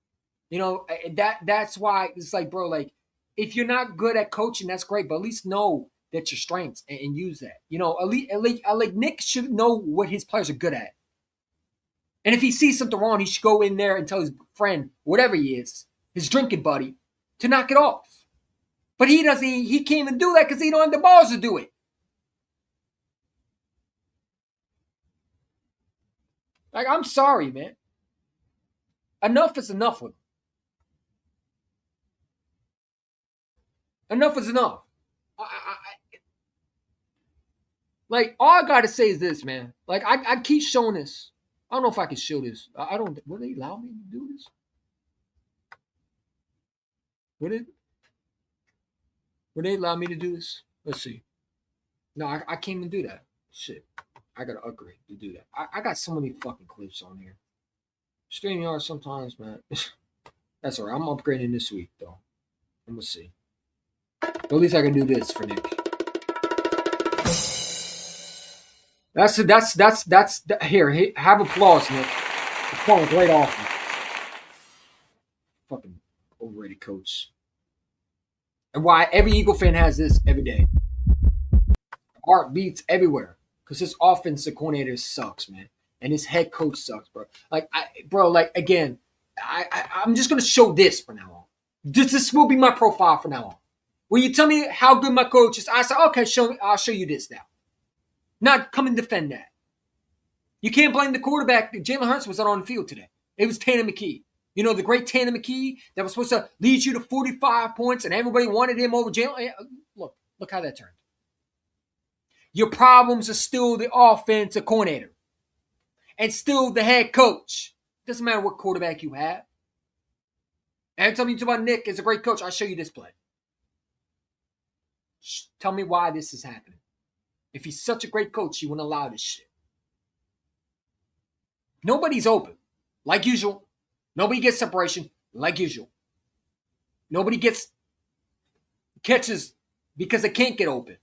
You know, that's why it's like, bro, like if you're not good at coaching, that's great, but at least know that's your strengths and use that. You know, like Nick should know what his players are good at. And if he sees something wrong, he should go in there and tell his friend, whatever he is, his drinking buddy, to knock it off. But he doesn't. He can't even do that because he don't have the balls to do it. Like, I'm sorry, man. Enough is enough with him. Enough is enough. Like, all I gotta say is this, man. Like, I keep showing this. I don't know if I can show this. I don't. Will they allow me to do this? Would they allow me to do this? Let's see. No, I can't even do that. Shit. I gotta upgrade to do that. I got so many fucking clips on here. StreamYard sometimes, man. That's all right. I'm upgrading this week, though. And we'll see. But at least I can do this for Nick. That's here. Have applause, Nick. You're pulling great offense. Fucking overrated coach. And why every Eagle fan has this every day. Heart beats everywhere. Because his offensive coordinator sucks, man. And his head coach sucks, bro. Again, I'm just going to show this from now on. This will be my profile from now on. When you tell me how good my coach is, I say, okay, show me. I'll show you this now. Not come and defend that. You can't blame the quarterback. Jalen Hurts was not on the field today. It was Tanner McKee. You know, the great Tanner McKee that was supposed to lead you to 45 points and everybody wanted him over Jalen. Look how that turned. Your problems are still the offensive coordinator and still the head coach. Doesn't matter what quarterback you have. Every time you talk about Nick as a great coach, I'll show you this play. Tell me why this is happening. If he's such a great coach, he wouldn't allow this shit. Nobody's open, like usual. Nobody gets separation, like usual. Nobody gets catches because they can't get open.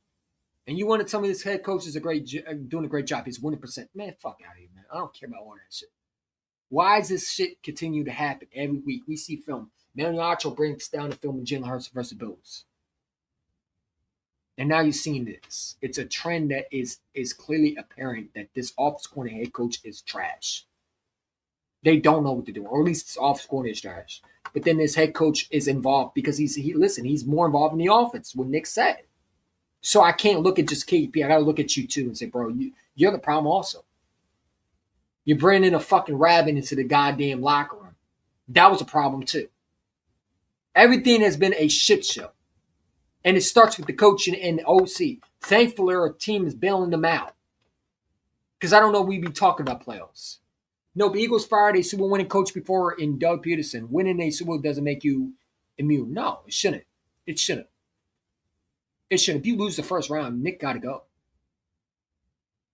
And you want to tell me this head coach is doing a great job? He's winning percent. Man, fuck out of here, man. I don't care about all that shit. Why does this shit continue to happen every week? We see film. Mariacho breaks down the film in Jalen Hurts versus Bills. And now you're seeing this. It's a trend that is clearly apparent that this offensive coordinator head coach is trash. They don't know what to do, or at least this offensive coordinator is trash. But then this head coach is involved because he's more involved in the offense, what Nick said. So I can't look at just KP. I got to look at you too and say, bro, you're the problem also. You're bringing a fucking rabbit into the goddamn locker room. That was a problem too. Everything has been a shit show. And it starts with the coach and the OC. Thankfully, our team is bailing them out. Because I don't know we'd be talking about playoffs. No, the Eagles fired a Super Bowl winning coach before in Doug Peterson. Winning a Super Bowl doesn't make you immune. No, it shouldn't. It shouldn't. It shouldn't. If you lose the first round, Nick got to go.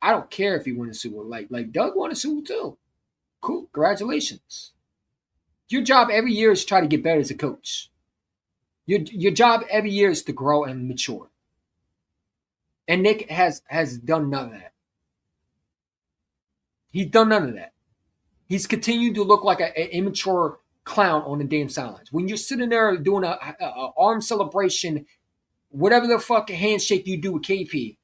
I don't care if he wins a Super Bowl. Like Doug won a Super Bowl too. Cool. Congratulations. Your job every year is to try to get better as a coach. Your job every year is to grow and mature. And Nick has done none of that. He's done none of that. He's continued to look like an immature clown on the damn sidelines. When you're sitting there doing a arm celebration, whatever the fucking handshake you do with KP,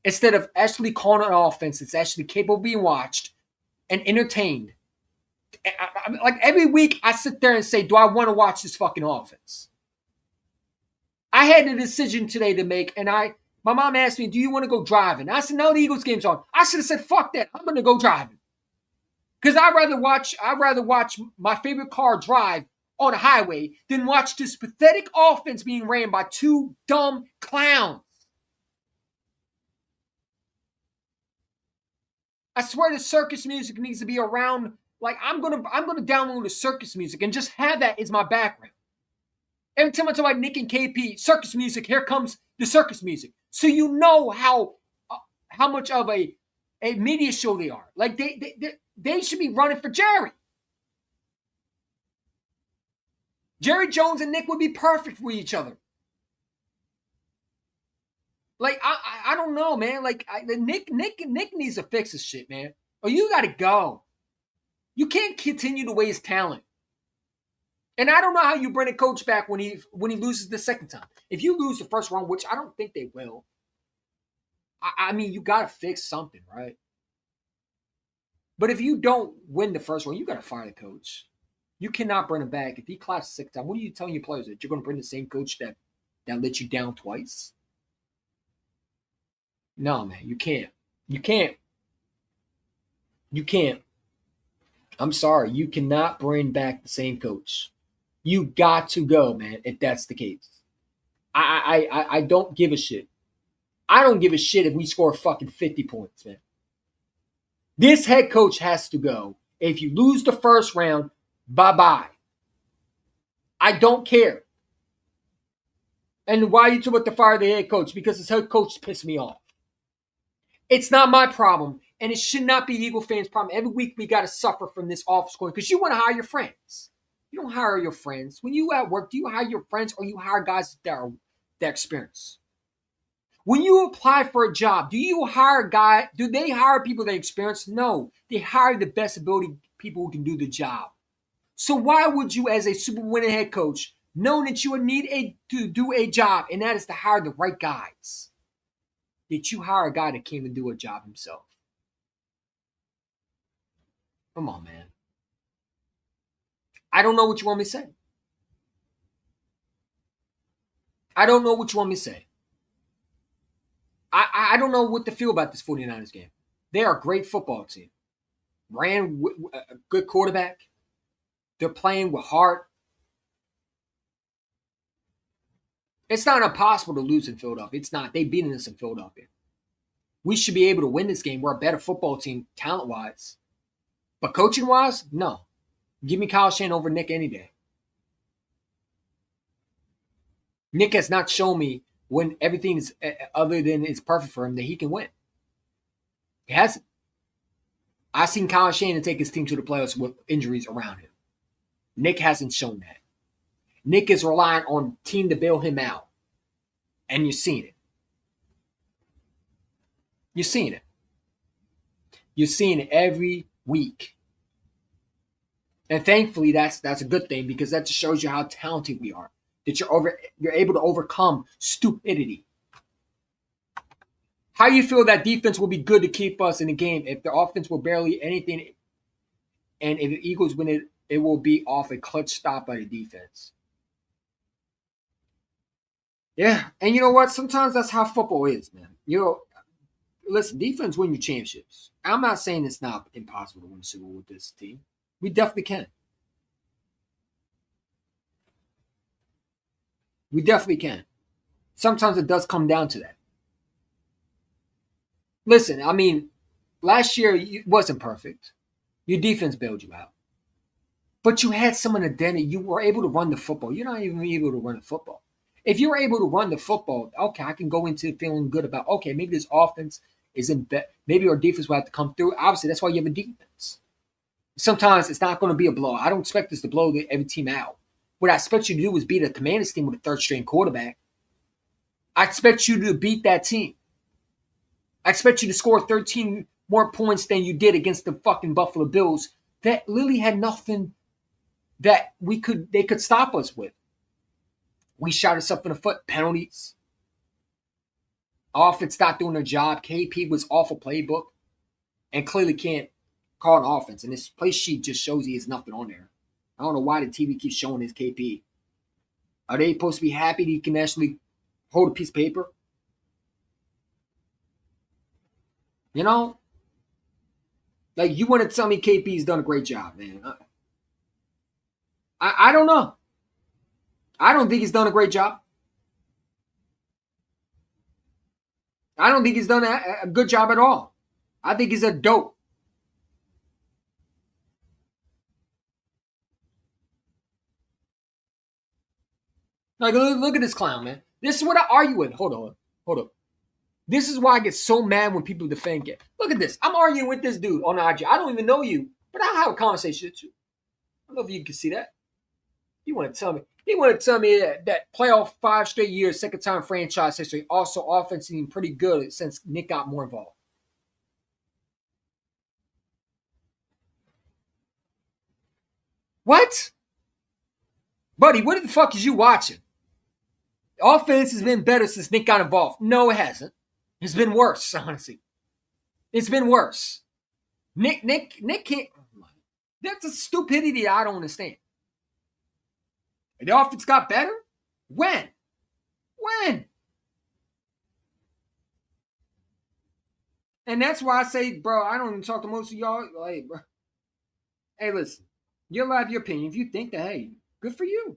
instead of actually calling an offense, it's actually capable of being watched and entertained. Like every week, I sit there and say, do I want to watch this fucking offense? I had a decision today to make, and my mom asked me, do you want to go driving? I said, no, the Eagles game's on. I should have said, fuck that. I'm going to go driving. Because I'd rather watch my favorite car drive on a highway than watch this pathetic offense being ran by two dumb clowns. I swear the circus music needs to be around. Like I'm gonna download the circus music and just have that as my background. Every time I talk about Nick and KP, circus music, here comes the circus music. So you know how much of a media show they are. Like they should be running for Jerry. Jerry Jones and Nick would be perfect for each other. Like I don't know, man. Like Nick needs to fix this shit, man. Or you got to go. You can't continue to waste talent. And I don't know how you bring a coach back when he loses the second time. If you lose the first round, which I don't think they will, I mean, you got to fix something, right? But if you don't win the first round, you got to fire the coach. You cannot bring him back. If he collapses the second time, what are you telling your players? That you're going to bring the same coach that let you down twice? No, man, you can't. You can't. You can't. I'm sorry. You cannot bring back the same coach. You got to go, man, if that's the case. I don't give a shit. I don't give a shit if we score fucking 50 points, man. This head coach has to go. If you lose the first round, bye-bye. I don't care. And why are you talking about to fire the head coach? Because his head coach pissed me off. It's not my problem, and it should not be Eagle fans' problem. Every week we got to suffer from this office going because you want to hire your friends. You don't hire your friends. When you at work, do you hire your friends or you hire guys that experience? When you apply for a job, do they hire people that experience? No. They hire the best ability people who can do the job. So why would you, as a Super Bowl winning head coach, know that you would need to do a job, and that is to hire the right guys? Did you hire a guy that came and do a job himself? Come on, man. I don't know what you want me to say. I don't know what you want me to say. I don't know what to feel about this 49ers game. They are a great football team. Ran a good quarterback. They're playing with heart. It's not impossible to lose in Philadelphia. It's not. They've beaten us in Philadelphia. We should be able to win this game. We're a better football team talent-wise. But coaching-wise, no. Give me Kyle Shanahan over Nick any day. Nick has not shown me when everything is other than it's perfect for him that he can win. He hasn't. I've seen Kyle Shanahan take his team to the playoffs with injuries around him. Nick hasn't shown that. Nick is relying on team to bail him out. And you're seeing it. You're seeing it. You're seeing it every week. And thankfully, that's a good thing because that just shows you how talented we are. That you're able to overcome stupidity. How you feel that defense will be good to keep us in the game if the offense will barely anything, and if the Eagles win it, it will be off a clutch stop by the defense. Yeah, and you know what? Sometimes that's how football is, man. Listen, defense win your championships. I'm not saying it's not impossible to win a Super Bowl with this team. We definitely can. We definitely can. Sometimes it does come down to that. Listen, I mean, last year it wasn't perfect. Your defense bailed you out. But you had some identity. You were able to run the football. You're not even able to run the football. If you were able to run the football, okay, I can go into feeling good about, okay, maybe this offense isn't bad. Maybe our defense will have to come through. Obviously, that's why you have a defense. Sometimes it's not going to be a blow. I don't expect us to blow every team out. What I expect you to do is beat a Commanders team with a third-string quarterback. I expect you to beat that team. I expect you to score 13 more points than you did against the fucking Buffalo Bills that literally had nothing that they could stop us with. We shot us up in the foot, penalties. Offense not doing their job. KP was awful playbook and clearly can't call an offense. And this play sheet just shows he has nothing on there. I don't know why the TV keeps showing his KP. Are they supposed to be happy that he can actually hold a piece of paper? You know? Like, you want to tell me KP's done a great job, man. I don't know. I don't think he's done a great job. I don't think he's done a good job at all. I think he's a dope. Like, look at this clown, man. This is what I argue with. Hold up. This is why I get so mad when people defend it. Look at this. I'm arguing with this dude on IG. I don't even know you, but I'll have a conversation with you. I don't know if you can see that. He want to tell me that playoff 5 straight years, second time franchise history, also offense being pretty good since Nick got more involved. What? Buddy, what the fuck is you watching? Offense has been better since Nick got involved. No, it hasn't. It's been worse, honestly. It's been worse. Nick can't. That's a stupidity I don't understand. The offense got better? When? And that's why I say, bro, I don't even talk to most of y'all. Like, bro. Hey, listen. You'll have your opinion. If you think that, hey, good for you.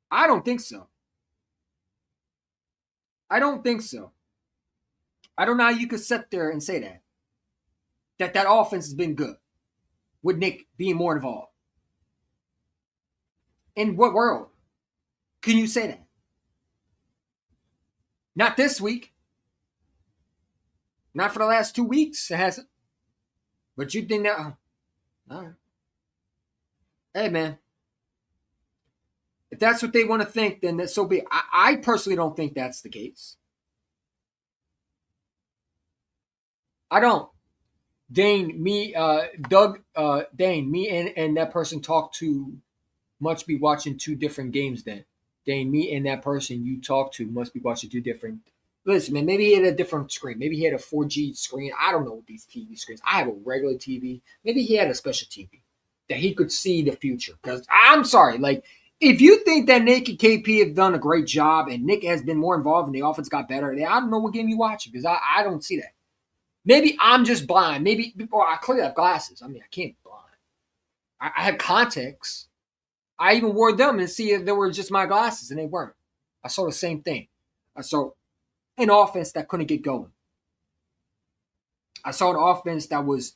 I don't think so. I don't know how you could sit there and say that. That offense has been good with Nick being more involved. In what world can you say that? Not this week. Not for the last 2 weeks. It hasn't. But you think that? All right. Hey, man. If that's what they want to think, then that's so be it. I personally don't think that's the case. I don't. Dane, me, Doug, Dane, me and that person talked to must be watching 2 different games then. Dane, me and that person you talked to must be watching 2 different. Listen, man, maybe he had a different screen. Maybe he had a 4G screen. I don't know what these TV screens. I have a regular TV. Maybe he had a special TV that he could see the future. Because I'm sorry, like, if you think that Nick and KP have done a great job and Nick has been more involved and the offense got better, I don't know what game you're watching because I don't see that. Maybe I'm just blind. Maybe I clearly have glasses. I mean, I can't be blind. I had contacts. I even wore them and see if they were just my glasses, and they weren't. I saw the same thing. I saw an offense that couldn't get going. I saw an offense that was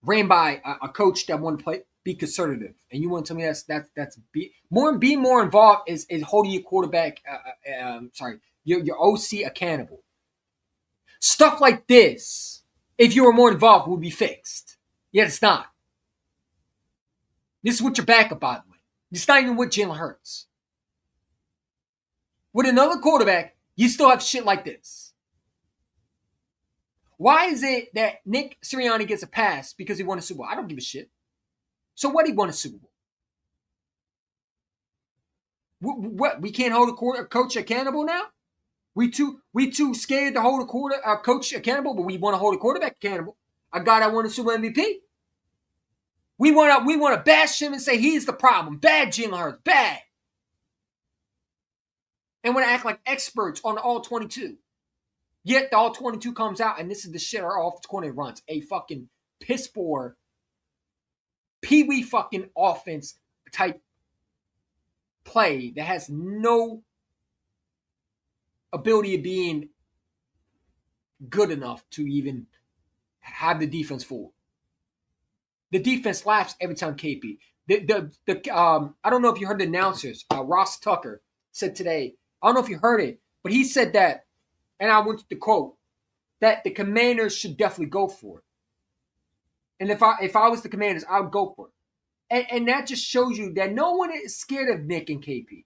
ran by a coach that wanted to be conservative. And you want to tell me that's being more involved is holding your quarterback, your OC accountable. Stuff like this, if you were more involved, would be fixed. Yet it's not. This is with your backup, by the way. It's not even with Jalen Hurts. With another quarterback, you still have shit like this. Why is it that Nick Sirianni gets a pass because he won a Super Bowl? I don't give a shit. So what, he won a Super Bowl? What? We can't hold a coach accountable now? We too scared to hold a coach accountable, but we want to hold a quarterback accountable. A guy that won a Super MVP. We want to bash him and say he's the problem. Bad Jalen Hurts, bad. And want to act like experts on the all 22. Yet the all 22 comes out, and this is the shit our offense coordinator runs. A fucking piss poor, pee-wee fucking offense type play that has no ability of being good enough to even have the defense forward. The defense laughs every time KP. I don't know if you heard the announcers. Ross Tucker said today. I don't know if you heard it, but he said that, and I went to the quote, that the Commanders should definitely go for it. And if I was the Commanders, I would go for it. And that just shows you that no one is scared of Nick and KP.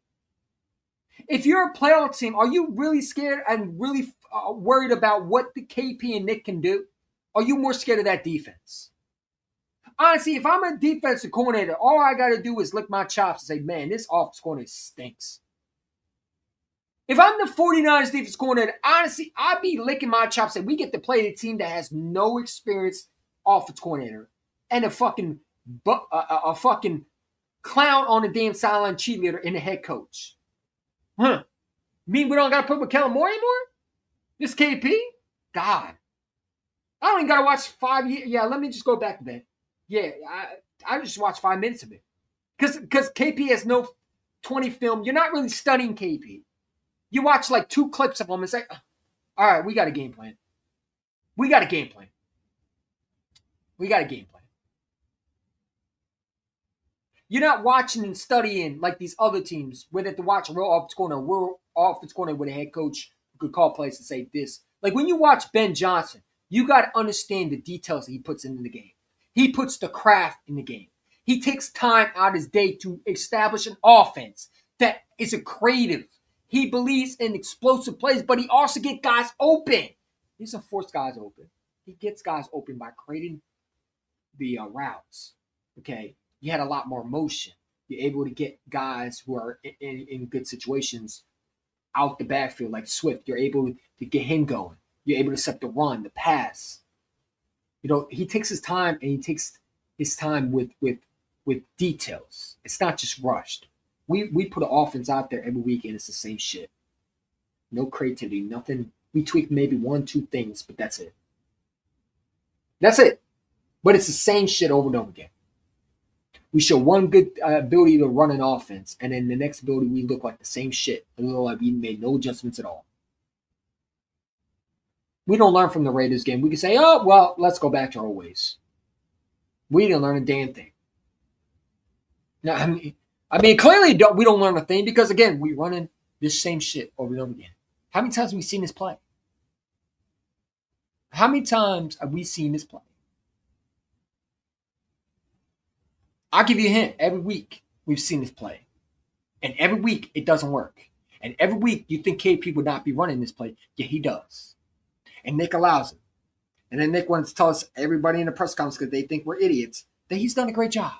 If you're a playoff team, are you really scared and really worried about what the KP and Nick can do? Are you more scared of that defense? Honestly, if I'm a defensive coordinator, all I got to do is lick my chops and say, man, this offensive coordinator stinks. If I'm the 49ers defense coordinator, honestly, I'd be licking my chops and we get to play a team that has no experience offensive coordinator and a fucking clown on the damn sideline cheerleader in the head coach. Huh? Mean we don't got to put with Kellen Moore anymore? This KP? God. I don't even got to watch 5 years. Yeah, let me just go back to that. Yeah, I just watched 5 minutes of it. Because KP has no 20 film. You're not really studying KP. You watch like 2 clips of him and say, all right, we got a game plan. We got a game plan. You're not watching and studying like these other teams where they have to watch a real offense corner with a head coach who could call plays and say this. Like when you watch Ben Johnson, you got to understand the details that he puts into the game. He puts the craft in the game. He takes time out of his day to establish an offense that is a creative. He believes in explosive plays, but he also gets guys open. He doesn't force guys open. He gets guys open by creating the routes. Okay? You had a lot more motion. You're able to get guys who are in good situations out the backfield like Swift. You're able to get him going. You're able to set the run, the pass. You know, he takes his time and he takes his time with details. It's not just rushed. We put an offense out there every week and it's the same shit. No creativity, nothing. We tweak maybe 1-2 things, but that's it. That's it. But it's the same shit over and over again. We show one good ability to run an offense, and then the next ability we look like the same shit. We look like we made no adjustments at all. We don't learn from the Raiders game. We can say, oh, well, let's go back to our ways. We didn't learn a damn thing. Now, I mean, clearly we don't learn a thing because, again, we're running this same shit over and over again. How many times have we seen this play? How many times have we seen this play? I'll give you a hint. Every week we've seen this play. And every week it doesn't work. And every week you think KP would not be running this play. Yeah, he does. And Nick allows it. And then Nick wants to tell us, everybody in the press conference, because they think we're idiots, that he's done a great job.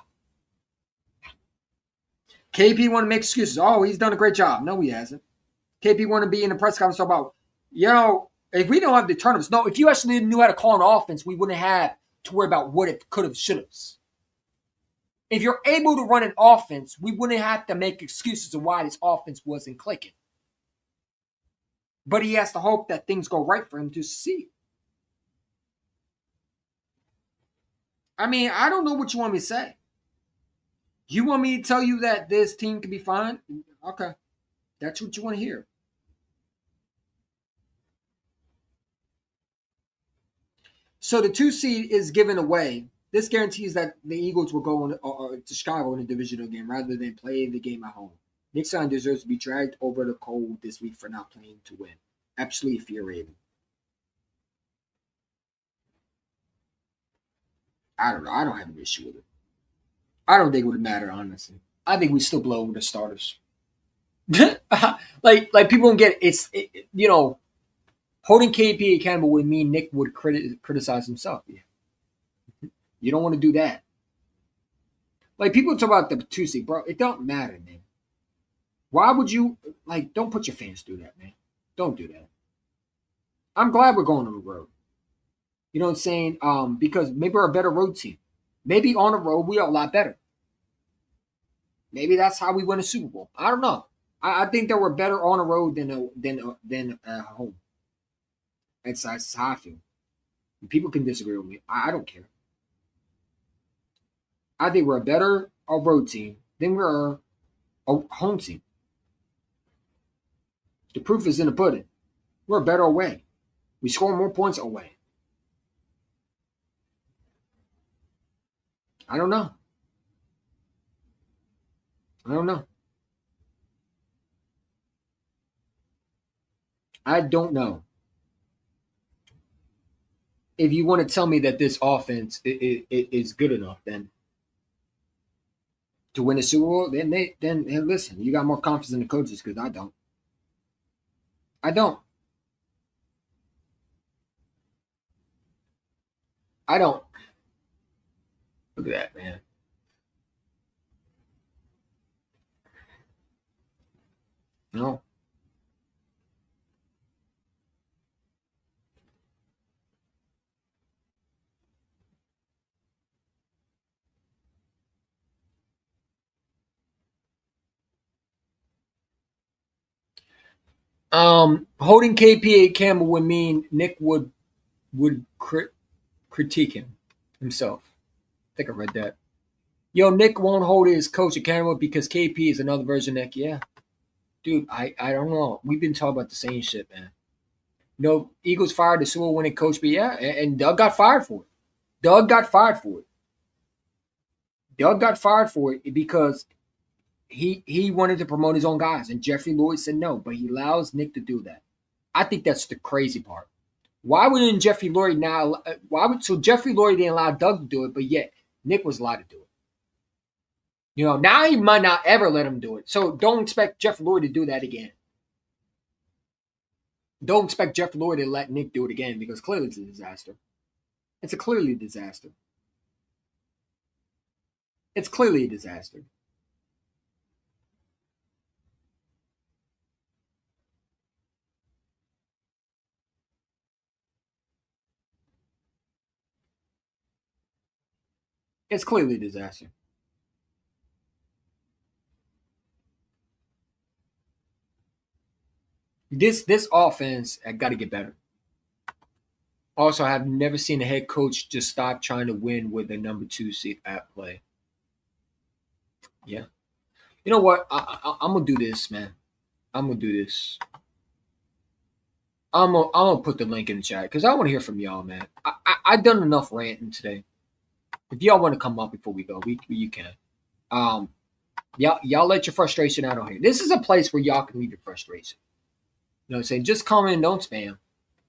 KP want to make excuses. Oh, he's done a great job. No, he hasn't. KP want to be in the press conference about, if we don't have the turnovers. No, if you actually knew how to call an offense, we wouldn't have to worry about what it could have, should have. If you're able to run an offense, we wouldn't have to make excuses of why this offense wasn't clicking. But he has to hope that things go right for him to succeed. I mean, I don't know what you want me to say. You want me to tell you that this team can be fine? Okay. That's what you want to hear. So the 2 seed is given away. This guarantees that the Eagles will go to Chicago in a divisional game rather than play the game at home. Nick Stein deserves to be dragged over the coal this week for not playing to win. Absolutely infuriating. I don't know. I don't have an issue with it. I don't think it would matter, honestly. I think we still blow over the starters. like people don't get it. Holding KP accountable would mean Nick would criticize himself. Yeah. You don't want to do that. Like, people talk about the 2 seed, bro. It don't matter, man. Why would you, don't put your fans through that, man. Don't do that. I'm glad we're going on the road. You know what I'm saying? Because maybe we're a better road team. Maybe on the road, we are a lot better. Maybe that's how we win a Super Bowl. I don't know. I think that we're better on the road than at home. That's how I feel. People can disagree with me. I don't care. I think we're a better road team than we're a home team. The proof is in the pudding. We're a better away. We score more points away. I don't know. I don't know. I don't know. If you want to tell me that this offense is good enough, then to win a Super Bowl, then hey, listen, you got more confidence in the coaches because I don't. I don't. I don't. Look at that, man. No. Holding KP Campbell would mean Nick would critique him himself. I think I read that. Yo, Nick won't hold his coach accountable because KP is another version of Nick. Yeah. Dude, I don't know. We've been talking about the same shit, man. Eagles fired the Super Bowl winning coach, but yeah, and Doug got fired for it. Doug got fired for it because he wanted to promote his own guys, and Jeffrey Lloyd said no, but he allows Nick to do that. I think that's the crazy part. Why wouldn't Jeffrey Lloyd now? So Jeffrey Lloyd didn't allow Doug to do it, but yet Nick was allowed to do it. Now he might not ever let him do it. So don't expect Jeffrey Lloyd to do that again. Don't expect Jeffrey Lloyd to let Nick do it again because clearly it's a disaster. It's clearly a disaster. It's clearly a disaster. It's clearly a disaster. This offense got to get better. Also, I've never seen a head coach just stop trying to win with a number 2 seed at play. Yeah. You know what? I'm gonna do this, man. I'm gonna do this. I'm gonna put the link in the chat because I want to hear from y'all, man. I've done enough ranting today. If y'all want to come up before we go, you can. Y'all let your frustration out on here. This is a place where y'all can leave your frustration. You know what I'm saying? Just come in, don't spam.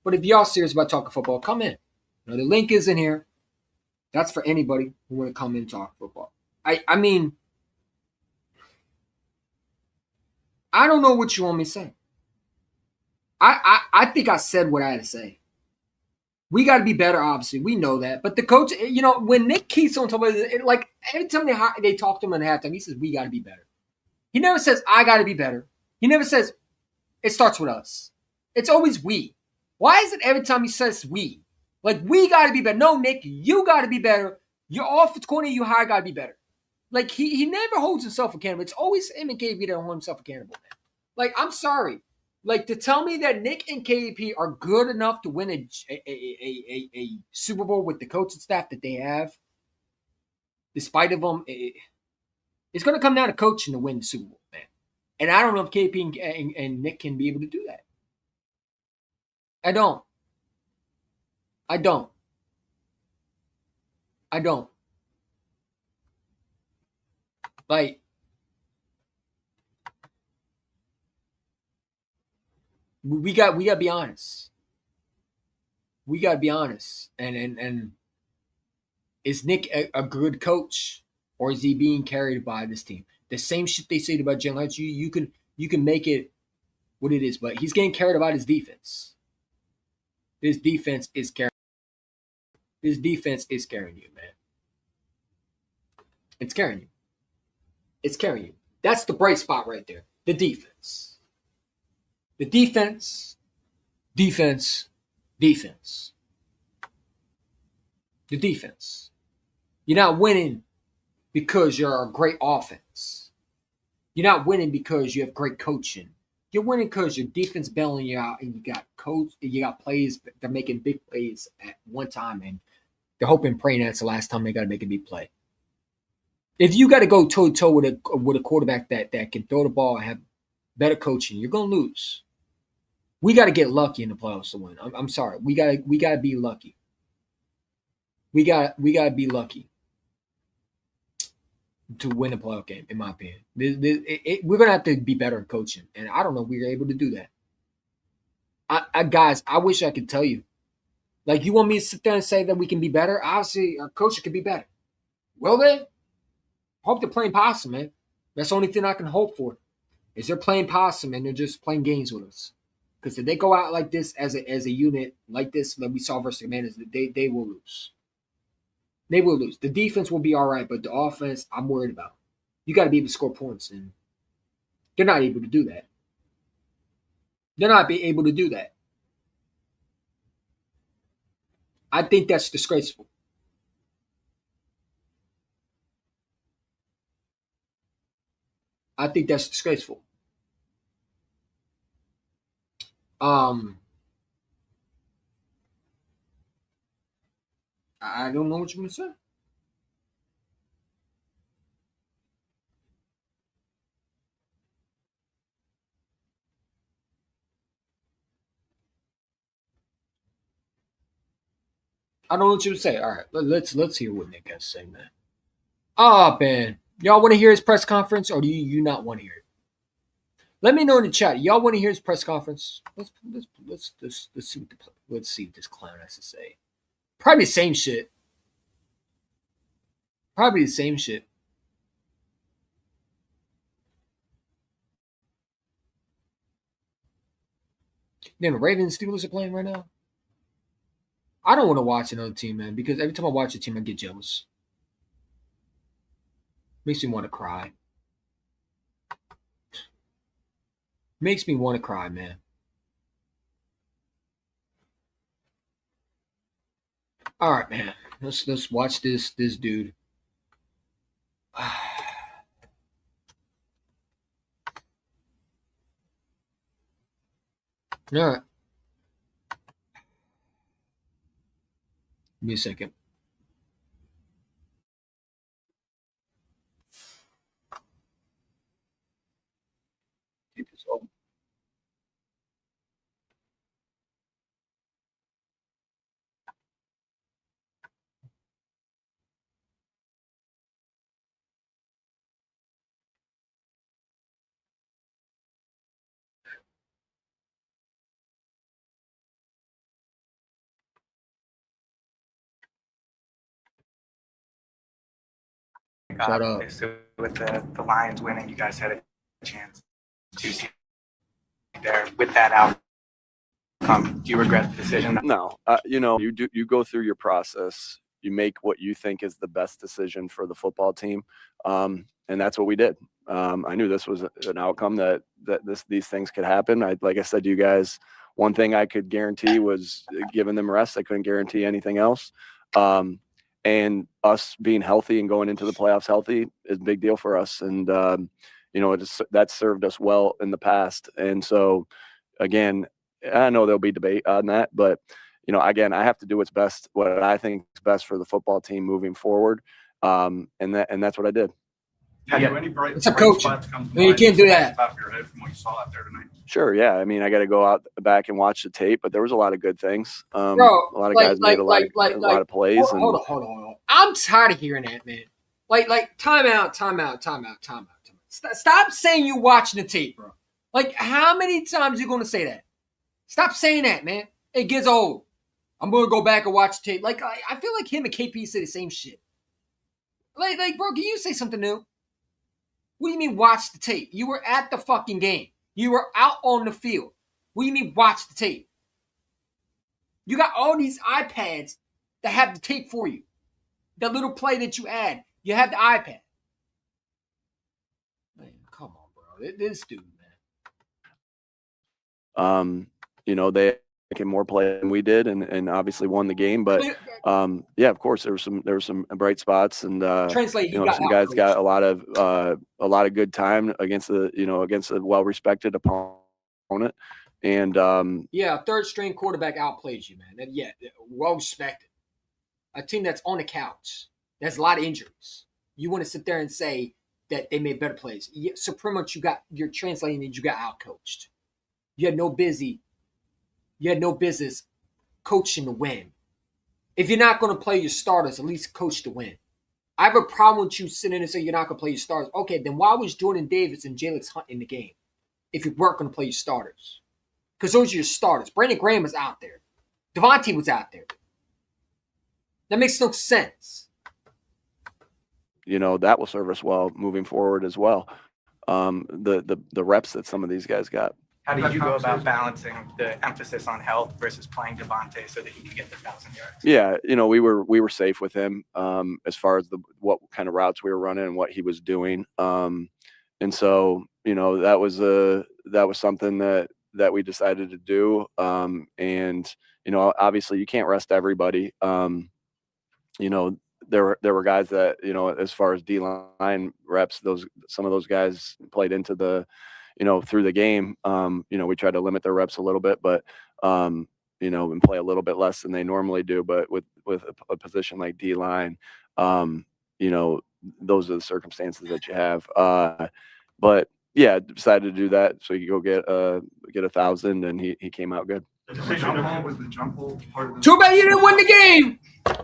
But if y'all serious about talking football, come in. The link is in here. That's for anybody who want to come in and talk football. I mean, I don't know what you want me to say. I think I said what I had to say. We got to be better, obviously. We know that. But the coach, when Nick Keith's on top of it, like every time they talk to him at halftime, he says, we got to be better. He never says, I got to be better. He never says, it starts with us. It's always we. Why is it every time he says we? Like, we got to be better. No, Nick, you got to be better. Your offense coordinator you hire got to be better. Like, he never holds himself accountable. It's always him and KP that hold himself accountable, man. Like, I'm sorry. Like, to tell me that Nick and KP are good enough to win a Super Bowl with the coaching staff that they have, despite of them, it's going to come down to coaching to win the Super Bowl, man. And I don't know if KP and Nick can be able to do that. I don't. Like, we got to be honest. We got to be honest. And is Nick a good coach, or is he being carried by this team? The same shit they say about Jalen Hurts, you can make it what it is, but he's getting carried about his defense. His defense is carrying. His defense is carrying you, man. It's carrying you. It's carrying you. That's the bright spot right there. The defense. The defense. Defense. Defense. The defense. You're not winning because you're a great offense. You're not winning because you have great coaching. You're winning because your defense bailing you out, and you got plays. They're making big plays at one time, and they're hoping, praying that's the last time they got to make a big play. If you got to go toe to toe with a quarterback that can throw the ball and have better coaching, you're gonna lose. We got to get lucky in the playoffs to win. I'm sorry. We got to be lucky. We got to be lucky to win a playoff game, in my opinion. We're gonna have to be better at coaching, and I don't know if we're able to do that. Guys, I wish I could tell you. Like, you want me to sit there and say that we can be better? Obviously, our coach could be better. Will they? Hope they're playing possum, man. That's the only thing I can hope for. Is they're playing possum and they're just playing games with us. Because if they go out like this as a unit, like this that we saw versus the Commanders, they will lose. They will lose. The defense will be all right, but the offense, I'm worried about. You got to be able to score points, and they're not able to do that. They're not able to do that. I think that's disgraceful. I think that's disgraceful. I don't know what you're gonna say. I don't know what you would say. All right, let's hear what Nick has to say, man. Oh man, y'all want to hear his press conference, or do you not want to hear it? Let me know in the chat. Y'all want to hear his press conference? Let's see what this clown has to say. Probably the same shit. Probably the same shit. Then the Ravens Steelers are playing right now. I don't want to watch another team, man, because every time I watch a team, I get jealous. Makes me want to cry. Makes me want to cry, man. All right, man. Let's watch this dude. All right. Give me a second. Take this off. Shut up. With the Lions winning, you guys had a chance to see there with that outcome. Do you regret the decision? No, you go through your process. You make what you think is the best decision for the football team, and that's what we did. I knew this was an outcome that these things could happen. Like I said to you guys, one thing I could guarantee was giving them rest. I couldn't guarantee anything else. And us being healthy and going into the playoffs healthy is a big deal for us. And that's served us well in the past. And so, again, I know there'll be debate on that, but again, I have to do what I think is best for the football team moving forward, and that's what I did. Had any bright coach. spots come to You mind can't do that. off your head from what you saw out there tonight? Sure, yeah. I mean, I got to go out back and watch the tape, but there was a lot of good things. Bro, a lot of guys made a lot of plays. Hold on. I'm tired of hearing that, man. Like time out. Stop saying you watching the tape, bro. Like, how many times are you going to say that? Stop saying that, man. It gets old. I'm going to go back and watch the tape. Like, I feel like him and KP say the same shit. Like, bro, can you say something new? What do you mean watch the tape? You were at the fucking game. You were out on the field. What do you mean watch the tape? You got all these iPads that have the tape for you. That little play that you add, you have the iPad. Man, come on, bro. This dude, man. They making more play than we did, and obviously won the game. But yeah, of course there were some bright spots, and some guys got a lot of good time against a well-respected opponent. And third string quarterback outplayed you, man. Yeah, well respected. A team that's on the couch. There's a lot of injuries. You want to sit there and say that they made better plays. So pretty much you're translating that you got outcoached. You had no busy you had no business coaching to win. If you're not going to play your starters, at least coach to win. I have a problem with you sitting and saying you're not going to play your starters. Okay, then why was Jordan Davis and Jalen Hunt in the game if you weren't going to play your starters? Because those are your starters. Brandon Graham was out there. Devontae was out there. That makes no sense. That will serve us well moving forward as well. The reps that some of these guys got. How did you go about balancing the emphasis on health versus playing Devontae so that he could get the 1,000 yards? Yeah, we were safe with him as far as what kind of routes we were running and what he was doing. And so that was something that we decided to do. And obviously you can't rest everybody. There were guys that as far as D-line reps, some of those guys played into the through the game. We tried to limit their reps a little bit, but and play a little bit less than they normally do. But with a position like D-line, those are the circumstances that you have. But yeah, decided to do that so he could go get 1,000, and he came out good. The jump ball was the jump ball part of the. Too bad you didn't win the game.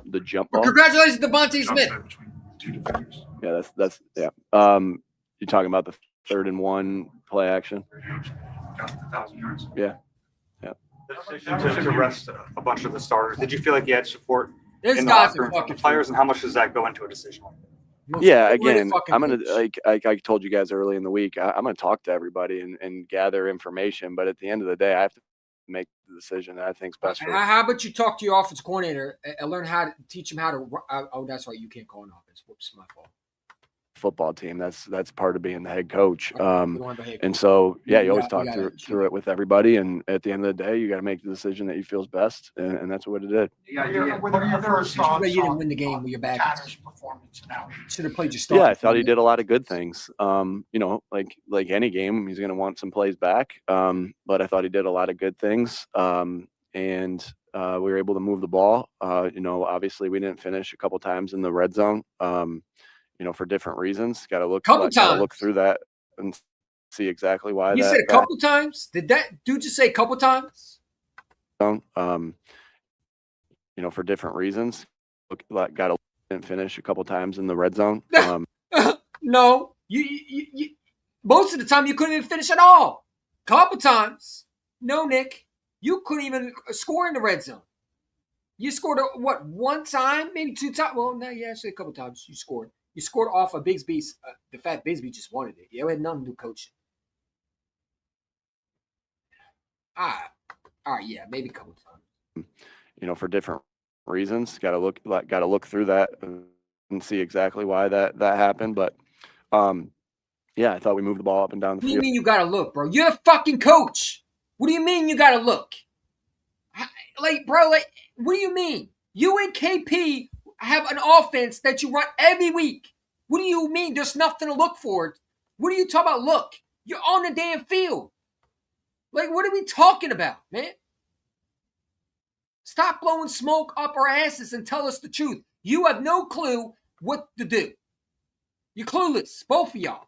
The jump But ball. congratulations to Devontae Smith. Between two defenders. Yeah, that's yeah. You're talking about the 3rd and 1 play action. Got the 1,000 yards. Yeah. The decision to rest a bunch of the starters. Did you feel like you had support This in the guy's locker a room from fucking the players, and how much does that go into a decision? Yeah, Really again, fucking I'm gonna coach. like I told you guys early in the week. I'm gonna talk to everybody and gather information. But at the end of the day, I have to make the decision that I think's best for. How about you talk to your offense coordinator and learn how to teach him how to? Oh, that's right. You can't call an offense. Whoops, my fault. Football team. That's part of being the head coach. We don't have a head And coach. so yeah, you We always got- we talk got through it with everybody. And at the end of the day, you got to make the decision that you feel's best, and that's what it did. What are your first Too bad thoughts you didn't on win the game with your back. Tanner's performance now? Should have played your starter. Yeah, I thought he did a lot of good things. Like any game, he's going to want some plays back. But I thought he did a lot of good things. And we were able to move the ball. Obviously we didn't finish a couple times in the red zone. For different reasons. Got to look through that and see exactly why. You said a couple times. Did that dude just say a couple times? For different reasons. Got to finish a couple times in the red zone. No, you most of the time you couldn't even finish at all. Couple times. No, Nick, you couldn't even score in the red zone. You scored one time, maybe 2 times. Well, no, yeah, actually a couple times you scored. You scored off of Bigsby's. The fact Bigsby just wanted it. You had nothing to do coaching. All right, yeah, maybe a couple times. For different reasons. Got to look through that and see exactly why that happened. But yeah, I thought we moved the ball up and down the What do you field. mean you gotta look, bro? You're the fucking coach. What do you mean you gotta look? Bro, what do you mean? You and KP have an offense that you run every week. What do you mean there's nothing to look for? What are you talking about, look? You're on the damn field. What are we talking about, man? Stop blowing smoke up our asses and tell us the truth. You have no clue what to do. You're clueless, both of y'all.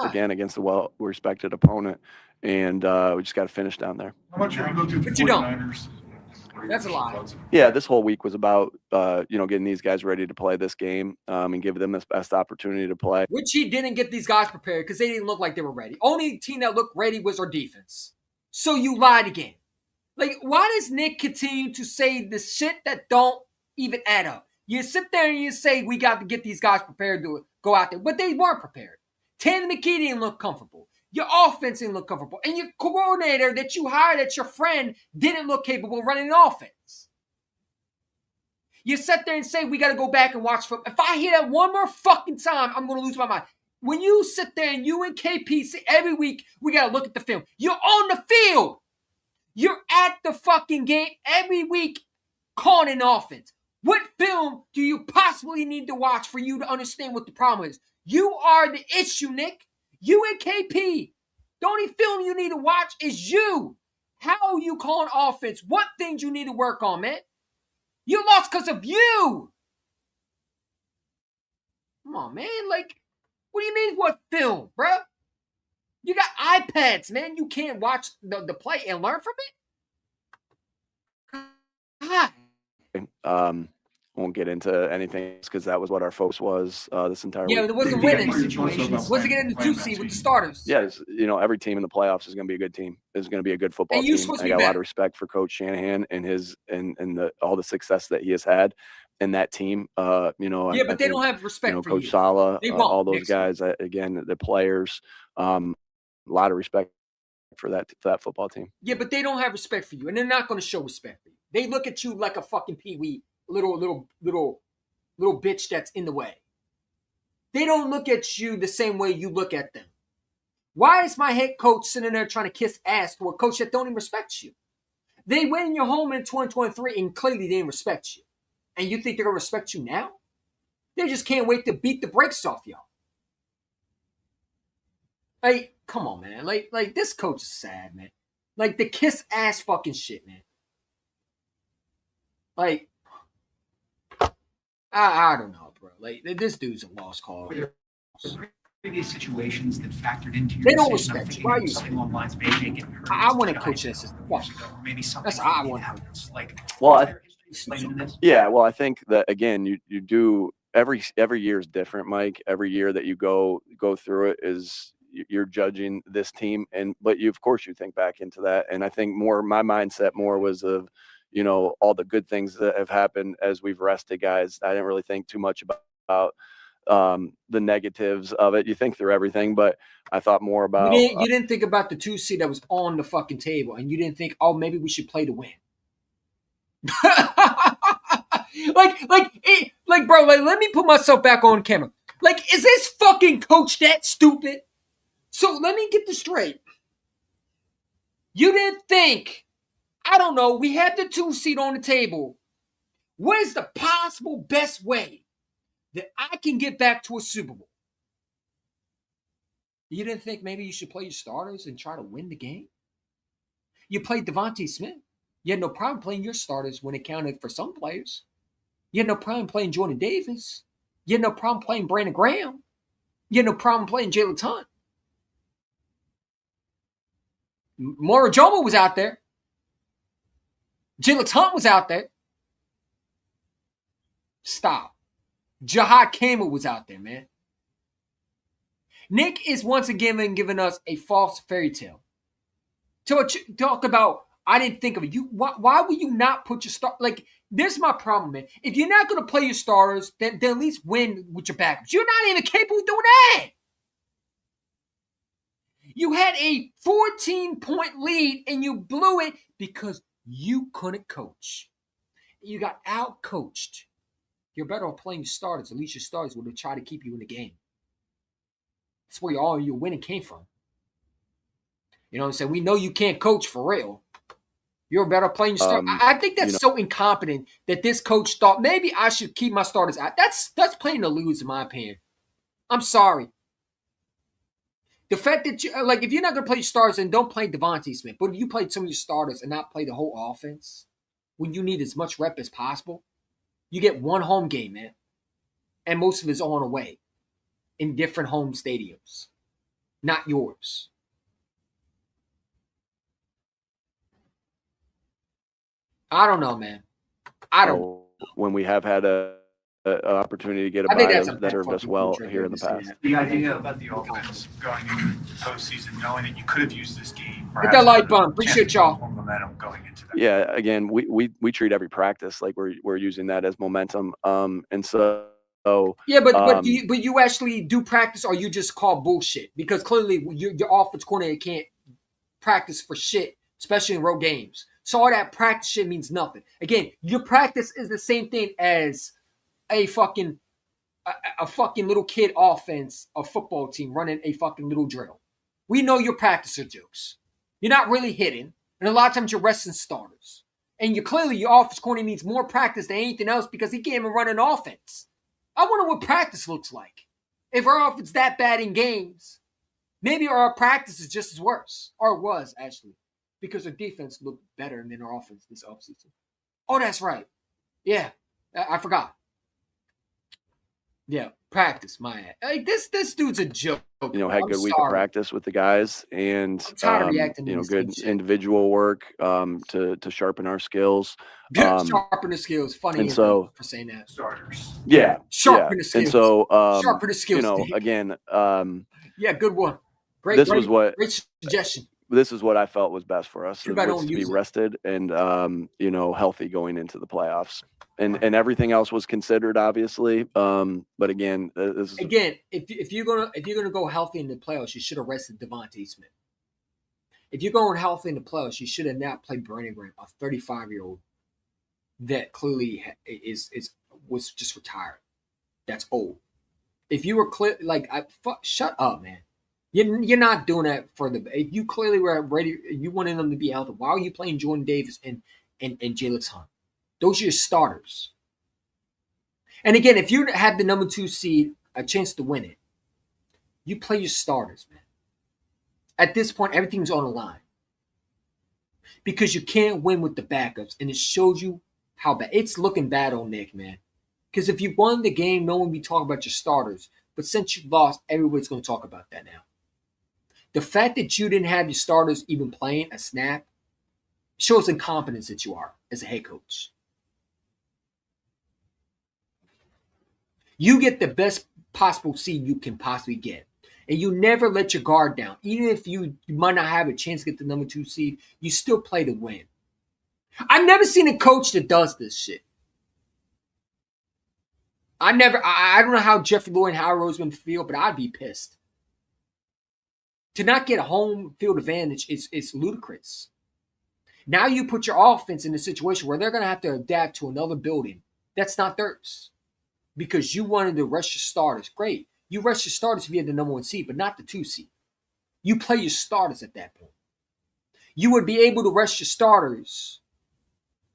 Again against a well-respected opponent, and we just got to finish down there. How much are you going to do But the you don't. 49ers? That's a lie. Yeah, this whole week was about getting these guys ready to play this game and give them the best opportunity to play. Which he didn't get these guys prepared because they didn't look like they were ready. Only team that looked ready was our defense. So you lied again. Why does Nick continue to say the shit that don't even add up? You sit there and you say we got to get these guys prepared to go out there, but they weren't prepared. Tanner McKee didn't look comfortable. Your offense didn't look comfortable. And your coordinator that you hired as your friend didn't look capable of running an offense. You sit there and say, we got to go back and watch film. If I hear that one more fucking time, I'm going to lose my mind. When you sit there and you and KP say every week, we got to look at the film. You're on the field. You're at the fucking game every week calling an offense. What film do you possibly need to watch for you to understand what the problem is? You are the issue, Nick. You and KP. The only film you need to watch is you. How you call an offense. What things you need to work on, man. You lost because of you. Come on, man. What do you mean what film, bruh? You got iPads, man. You can't watch the play and learn from it? God. Won't get into anything because that was what our focus was this entire Yeah, week. it wasn't Do you winning. think it's also about Wasn't getting the playing 2 that seed with the team? starters. Yes, every team in the playoffs is going to be a good team. Is going to be a good football And you're team. supposed to I be got a lot better. of respect for Coach Shanahan and his and all the success that he has had in that team. Yeah, I but they think don't have respect for Coach you. Sala, They won't all those next year. guys. Again, the players. A lot of respect for that football team. Yeah, but they don't have respect for you, and they're not going to show respect for you. They look at you like a fucking peewee, little bitch that's in the way. They don't look at you the same way you look at them. Why is my head coach sitting there trying to kiss ass to a coach that don't even respect you? They went in your home in 2023 and clearly they didn't respect you. And you think they're going to respect you now? They just can't wait to beat the brakes off y'all. Like, come on, man. Like this coach is sad, man. Like the kiss ass fucking shit, man. Like, I don't know, bro. Like this dude's a lost cause. Previous situations that factored into your They don't decision. I'm respect you. thinking Why of you- something along the lines of AJ getting hurt. I want a Giants coach that's a couple years ago, or maybe something That's how I like want that a coach. happens. Like, Well, is there history playing into this? Yeah, well, I think that again, you do every year is different, Mike. Every year that you go through it is you're judging this team, but of course you think back into that, and I think my mindset was of all the good things that have happened as we've rested guys. I didn't really think too much about the negatives of it. You think through everything, but I thought more about You didn't think about the 2 seed that was on the fucking table, and you didn't think, oh, maybe we should play to win. Bro, let me put myself back on camera. Like, is this fucking coach that stupid? So let me get this straight. You didn't think, I don't know, we had the 2 seed on the table. What is the possible best way that I can get back to a Super Bowl? You didn't think maybe you should play your starters and try to win the game? You played Devontae Smith. You had no problem playing your starters when it counted for some players. You had no problem playing Jordan Davis. You had no problem playing Brandon Graham. You had no problem playing Jalen Hunt. Mora Jomo was out there. Jalen Hunt was out there. Stop. Jahad Kamer was out there, man. Nick is once again giving us a false fairy tale. Talk about, I didn't think of it. Why would you not put your start? Like, this is my problem, man. If you're not going to play your starters, then at least win with your backups. You're not even capable of doing that. You had a 14-point lead and you blew it because you couldn't coach. You got out-coached. You're better off playing your starters. At least your starters would have tried to keep you in the game. That's where all your winning came from. You know what I'm saying? We know you can't coach for real. You're better playing your starters. I think that's so incompetent that this coach thought maybe I should keep my starters out. That's playing to lose, in my opinion. I'm sorry. The fact that if you're not going to play your starters, then don't play Devontae Smith. But if you played some of your starters and not play the whole offense, when you need as much rep as possible, you get one home game, man. And most of it's on away in different home stadiums, not yours. I don't know, man. I don't. When we have had an opportunity to get a I think bye that's a that served us well fucking here in the to say past. that. The idea about the offense going into the postseason, knowing that you could have used this game. Hit that like button. Appreciate y'all. Momentum going into that. Yeah, again, we treat every practice like we're using that as momentum. And so yeah, but you actually do practice, or you just call bullshit? Because clearly your offense coordinator can't practice for shit, especially in road games. So all that practice shit means nothing. Again, your practice is the same thing as a fucking little kid offense, a football team running a fucking little drill. We know your practice are jokes. You're not really hitting, and a lot of times you're resting starters. And your offense coordinator needs more practice than anything else because he can't even run an offense. I wonder what practice looks like. If our offense is that bad in games, maybe our practice is just as worse. Or it was, actually. Because our defense looked better than our offense this offseason. Oh, that's right. Yeah, I forgot. Yeah, practice my ass. Like this dude's a joke. You know, bro. had I'm good week of sorry. practice with the guys, and I'm tired of reacting to you know, the same good shit. individual work to sharpen our skills. Sharpen the skills. Funny And as so, for saying that. Starters. yeah, Sharpen the and skills. so Sharpen the skills. you know, Dick. again, Yeah, good one. Great, this great, was what great suggestion. this is what I felt was best for us, Too bad I was don't to be use it. rested and you know, healthy going into the playoffs, and everything else was considered, obviously. But again, this is Again, if you're gonna go healthy in the playoffs, you should have rested Devontae Smith. If you're going healthy in the playoffs, you should have not played Brandon Graham, a 35-year-old that clearly was just retired. That's old. If you were clear, shut up, man. You're not doing that for the. If you clearly were ready, you wanted them to be healthy. Why are you playing Jordan Davis and Jalen Hunt? Those are your starters. And again, if you had the number 2 seed, a chance to win it, you play your starters, man. At this point, everything's on the line because you can't win with the backups, and it shows you how bad it's looking bad on Nick, man. Because if you won the game, no one will be talking about your starters. But since you lost, everybody's going to talk about that now. The fact that you didn't have your starters even playing a snap shows incompetence that you are as a head coach. You get the best possible seed you can possibly get. And you never let your guard down. Even if you might not have a chance to get the number 2 seed, you still play to win. I've never seen a coach that does this shit. I don't know how Jeffrey Lloyd and Howard Roseman feel, but I'd be pissed. To not get a home field advantage is ludicrous. Now you put your offense in a situation where they're going to have to adapt to another building that's not theirs because you wanted to rest your starters. Great. You rest your starters if you had the number 1 seed, but not the 2 seed. You play your starters at that point. You would be able to rest your starters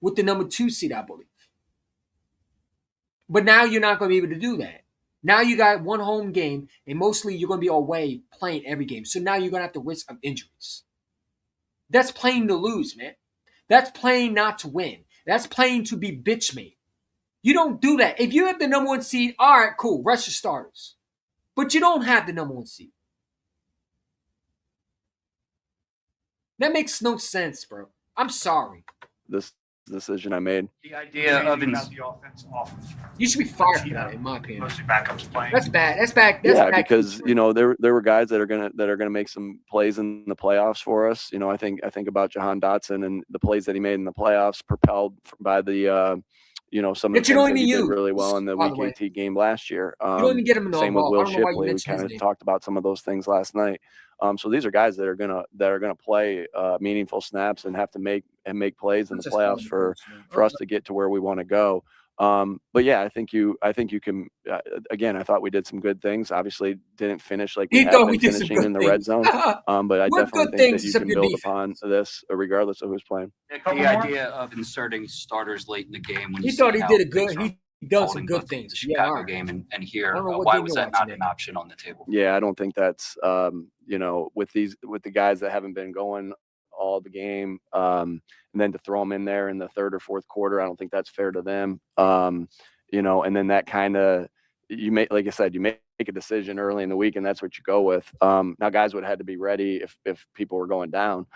with the number 2 seed, I believe. But now you're not going to be able to do that. Now you got one home game, and mostly you're going to be away playing every game. So now you're going to have the risk of injuries. That's playing to lose, man. That's playing not to win. That's playing to be bitch made. You don't do that. If you have the number 1 seed, all right, cool, rest your starters. But you don't have the number 1 seed. That makes no sense, bro. I'm sorry. this decision I made. The idea of the offense off of You should be fired for that, in my opinion. mostly backups playing. That's bad. That's bad. Yeah, because you know there were guys that are gonna make some plays in the playoffs for us. You know, I think about Jahan Dotson and the plays that he made in the playoffs, propelled by the you know, some of the That you don't things that even he did use, really well in the by the Week way. 18 game last year. You don't even get him in the Same with ball. Will I don't know why you Shipley. We mentioned kind his of name. talked about some of those things last night. So these are guys that are gonna play meaningful snaps and have to make plays in the playoffs for us to get to where we want to go. But yeah, I think you can. Again, I thought we did some good things. Obviously, didn't finish like we He have thought been we did some finishing good in the things. red zone. But I What definitely good think things that you except can your build defense? upon this regardless of who's playing. the idea of inserting starters late in the game when He you thought see he how did a things good. are He done some holding good both things. the Yeah, Chicago all right. game and I here. don't know what Why game was you're that not watching, an Nick. option on the table? Yeah, I don't think that's you know, with the guys that haven't been going all the game, and then to throw them in there in the third or fourth quarter, I don't think that's fair to them. You know, and then that kind of like I said, you make a decision early in the week, and that's what you go with. Now guys would have had to be ready if people were going down.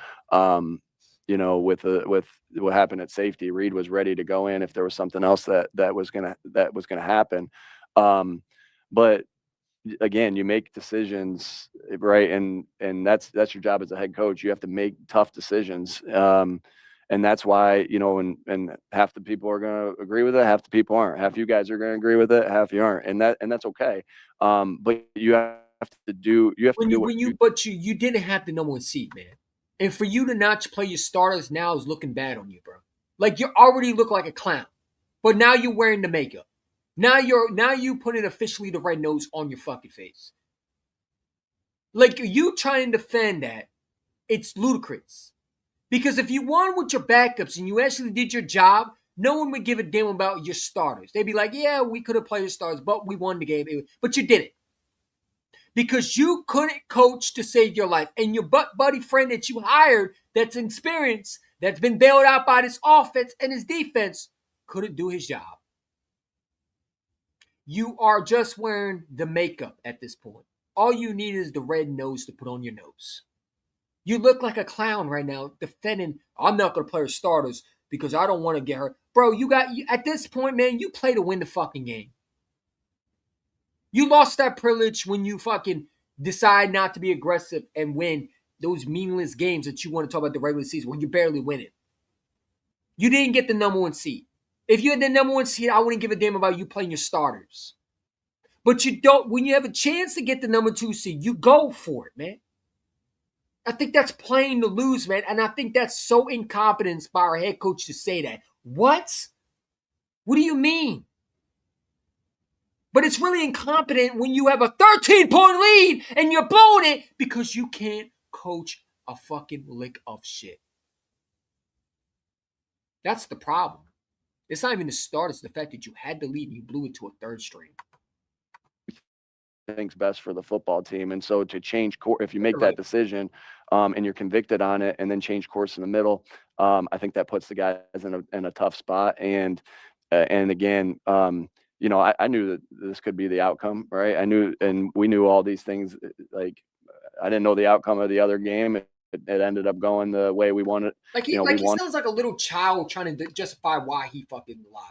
You know, with what happened at safety, Reed was ready to go in if there was something else that was gonna happen. But again, you make decisions, right? And that's your job as a head coach. You have to make tough decisions. And that's why, you know, and half the people are going to agree with it, half the people aren't. Half you guys are going to agree with it, half you aren't, and that's okay. But you have to do what you didn't have the number 1 seed, man. And for you to not play your starters now is looking bad on you, bro. Like you already look like a clown, but now you're wearing the makeup. Now you putting officially the red nose on your fucking face. Like you trying to defend that, it's ludicrous. Because if you won with your backups and you actually did your job, no one would give a damn about your starters. They'd be like, yeah, we could have played your starters, but we won the game. But you didn't. Because you couldn't coach to save your life. And your buddy friend that you hired that's experienced, that's been bailed out by this offense and his defense, couldn't do his job. You are just wearing the makeup at this point. All you need is the red nose to put on your nose. You look like a clown right now defending, I'm not going to play our starters because I don't want to get hurt. Bro, at this point, man, you play to win the fucking game. You lost that privilege when you fucking decide not to be aggressive and win those meaningless games that you want to talk about the regular season when you barely win it. You didn't get the number 1 seed. If you had the number 1 seed, I wouldn't give a damn about you playing your starters. But you don't, when you have a chance to get the number 2 seed, you go for it, man. I think that's playing to lose, man. And I think that's so incompetence by our head coach to say that. What? What do you mean? But it's really incompetent when you have a 13-point lead and you're blowing it because you can't coach a fucking lick of shit. That's the problem. It's not even the start. It's the fact that you had the lead and you blew it to a third string. Think's best for the football team. And so to change course, if you make that decision and you're convicted on it and then change course in the middle, I think that puts the guys in a tough spot. And again, you know, I knew that this could be the outcome, right? I knew, and we knew all these things. Like, I didn't know the outcome of the other game. It ended up going the way we wanted. Like he sounds like a little child trying to justify why he fucking lied.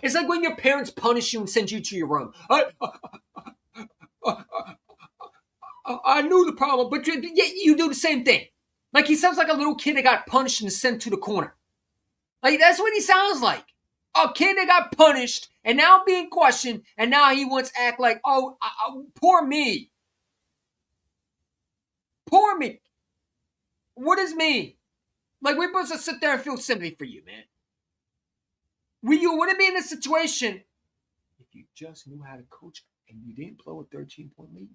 It's like when your parents punish you and send you to your room. I knew the problem, but you do the same thing. Like he sounds like a little kid that got punished and sent to the corner. Like that's what he sounds like. A kid that got punished and now being questioned, and now he wants to act like, oh, poor me. Poor me. What is me? Like we're supposed to sit there and feel sympathy for you, man. You wouldn't be in this situation if you just knew how to coach and you didn't blow a 13-point lead.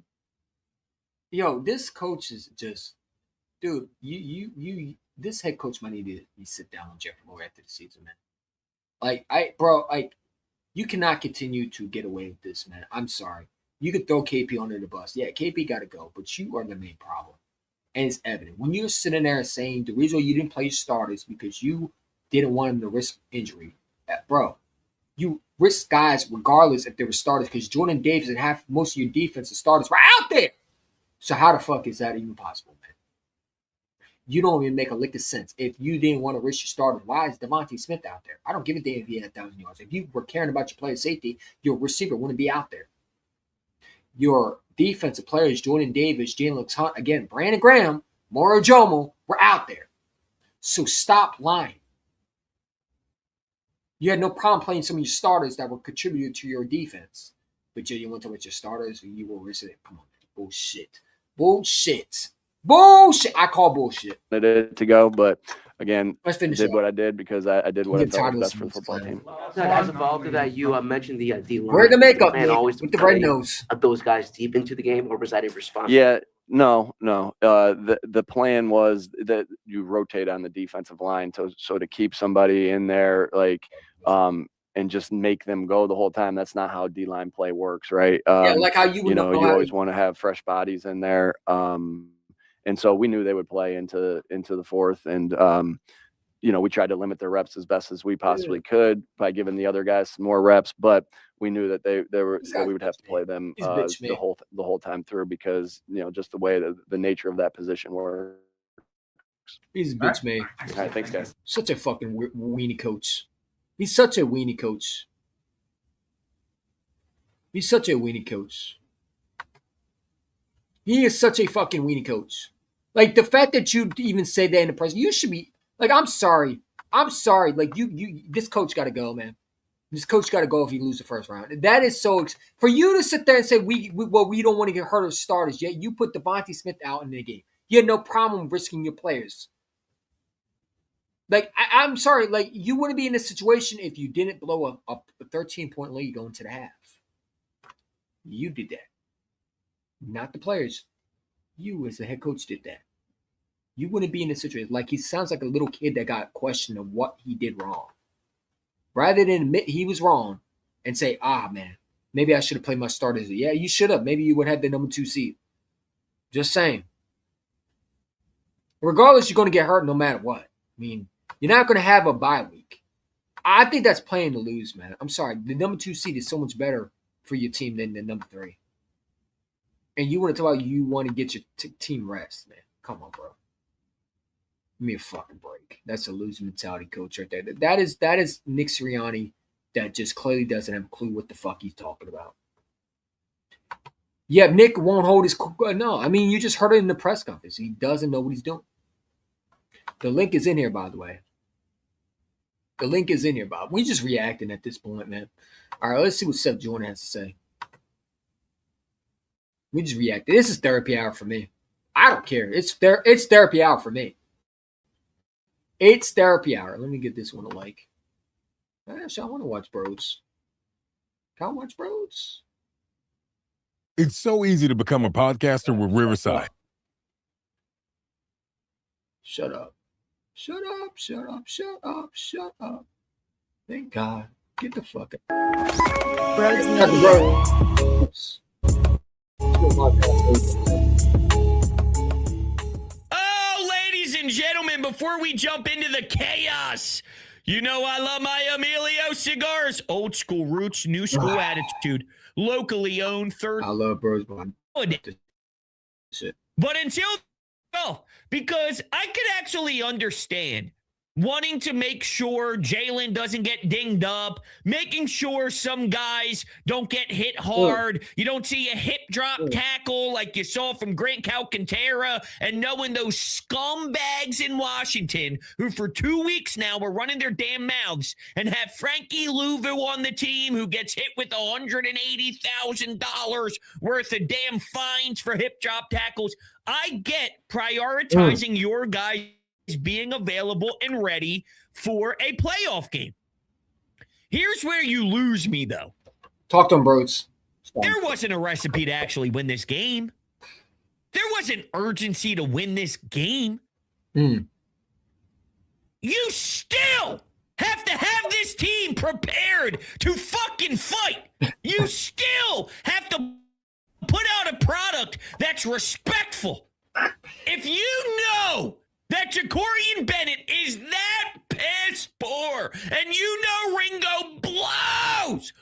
Yo, this coach is just, dude. This head coach might need to sit down with Jeffrey Moore after the season, man. Like, you cannot continue to get away with this, man. I'm sorry. You could throw KP under the bus. Yeah, KP got to go, but you are the main problem. And it's evident. When you're sitting there saying the reason why you didn't play your starters because you didn't want them to risk injury, bro, you risk guys regardless if they were starters because Jordan Davis and half most of your defensive starters were out there. So how the fuck is that even possible, man? You don't even make a lick of sense. If you didn't want to risk your starters, why is Devontae Smith out there? I don't give a damn if he had 1,000 yards. If you were caring about your player safety, your receiver wouldn't be out there. Your defensive players, Jordan Davis, Jalen Hunt, again, Brandon Graham, Moro Jomo, were out there. So stop lying. You had no problem playing some of your starters that were contributing to your defense. But you went to with your starters and you were risking it. Come on, man. Bullshit. I call bullshit. I did to go, but again, Let's finish did what I did because I did what I thought was best for the football team. As a follow-up to that, you mentioned the D-line. Wear the makeup, man, always with the red nose. Those guys deep into the game, or was that a response? Yeah, no. The plan was that you rotate on the defensive line so to keep somebody in there, like, and just make them go the whole time. That's not how D-line play works, right? Like how you you always want to have fresh bodies in there. And so we knew they would play into the fourth, and we tried to limit their reps as best as we possibly could by giving the other guys some more reps. But we knew that we would have to play them the whole time through because just the way the nature of that position works. He's a bitch, man. All right, thanks, guys. Such a fucking weenie coach. He's such a weenie coach. He is such a fucking weenie coach. Like, the fact that you even say that in the press, you should be, like, I'm sorry. Like, this coach got to go, man. This coach got to go if he loses the first round. That is so, for you to sit there and say, we don't want to get hurt of starters, yet you put Devontae Smith out in the game. You had no problem risking your players. Like, I'm sorry, like, you wouldn't be in this situation if you didn't blow a 13-point lead going to the half. You did that. Not the players. You, as the head coach, did that. You wouldn't be in this situation. Like, he sounds like a little kid that got questioned of what he did wrong. Rather than admit he was wrong and say, man, maybe I should have played my starters. Yeah, you should have. Maybe you would have the number 2 seed. Just saying. Regardless, you're going to get hurt no matter what. I mean, you're not going to have a bye week. I think that's playing to lose, man. I'm sorry. The number 2 seed is so much better for your team than the number 3. And you want to talk about you want to get your team rest, man. Come on, bro. Give me a fucking break. That's a losing mentality coach right there. That is Nick Sirianni that just clearly doesn't have a clue what the fuck he's talking about. Yeah, Nick won't hold his – no, I mean, you just heard it in the press conference. He doesn't know what he's doing. The link is in here, by the way. The link is in here, Bob. We just reacting at this point, man. All right, let's see what Seth Jordan has to say. We just reacted. This is therapy hour for me. I don't care. It's therapy hour for me. It's therapy hour. Let me get this one a like. Actually, I want to watch Bros. Can I watch Bros? It's so easy to become a podcaster with Riverside. Shut up. Shut up, shut up, shut up, shut up. Thank God. Get the fuck out. Bros. Oh, ladies and gentlemen, before we jump into the chaos, you know I love my Emilio cigars. Old school roots, new school attitude. Locally owned, third. I love Bros, man. Shit. But until because I could actually understand wanting to make sure Jalen doesn't get dinged up, making sure some guys don't get hit hard. You don't see a hip drop tackle like you saw from Grant Alcantara, and knowing those scumbags in Washington who for 2 weeks now were running their damn mouths and have Frankie Louvu on the team who gets hit with $180,000 worth of damn fines for hip drop tackles. I get prioritizing your guys being available and ready for a playoff game. Here's where you lose me, though. Talk to him, Bros. There wasn't a recipe to actually win this game. There wasn't urgency to win this game. You still have to have this team prepared to fucking fight. You still have to put out a product that's respectful. If you know that Jacorian Bennett is that piss poor, and you know Ringo blows.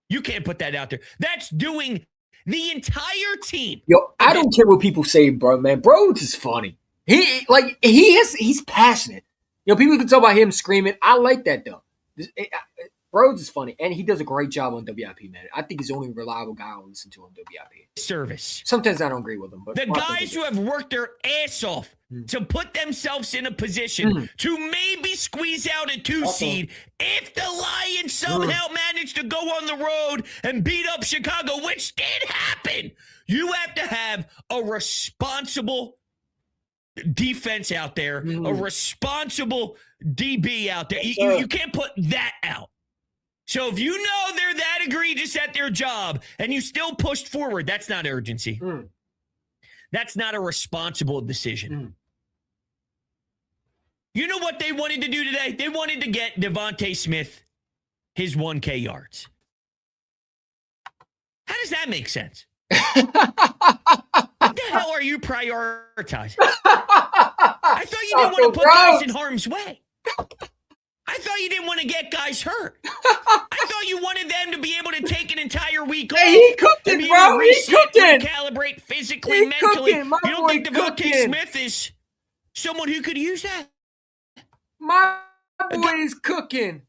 You can't put that out there. That's doing the entire team. Yo, I don't care what people say, bro, man. Bros is funny. He's passionate. You know, people can talk about him screaming. I like that though. Bros is funny, and he does a great job on WIP, man. I think he's the only reliable guy I'll listen to on WIP. Service. Sometimes I don't agree with him, but the guys who have worked their ass off to put themselves in a position to maybe squeeze out a 2 seed if the Lions somehow manage to go on the road and beat up Chicago, which did happen. You have to have a responsible defense out there, a responsible DB out there. You can't put that out. So if you know they're that egregious at their job and you still pushed forward, that's not urgency. That's not a responsible decision. You know what they wanted to do today? They wanted to get Devontae Smith his 1K yards. How does that make sense? What the hell are you prioritizing? I thought you didn't want to put guys in harm's way. I thought you didn't want to get guys hurt. I thought you wanted them to be able to take an entire week off. He cooking, bro. He cooking. Recalibrate physically, mentally. You don't think Devontae Smith is someone who could use that? My boy is cooking.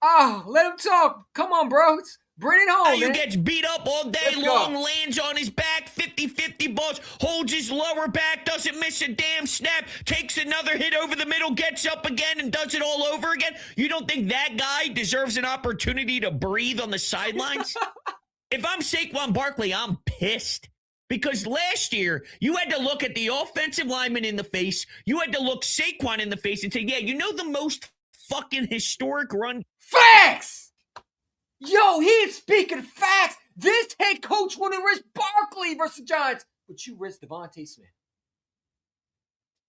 Oh, let him talk. Come on, bros. Bring it home, man. He gets beat up all day long, lands on his back, 50-50 balls, holds his lower back, doesn't miss a damn snap, takes another hit over the middle, gets up again, and does it all over again. You don't think that guy deserves an opportunity to breathe on the sidelines? If I'm Saquon Barkley, I'm pissed. Because last year, you had to look at the offensive lineman in the face. You had to look Saquon in the face and say, yeah, you know the most fucking historic run? Facts! Yo, he is speaking facts. This head coach wouldn't risk Barkley versus the Giants, but you risk Devontae Smith.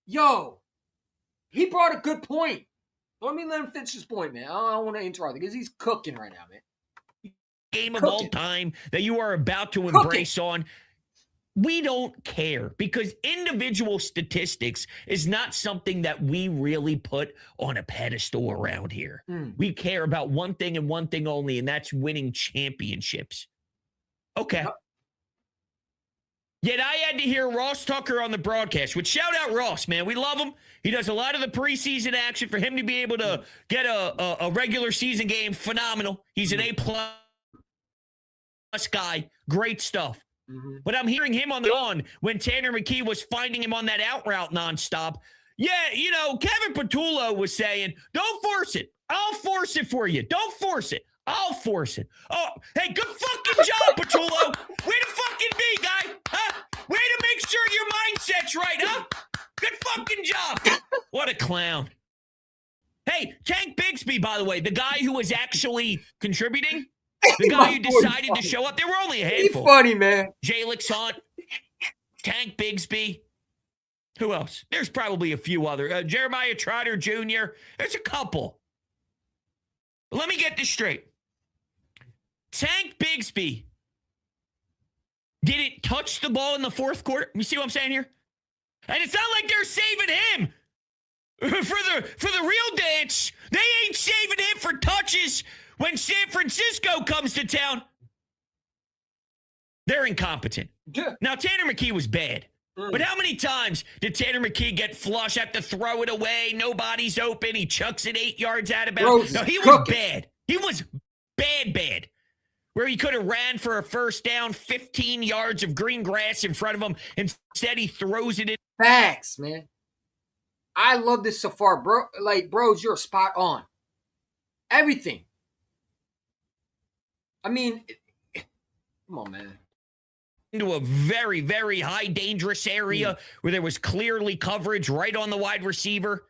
Yo, he brought a good point. Let him finish his point, man. I don't want to interrupt because he's cooking right now, man. Game of all time that you are about to embrace on. we don't care because individual statistics is not something that we really put on a pedestal around here. We care about one thing and one thing only, and that's winning championships. Okay. Yet I had to hear Ross Tucker on the broadcast, which shout out Ross, man. We love him. He does a lot of the preseason action. For him to be able to get a regular season game, phenomenal. He's an A-plus guy. Great stuff. But I'm hearing him on the on when Tanner McKee was finding him on that out route nonstop. Yeah, you know, Kevin Patullo was saying, don't force it. I'll force it for you. Don't force it. I'll force it. Oh, hey, good fucking job, Patullo. Way to fucking be, guy. Huh? Way to make sure your mindset's right, huh? Good fucking job. What a clown. Hey, Tank Bigsby, by the way, the guy who was actually contributing, the guy who decided to show up, there were only a handful. He's funny, man. Jalix Hunt, Tank Bigsby. Who else? There's probably a few other. Jeremiah Trotter Jr. There's a couple. But let me get this straight. Tank Bigsby didn't touch the ball in the fourth quarter. You see what I'm saying here? And it's not like they're saving him for the real dance. They ain't saving him for touches when San Francisco comes to town. They're incompetent. Yeah. Now, Tanner McKee was bad. But how many times did Tanner McKee get flush, have to throw it away, nobody's open, he chucks it 8 yards out of bounds? No, he was bad. He was bad. Where he could have ran for a first down, 15 yards of green grass in front of him. Instead, he throws it in. Facts, man. I love this so far, bro. Like, bros, you're spot on. Everything. I mean, come on, man. Into a very, very high dangerous area where there was clearly coverage right on the wide receiver.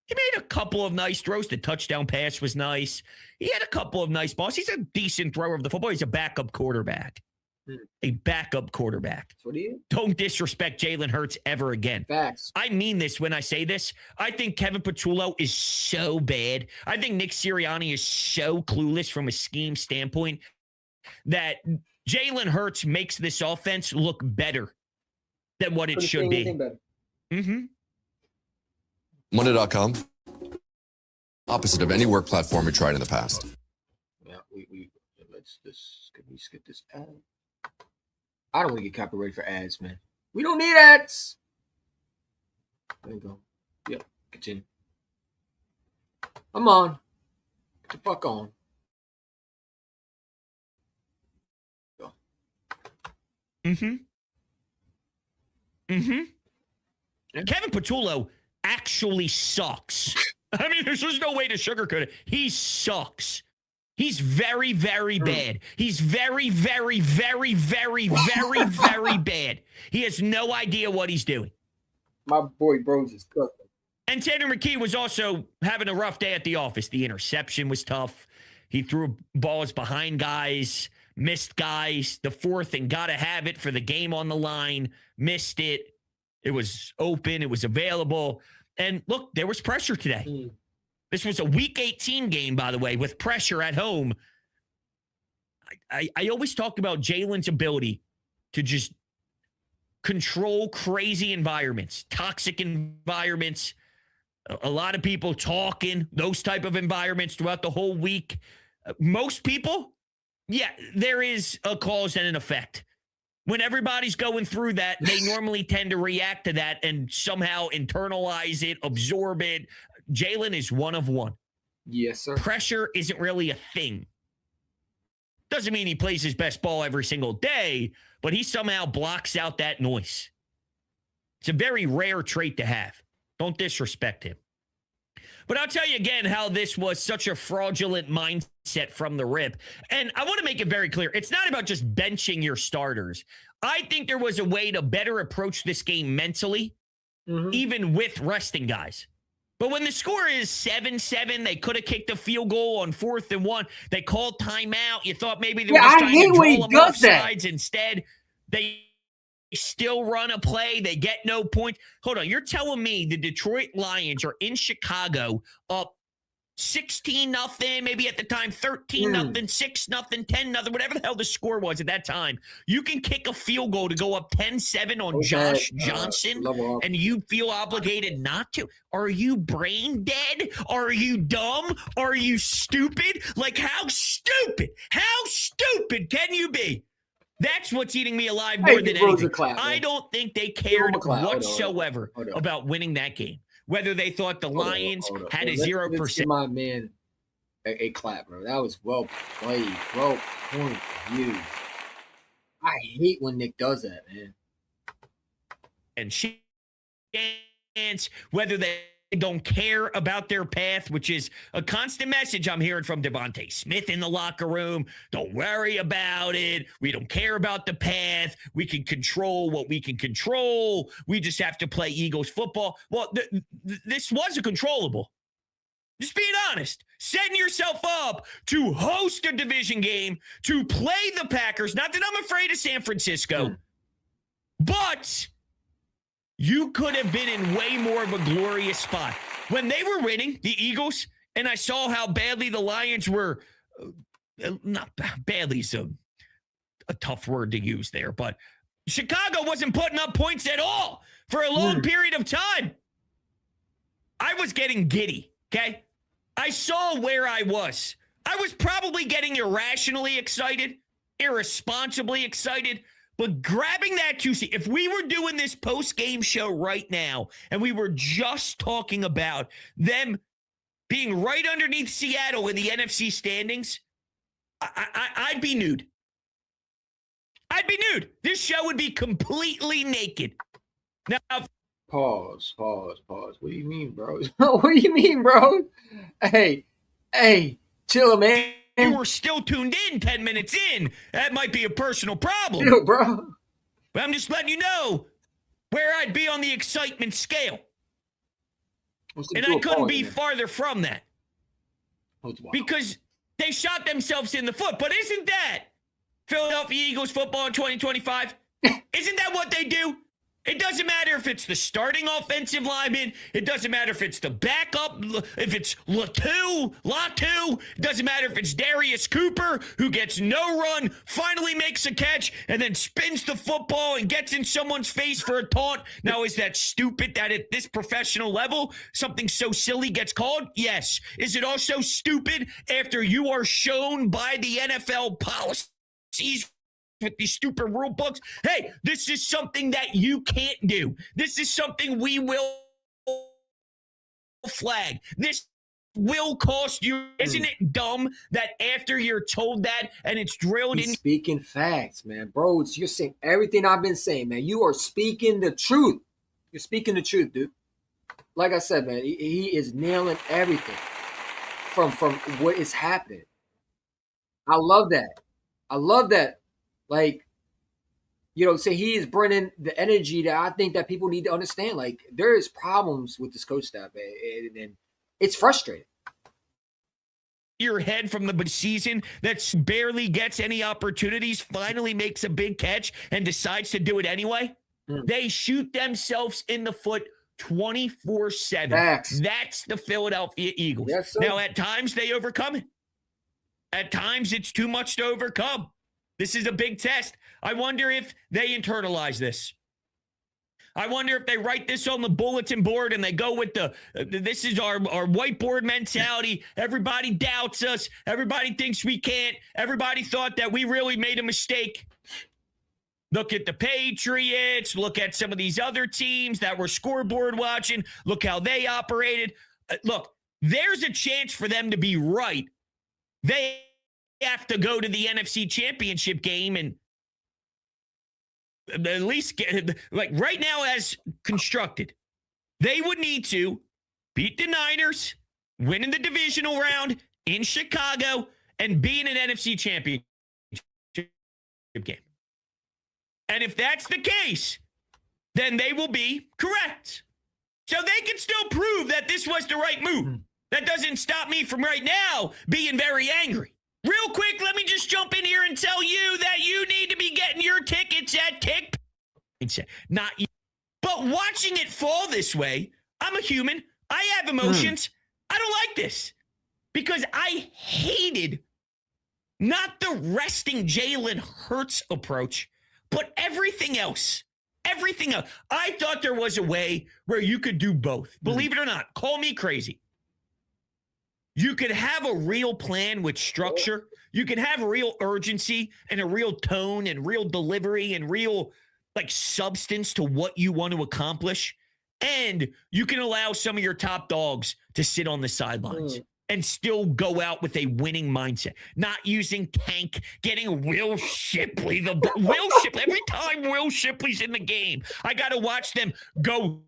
He made a couple of nice throws. The touchdown pass was nice. He had a couple of nice balls. He's a decent thrower of the football. He's a backup quarterback. A backup quarterback. That's what he is. Don't disrespect Jalen Hurts ever again. Facts. I mean this when I say this. I think Kevin Patullo is so bad. I think Nick Sirianni is so clueless from a scheme standpoint that Jalen Hurts makes this offense look better than what it should be. Monday.com. Opposite of any work platform we tried in the past. Yeah, can we skip this ad? I don't want to get copyrighted for ads, man. We don't need ads. There you go. Yep, continue. I'm on. Get the fuck on. Kevin Patullo actually sucks. I mean, there's just no way to sugarcoat it. He sucks. He's very, very bad. He's very, very, very, very, very, very bad. He has no idea what he's doing. My boy Bros is cooking. And Tanner McKee was also having a rough day at the office. The interception was tough. He threw balls behind guys, missed guys. The fourth and got to have it for the game on the line. Missed it. It was open. It was available. And look, there was pressure today. This was a Week 18 game, by the way, with pressure at home. I always talk about Jalen's ability to just control crazy environments, toxic environments, a lot of people talking, those type of environments throughout the whole week. Most people, yeah, there is a cause and an effect. When everybody's going through that, they normally tend to react to that and somehow internalize it, absorb it. Jalen is one of one. Yes, sir. Pressure isn't really a thing. Doesn't mean he plays his best ball every single day, but he somehow blocks out that noise. It's a very rare trait to have. Don't disrespect him. But I'll tell you again how this was such a fraudulent mindset from the rip. And I want to make it very clear. It's not about just benching your starters. I think there was a way to better approach this game mentally, even with resting guys. But when the score is 7-7, they could have kicked a field goal on 4th and 1. They called timeout. You thought maybe they were just trying to draw them off sides. Instead, they still run a play. They get no point. Hold on. You're telling me the Detroit Lions are in Chicago up 16-0, maybe at the time 13-0, 6-0, 10-0, whatever the hell the score was at that time. You can kick a field goal to go up 10-7 on Josh Johnson, and you feel obligated not to. Are you brain dead? Are you dumb? Are you stupid? Like, how stupid can you be? That's what's eating me alive more than anything. I don't think they cared whatsoever about winning that game. Whether they thought the Lions had a 0%. Let's give my man a clap, bro. That was well played. Well point of view. I hate when Nick does that, man. And chance, whether they don't care about their path, which is a constant message I'm hearing from Devontae Smith in the locker room. Don't worry about it. We don't care about the path. We can control what we can control. We just have to play Eagles football. Well, this was a controllable. Just being honest. Setting yourself up to host a division game, to play the Packers. Not that I'm afraid of San Francisco, but you could have been in way more of a glorious spot. When they were winning, the Eagles, and I saw how badly the Lions were, not badly is a tough word to use there, but Chicago wasn't putting up points at all for a long period of time. I was getting giddy, okay? I saw where I was. I was probably getting irrationally excited, irresponsibly excited. But grabbing that 2 seed, if we were doing this post-game show right now and we were just talking about them being right underneath Seattle in the NFC standings, I'd be nude. I'd be nude. This show would be completely naked. Now, Pause. What do you mean, bro? What do you mean, bro? Hey, chill, man. You were still tuned in 10 minutes in. That might be a personal problem. Chill, bro. But I'm just letting you know where I'd be on the excitement scale. And I couldn't be farther from that. Because they shot themselves in the foot. But isn't that Philadelphia Eagles football in 2025? Isn't that what they do? It doesn't matter if it's the starting offensive lineman. It doesn't matter if it's the backup, if it's Latu. It doesn't matter if it's Darius Cooper, who gets no run, finally makes a catch, and then spins the football and gets in someone's face for a taunt. Now, is that stupid that at this professional level, something so silly gets called? Yes. Is it also stupid after you are shown by the NFL policies with these stupid rule books? Hey, this is something that you can't do. This is something we will flag. This will cost you. Isn't it dumb that after you're told that and it's drilled in? Speaking facts, man. Bro, you're saying everything I've been saying, man. You are speaking the truth. You're speaking the truth, dude. Like I said, man, he is nailing everything from what is happening. I love that. Like, say he is bringing the energy that I think that people need to understand. Like, there is problems with this coach staff, and it's frustrating. Your head from the season that barely gets any opportunities, finally makes a big catch and decides to do it anyway. They shoot themselves in the foot 24/7. That's the Philadelphia Eagles. Yes, now, at times they overcome it. At times it's too much to overcome. This is a big test. I wonder if they internalize this. I wonder if they write this on the bulletin board and they go with this is our whiteboard mentality. Everybody doubts us. Everybody thinks we can't. Everybody thought that we really made a mistake. Look at the Patriots. Look at some of these other teams that were scoreboard watching. Look how they operated. Look, there's a chance for them to be right. They have to go to the NFC Championship game and at least get, like right now as constructed, they would need to beat the Niners, win in the divisional round in Chicago, and be in an NFC Championship game. And if that's the case, then they will be correct. So they can still prove that this was the right move. That doesn't stop me from right now being very angry. Real quick, let me just jump in here and tell you that you need to be getting your tickets at Kick. Not you. But watching it fall this way, I'm a human. I have emotions. I don't like this. because I hated not the resting Jalen Hurts approach, but everything else. Everything else. I thought there was a way where you could do both. Believe it or not, call me crazy. You could have a real plan with structure. You can have real urgency and a real tone and real delivery and real substance to what you want to accomplish. And you can allow some of your top dogs to sit on the sidelines and still go out with a winning mindset. Not using tank, getting Will Shipley. Will Shipley, every time Will Shipley's in the game, I got to watch them go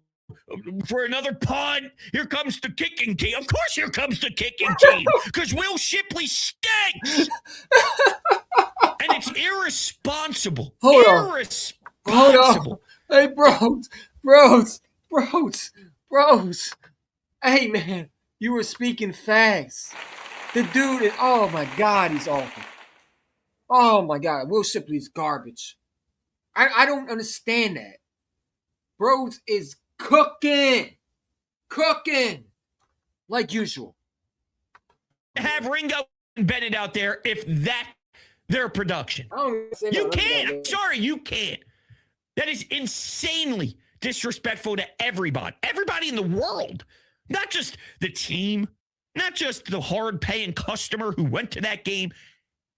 for another punt. Here comes the kicking team. Of course, here comes the kicking team because Will Shipley stinks. And it's irresponsible. Hold on. Hey, bros. Hey, man, you were speaking facts. The dude is, oh my God, he's awful. Oh my God, Will Shipley's garbage. I don't understand that. Bros is cooking like usual. Have Ringo and Bennett out there if that their production. You can't. I'm sorry, you can't. That is insanely disrespectful to everybody. Everybody in the world. Not just the team, not just the hard-paying customer who went to that game.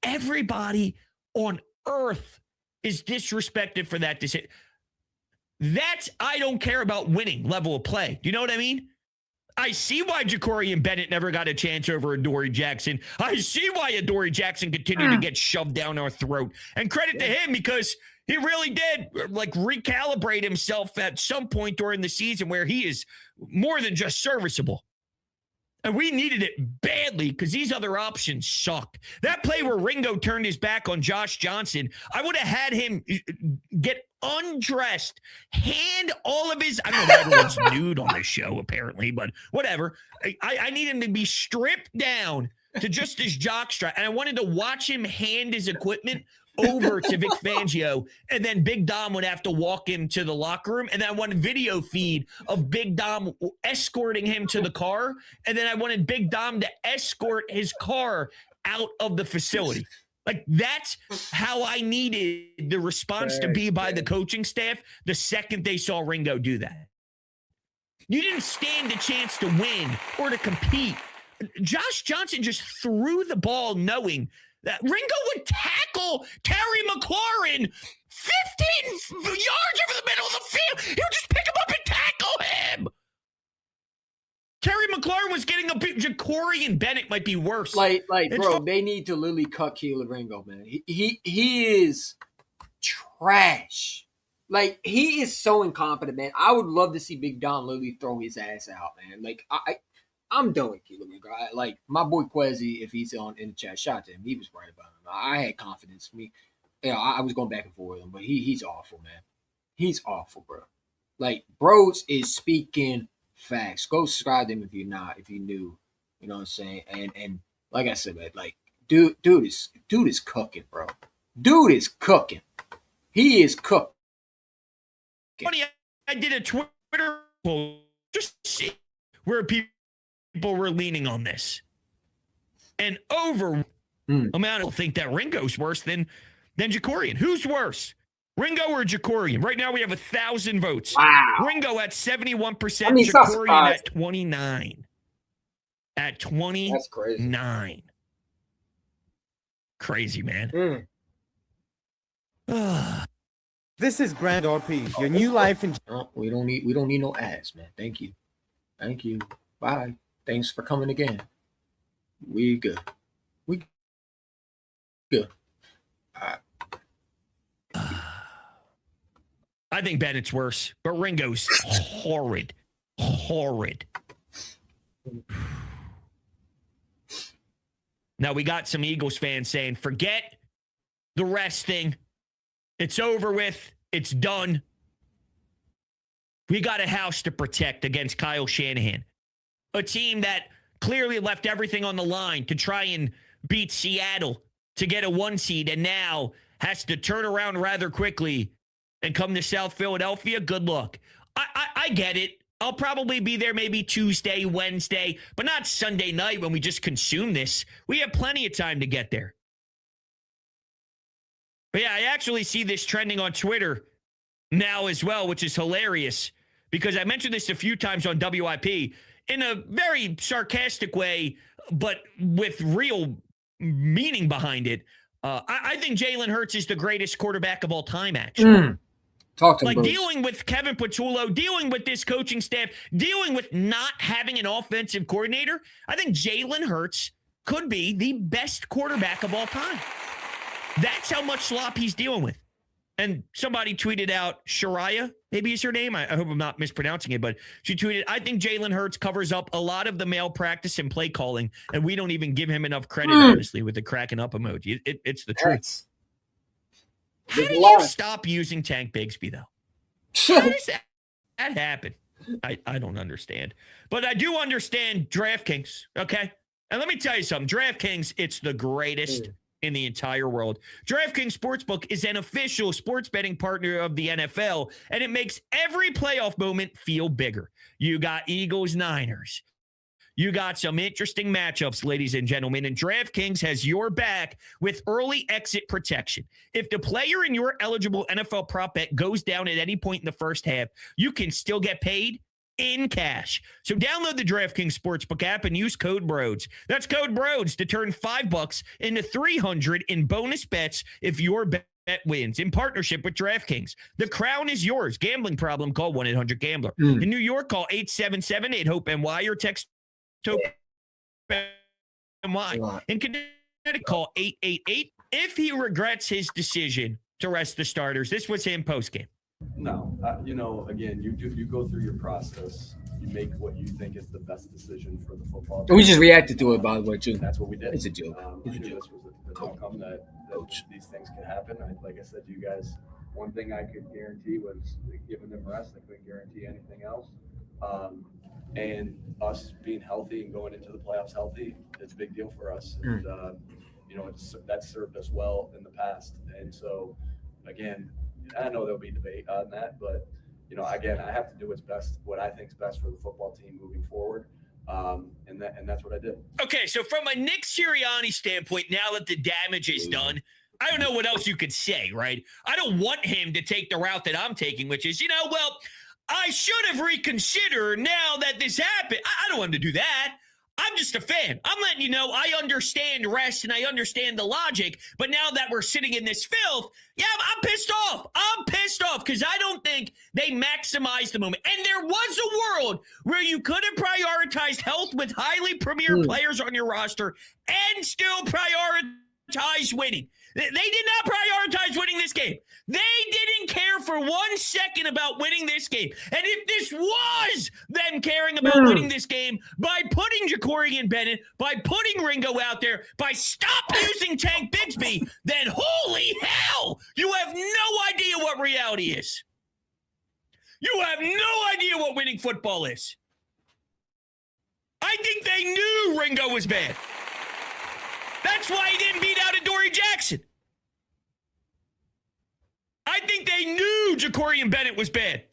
Everybody on earth is disrespected for that decision. That's I don't care about winning level of play. Do you know what I mean? I see why Ja'Cory and Bennett never got a chance over Adoree Jackson. I see why Adoree Jackson continued to get shoved down our throat. And credit to him because he really did recalibrate himself at some point during the season where he is more than just serviceable. And we needed it badly because these other options sucked. That play where Ringo turned his back on Josh Johnson, I would have had him get undressed, hand all of his, I don't know if everyone's nude on this show apparently, but whatever. I need him to be stripped down to just his jockstrap. And I wanted to watch him hand his equipment over to Vic Fangio, and then Big Dom would have to walk him to the locker room, and then I wanted video feed of Big Dom escorting him to the car, and then I wanted Big Dom to escort his car out of the facility. That's how I needed the response to be by the coaching staff the second they saw Ringo do that. You didn't stand a chance to win or to compete. Josh Johnson just threw the ball knowing that Ringo would tackle Terry McLaurin 15 yards over the middle of the field. He would just pick him up and tackle him. Terry McLaurin was getting a bit. Ja'Cory and Bennett might be worse. Bro, they need to literally cut Keelan Ringo, man. He is trash. He is so incompetent, man. I would love to see Big Don literally throw his ass out, man. I'm done with Keelan Ringo. My boy Quezzy, if he's in the chat, shout out to him. He was right about him. I had confidence in me. I was going back and forth with him, but he's awful, man. He's awful, bro. Bros is speaking facts. Go subscribe to him if you're not, if you're new. You know what I'm saying? And like I said, man, dude is cooking, bro. Dude is cooking. He is cooking. Funny, I did a Twitter poll just to see where people were leaning on this. And over amount, I don't think that Ringo's worse than Ja'Cory. Who's worse? Ringo or Ja'Cory? Right now we have 1,000 votes. Wow. Ringo at 71%, Ja'Cory at 29. At 29. That's crazy. Crazy, man. This is Grand RP, your new life in. We don't need no ads, man. Thank you. Bye. Thanks for coming again. We good. All right. I think Bennett's worse, but Ringo's horrid. Now we got some Eagles fans saying, forget the rest thing. It's over with. It's done. We got a house to protect against Kyle Shanahan. A team that clearly left everything on the line to try and beat Seattle to get a 1 seed and now has to turn around rather quickly and come to South Philadelphia. Good luck. I get it. I'll probably be there maybe Tuesday, Wednesday, but not Sunday night when we just consume this. We have plenty of time to get there. But yeah, I actually see this trending on Twitter now as well, which is hilarious because I mentioned this a few times on WIP in a very sarcastic way, but with real meaning behind it. I think Jalen Hurts is the greatest quarterback of all time, actually. Talk to like him, dealing with Kevin Patullo, dealing with this coaching staff, dealing with not having an offensive coordinator. I think Jalen Hurts could be the best quarterback of all time. That's how much slop he's dealing with. And somebody tweeted out, Shariah, maybe is her name. I hope I'm not mispronouncing it, but she tweeted, I think Jalen Hurts covers up a lot of the malpractice and play calling, and we don't even give him enough credit, honestly, with the cracking up emoji. It's the truth. How do you stop using Tank Bigsby, though? How does that happen? I don't understand. But I do understand DraftKings, okay? And let me tell you something. DraftKings, it's the greatest in the entire world. DraftKings Sportsbook is an official sports betting partner of the NFL, and it makes every playoff moment feel bigger. You got Eagles-Niners. You got some interesting matchups, ladies and gentlemen, and DraftKings has your back with early exit protection. If the player in your eligible NFL prop bet goes down at any point in the first half, you can still get paid in cash. So download the DraftKings Sportsbook app and use code BRODES. That's code BRODES to turn $5 into $300 in bonus bets if your bet wins in partnership with DraftKings. The crown is yours. Gambling problem, call 1-800-GAMBLER. In New York, call 877-8-HOPE-NY or text NY. In Connecticut, call 888 if he regrets his decision to rest the starters. This was him postgame. No, again, you go through your process. You make what you think is the best decision for the football team. We just reacted to it, by the way, too. That's what we did. It's a joke. This was an outcome that these things could happen. Like I said to you guys, one thing I could guarantee was giving them rest. I couldn't guarantee anything else. And us being healthy and going into the playoffs healthy is a big deal for us. And, that's served us well in the past. And so, again, I know there'll be debate on that, but, again, I have to do what I think is best for the football team moving forward. And that's what I did. Okay, so from a Nick Sirianni standpoint, now that the damage is done, I don't know what else you could say, right? I don't want him to take the route that I'm taking, which is, I should have reconsidered now that this happened. I don't want him to do that. I'm just a fan. I'm letting you know I understand rest and I understand the logic. But now that we're sitting in this filth, I'm pissed off. I'm pissed off because I don't think they maximized the moment. And there was a world where you could have prioritized health with highly premier players on your roster and still prioritize winning. They did not prioritize winning this game. They didn't care for 1 second about winning this game. And if this was them caring about winning this game by putting Ja'Cory Bennett, by putting Ringo out there, by stop using Tank Bigsby, then holy hell, you have no idea what reality is. You have no idea what winning football is. I think they knew Ringo was bad. That's why he didn't beat out Adoree Jackson. I think they knew Ja'Cory Bennett was bad.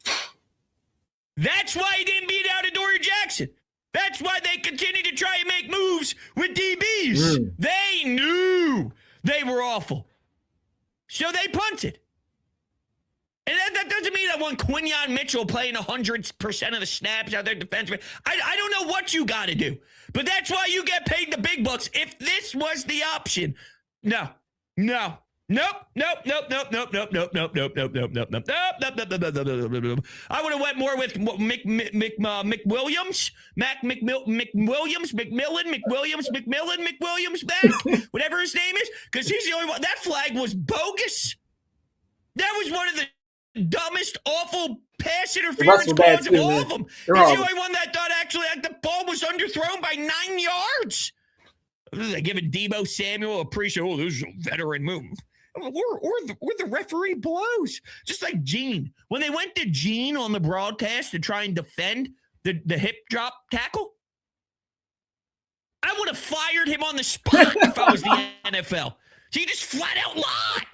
That's why he didn't beat out Adoree Jackson. That's why they continue to try and make moves with DBs. They knew they were awful. So they punted. And that doesn't mean I want Quinyon Mitchell playing 100% of the snaps out there defensively. I don't know what you got to do. But that's why you get paid the big bucks. If this was the option, no. Nope. I would have went more with McWilliams, whatever his name is, because he's the only one. That flag was bogus. That was one of the dumbest, awful pass interference calls of all of them. He's the only one that thought actually the ball was underthrown by 9 yards. They're giving Deebo Samuel appreciation. Oh, this is a veteran move. Or the referee blows. Just like Gene. When they went to Gene on the broadcast to try and defend the hip drop tackle, I would have fired him on the spot if I was the NFL. So you just flat out lied.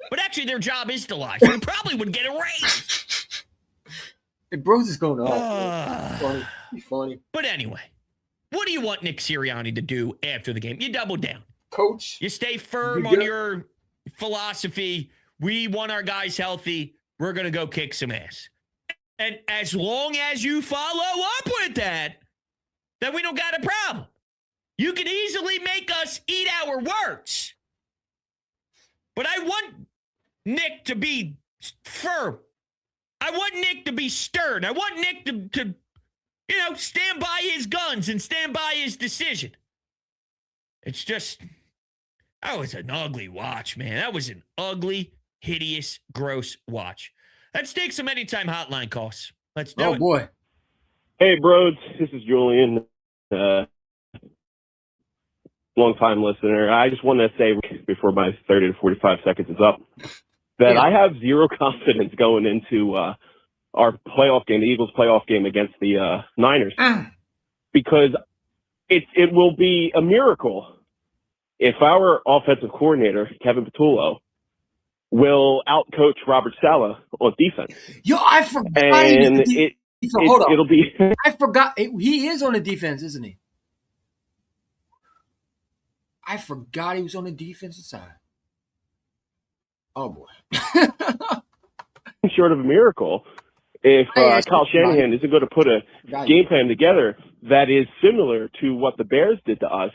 But actually, their job is to lie. So they probably would get a raise. Hey, Bros is going off. Funny. He's funny. But anyway, what do you want Nick Sirianni to do after the game? You double down. Coach. You stay firm on your philosophy. We want our guys healthy. We're going to go kick some ass. And as long as you follow up with that, then we don't got a problem. You can easily make us eat our words. But I want Nick to be firm. I want Nick to be stern. I want Nick to stand by his guns and stand by his decision. It's just, that was an ugly watch, man. That was an ugly, hideous, gross watch. Let's take some anytime hotline calls. Let's do it. Oh, boy. Hey, bros. This is Julian. Long-time listener. I just wanted to say before my 30 to 45 seconds is up that I have zero confidence going into our playoff game, the Eagles playoff game against the Niners, because it will be a miracle if our offensive coordinator, Kevin Patullo, will outcoach Robert Saleh on defense. Yo, I forgot. And it'll be. I forgot. He is on the defense, isn't he? I forgot he was on the defensive side. Oh, boy. Short of a miracle, if Kyle Shanahan isn't going to put a game plan together that is similar to what the Bears did to us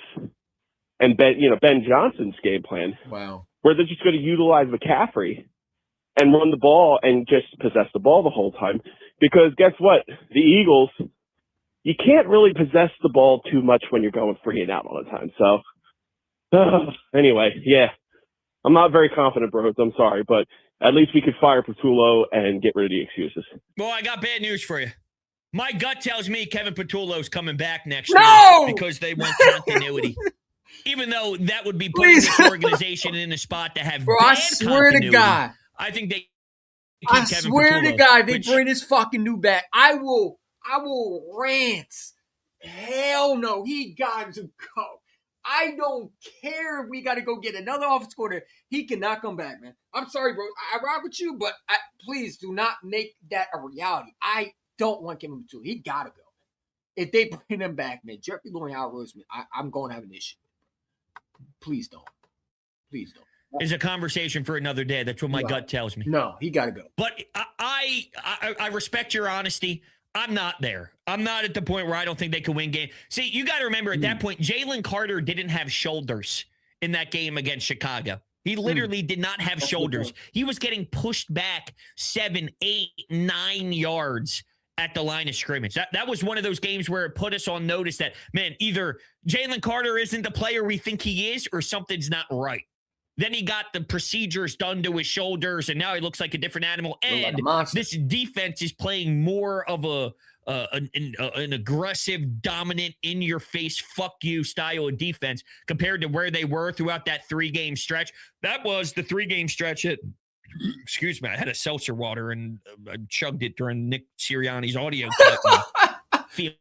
and Ben Johnson's game plan. Wow. Where they're just going to utilize McCaffrey and run the ball and just possess the ball the whole time. Because guess what? The Eagles, you can't really possess the ball too much when you're going 3 and out all the time. So, anyway, yeah. I'm not very confident, bros. I'm sorry. But at least we could fire Patullo and get rid of the excuses. Well, I got bad news for you. My gut tells me Kevin Patullo's coming back next year because they want continuity. Even though that would be putting this organization in a spot to have Bro, bad I swear to God. I think they. I swear to God, they bring this fucking new back. I will rant. Hell no, he got to go. I don't care if we got to go get another offensive coordinator. He cannot come back, man. I'm sorry, bro. I rock with you, but please do not make that a reality. I don't want Kevin Patullo. He got to go. If they bring him back, man, Jeffrey Lurie and Howard Roseman, I'm going to have an issue. Please don't. Please don't. Is a conversation for another day. That's what my gut tells me. No, he got to go. But I respect your honesty. I'm not there. I'm not at the point where I don't think they can win game. See, you got to remember at that point, Jalen Carter didn't have shoulders in that game against Chicago. He literally did not have shoulders. He was getting pushed back 7, 8, 9 yards at the line of scrimmage. That was one of those games where it put us on notice that, man, either Jalen Carter isn't the player we think he is or something's not right. Then he got the procedures done to his shoulders, and now he looks like a different animal. And this defense is playing more of an aggressive, dominant, in-your-face, fuck you style of defense compared to where they were throughout that 3-game stretch. That was the 3-game stretch. Excuse me, I had a seltzer water and I chugged it during Nick Sirianni's audio cut. Feeling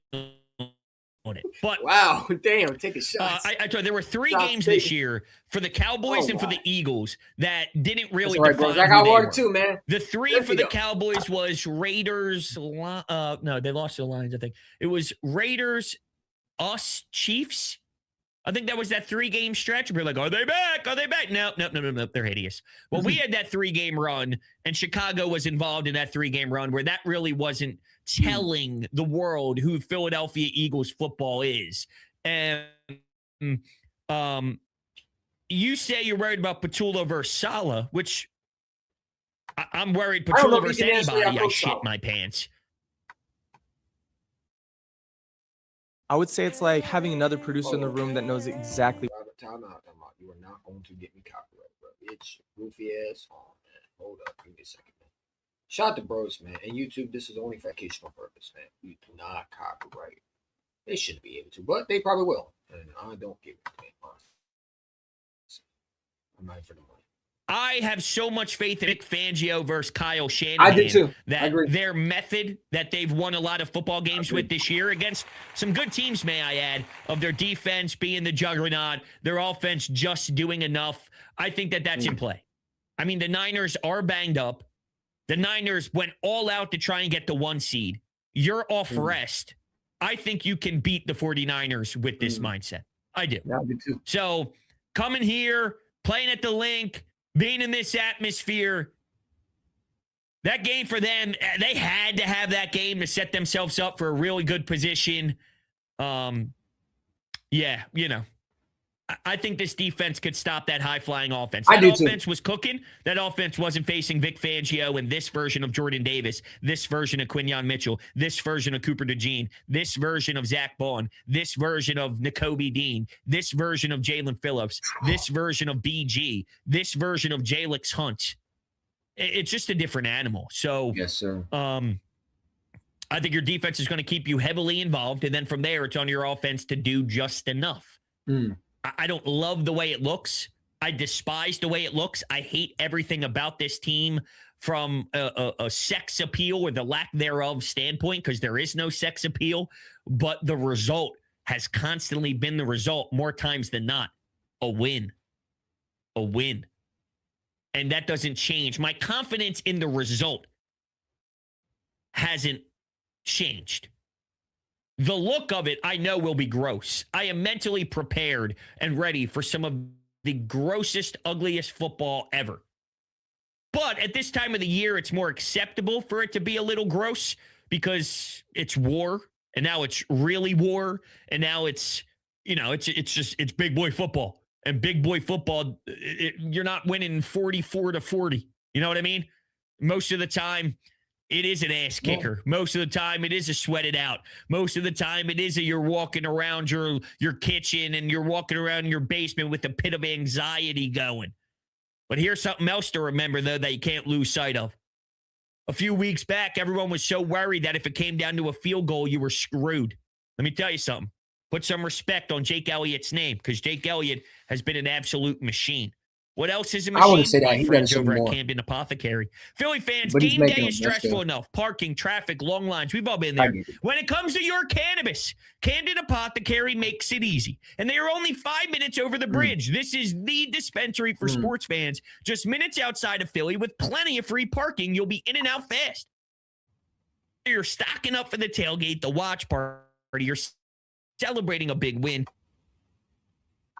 it. But wow, damn, take a shot. I told you, there were 3 games this year for the Cowboys and for the Eagles that didn't really define I got who water they too, man. The 3 for the Cowboys was Raiders. No, they lost to the Lions, I think. It was Raiders, us, Chiefs. I think that was that 3-game stretch. We're like, are they back? Are they back? No. They're hideous. Well, we had that 3-game run, and Chicago was involved in that 3-game run where that really wasn't telling the world who Philadelphia Eagles football is. And you say you're worried about Patullo versus Saleh, which I'm worried Patullo versus anybody. I shit my pants. I would say it's like having another producer in the room that knows exactly. Time out. You are not going to get me copyrighted, bro. Bitch, goofy ass. Oh, man. Hold up. Give me a second, man. Shout out to bros, man. And YouTube, this is only for educational purpose, man. You do not copyright. They shouldn't be able to, but they probably will. And I don't give it to me. I'm not for the money. I have so much faith in Vic Fangio versus Kyle Shanahan. I do too. That their method that they've won a lot of football games with this year against some good teams, may I add, of their defense being the juggernaut, their offense just doing enough. I think that that's in play. I mean, the Niners are banged up. The Niners went all out to try and get the 1 seed. You're off rest. I think you can beat the 49ers with this mindset. I do. Yeah, I do too. So coming here, playing at the Link, being in this atmosphere, that game for them, they had to have that game to set themselves up for a really good position. Yeah, you know, I think this defense could stop that high-flying offense. That offense was cooking. That offense wasn't facing Vic Fangio and this version of Jordan Davis, this version of Quinyon Mitchell, this version of Cooper DeJean, this version of Zach Bond, this version of Nakobe Dean, this version of Jalen Phillips, this version of BG, this version of Jalix Hunt. It's just a different animal. So, yes, sir. I think your defense is going to keep you heavily involved, and then from there, it's on your offense to do just enough. I don't love the way it looks. I despise the way it looks. I hate everything about this team from a sex appeal or the lack thereof standpoint, because there is no sex appeal, but the result has constantly been the result more times than not. A win. A win. And that doesn't change. My confidence in the result hasn't changed. The look of it, I know, will be gross. I am mentally prepared and ready for some of the grossest, ugliest football ever. But at this time of the year, it's more acceptable for it to be a little gross because it's war, and now it's really war, and now it's, you know, it's big boy football. And big boy football, you're not winning 44-40. You know what I mean? Most of the time, it is an ass kicker. Most of the time, it is a sweat it out. Most of the time, it is you're walking around your kitchen and you're walking around your basement with a pit of anxiety going. But here's something else to remember, though, that you can't lose sight of. A few weeks back, everyone was so worried that if it came down to a field goal, you were screwed. Let me tell you something. Put some respect on Jake Elliott's name, because Jake Elliott has been an absolute machine. What else is a machine? I want to say that. My friends over at Camden Apothecary. Philly fans, game day is stressful enough. Parking, traffic, long lines. We've all been there. When it comes to your cannabis, Camden Apothecary makes it easy. And they are only 5 minutes over the bridge. This is the dispensary for sports fans. Just minutes outside of Philly with plenty of free parking. You'll be in and out fast. You're stocking up for the tailgate, the watch party. You're celebrating a big win.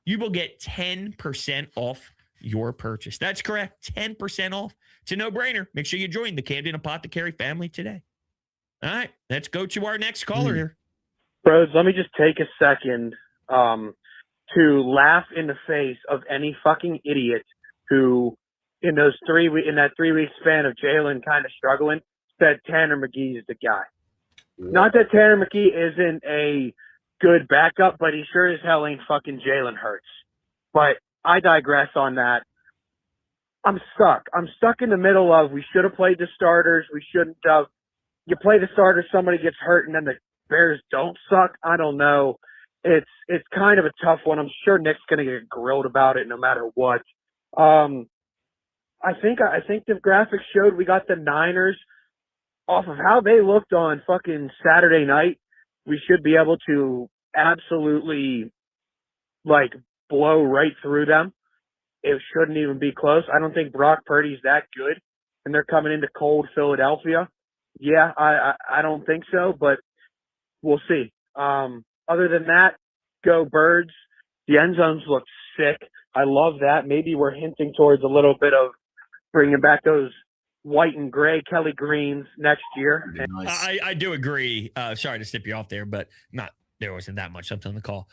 You will get 10% off your purchase. That's correct. 10% off. It's a no-brainer. Make sure you join the Camden Apothecary family today. All right, let's go to our next caller here. Bros, let me just take a second to laugh in the face of any fucking idiot who, in that 3-week span of Jalen kind of struggling, said Tanner McGee is the guy. Yeah. Not that Tanner McGee isn't a good backup, but he sure as hell ain't fucking Jalen Hurts. But I digress on that. I'm stuck. I'm stuck in the middle of, we should have played the starters. We shouldn't have. You play the starters, somebody gets hurt, and then the Bears don't suck. I don't know. It's kind of a tough one. I'm sure Nick's going to get grilled about it no matter what. I think the graphics showed we got the Niners off of how they looked on fucking Saturday night. We should be able to absolutely, blow right through them. It shouldn't even be close. I don't think Brock Purdy's that good, and they're coming into cold Philadelphia. Yeah, I don't think so, but we'll see. Other than that, go Birds. The end zones look sick. I love that. Maybe we're hinting towards a little bit of bringing back those white and gray Kelly Greens next year. Nice. I do agree. Sorry to snip you off there, but there wasn't that much something on the call.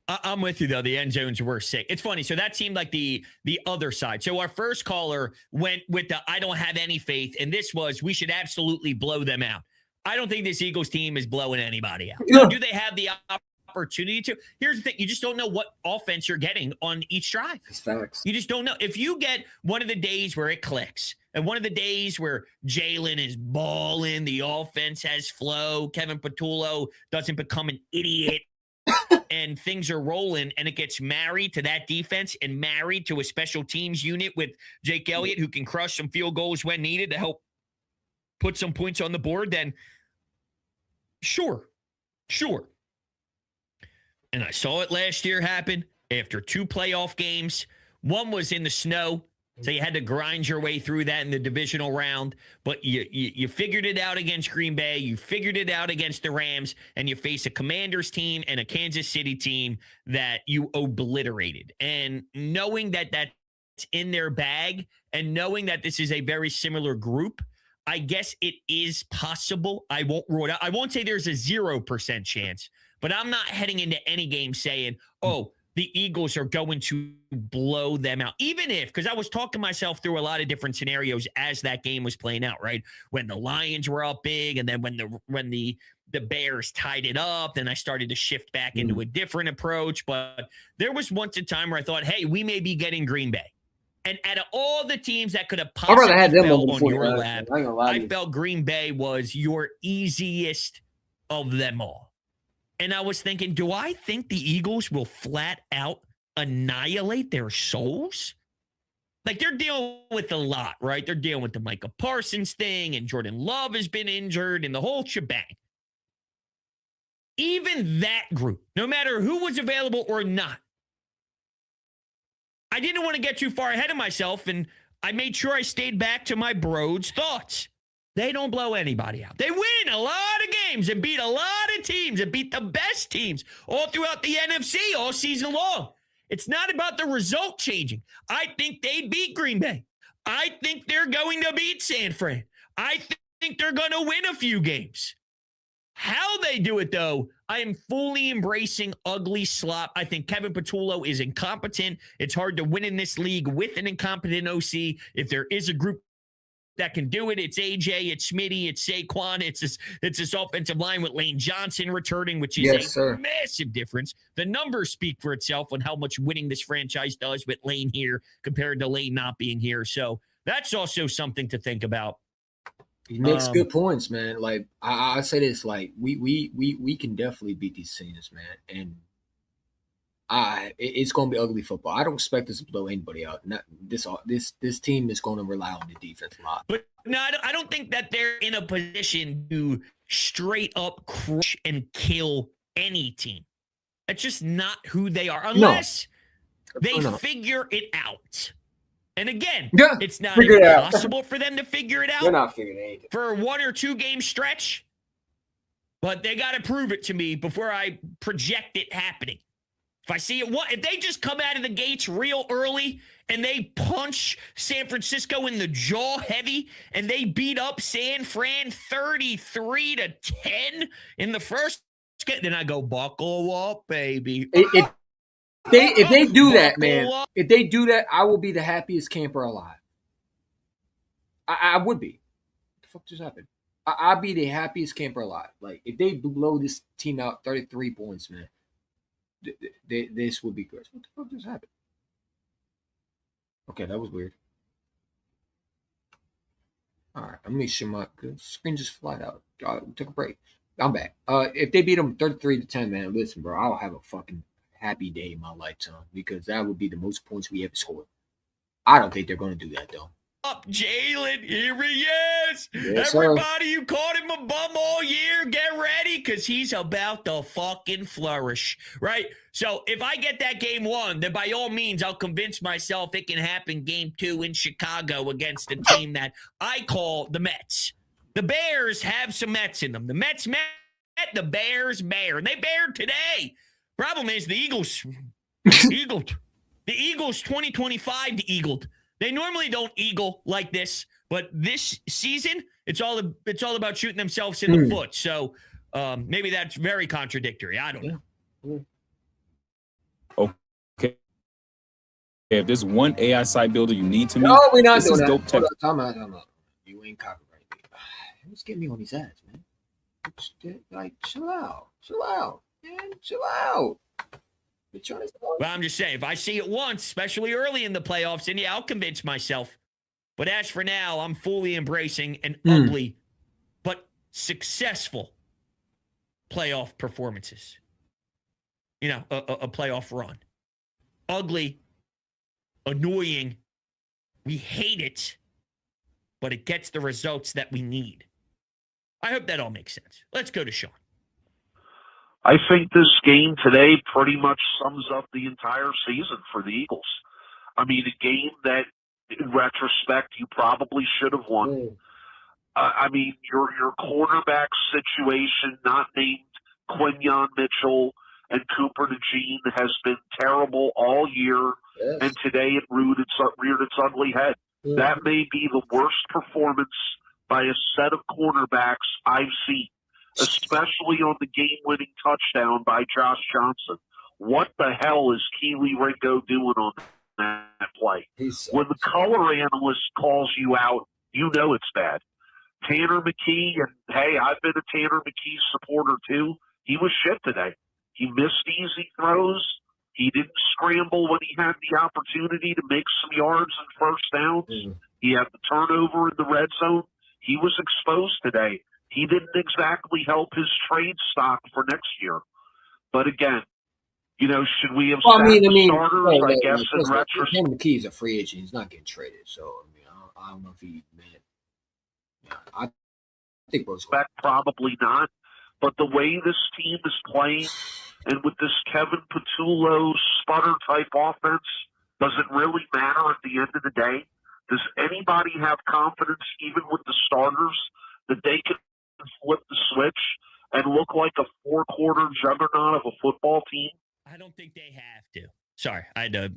I'm with you, though. The end zones were sick. It's funny. So that seemed like the other side. So our first caller went with the I don't have any faith, and this was we should absolutely blow them out. I don't think this Eagles team is blowing anybody out. Now, do they have the opportunity to? Here's the thing. You just don't know what offense you're getting on each drive. Facts. You just don't know. If you get one of the days where it clicks and one of the days where Jalen is balling, the offense has flow, Kevin Patullo doesn't become an idiot, and things are rolling, and it gets married to that defense and married to a special teams unit with Jake Elliott who can crush some field goals when needed to help put some points on the board, then sure. And I saw it last year happen after 2 playoff games. One was in the snow So you had to grind your way through that in the divisional round, but you figured it out against Green Bay. You figured it out against the Rams, and you face a Commanders team and a Kansas City team that you obliterated. And knowing that that's in their bag and knowing that this is a very similar group, I guess it is possible. I won't rule it out. I won't say there's a 0% chance, but I'm not heading into any game saying, oh, the Eagles are going to blow them out. Even if, because I was talking myself through a lot of different scenarios as that game was playing out, right? When the Lions were up big, and then when the Bears tied it up, then I started to shift back into a different approach. But there was once a time where I thought, hey, we may be getting Green Bay. And out of all the teams that could have possibly fell on your lap, I felt Green Bay was your easiest of them all. And I was thinking, do I think the Eagles will flat out annihilate their souls? Like, they're dealing with a lot, right? They're dealing with the Micah Parsons thing, and Jordan Love has been injured, and the whole shebang. Even that group, no matter who was available or not, I didn't want to get too far ahead of myself, and I made sure I stayed back to my bro's thoughts. They don't blow anybody out. They win a lot of games and beat a lot of teams and beat the best teams all throughout the NFC all season long. It's not about the result changing. I think they'd beat Green Bay. I think they're going to beat San Fran. I think they're going to win a few games. How they do it, though, I am fully embracing ugly slop. I think Kevin Patullo is incompetent. It's hard to win in this league with an incompetent OC. If there is a group that can do it, it's AJ, it's Smitty, it's Saquon, it's this offensive line with Lane Johnson returning, which is massive difference. The numbers speak for itself on how much winning this franchise does with Lane here compared to Lane not being here. So that's also something to think about. He makes good points, man. Like I say this, like we can definitely beat these seniors, man, and it's going to be ugly football. I don't expect us to blow anybody out. Not this team is going to rely on the defense a lot. But no, I don't think that they're in a position to straight up crush and kill any team. That's just not who they are, unless they figure it out. And again, it's not impossible for them to figure it out. They're not figuring anything for a 1 or 2 game stretch. But they got to prove it to me before I project it happening. If I see it, if they just come out of the gates real early and they punch San Francisco in the jaw heavy and they beat up San Fran 33-10 in the first, then I go, buckle up, baby. If they do that, man, if they do that, I will be the happiest camper alive. I would be. What the fuck just happened? I'd be the happiest camper alive. Like, if they blow this team out 33 points, man, this would be good. What the fuck just happened? Okay, that was weird. All right, let me sure my screen just flat out. Took a break. I'm back. If they beat them 33-10, man, listen, bro, I'll have a fucking happy day in my lifetime because that would be the most points we ever scored. I don't think they're going to do that, though. Up, Jalen, here he is. Yes, everybody, you called him a bum all year. Get ready, because he's about to fucking flourish, right? So if I get that game 1, then by all means, I'll convince myself it can happen game 2 in Chicago against a team that I call the Mets. The Bears have some Mets in them. The Mets met, the Bears bear. And they bared today. Problem is the Eagles eagled. The Eagles 2025 eagled. They normally don't eagle like this, but this season it's all about shooting themselves in the foot. So maybe that's very contradictory. I don't know. Okay. If there's one AI site builder you need to meet, no, we're not this doing is that. dope tech. Time out. You ain't copyright me. Who's getting me on these ads, man? Like, chill out, man, chill out. Well, I'm just saying, if I see it once, especially early in the playoffs, then I'll convince myself. But as for now, I'm fully embracing an ugly but successful playoff performances. You know, a playoff run. Ugly, annoying, we hate it, but it gets the results that we need. I hope that all makes sense. Let's go to Sean. I think this game today pretty much sums up the entire season for the Eagles. I mean, a game that in retrospect, you probably should have won. I mean, your quarterback situation, not named Quinyon Mitchell and Cooper DeJean, has been terrible all year, and today it reared its ugly head. That may be the worst performance by a set of cornerbacks I've seen, especially on the game-winning touchdown by Josh Johnson. What the hell is Keely Ringo doing on that play? When the color analyst calls you out, you know it's bad. Tanner McKee, and hey, I've been a Tanner McKee supporter too. He was shit today. He missed easy throws. He didn't scramble when he had the opportunity to make some yards and first downs. He had the turnover in the red zone. He was exposed today. He didn't exactly help his trade stock for next year. But again, you know, should we have starters? I guess in retrospect, Tanner McKee is a free agent. He's not getting traded. So I mean, I don't know if he meant. I think probably not. But the way this team is playing, and with this Kevin Patullo sputter type offense, does it really matter at the end of the day? Does anybody have confidence, even with the starters, that they can flip the switch and look like a 4-quarter juggernaut of a football team? I don't think they have to. Sorry, I had to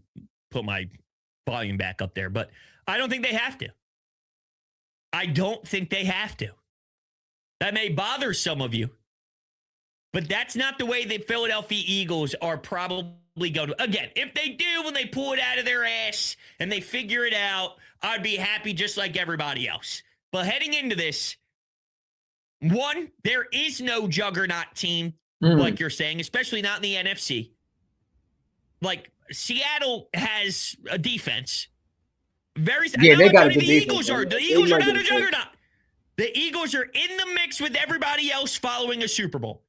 put my volume back up there, but I don't think they have to. I don't think they have to. That may bother some of you, but that's not the way the Philadelphia Eagles are probably going to. Again, if they do, when they pull it out of their ass and they figure it out, I'd be happy just like everybody else. But heading into this, one, there is no juggernaut team, like you're saying, especially not in the NFC. Like, Seattle has a defense. They got the Eagles are. The Eagles are not a juggernaut. The Eagles are in the mix with everybody else following a Super Bowl.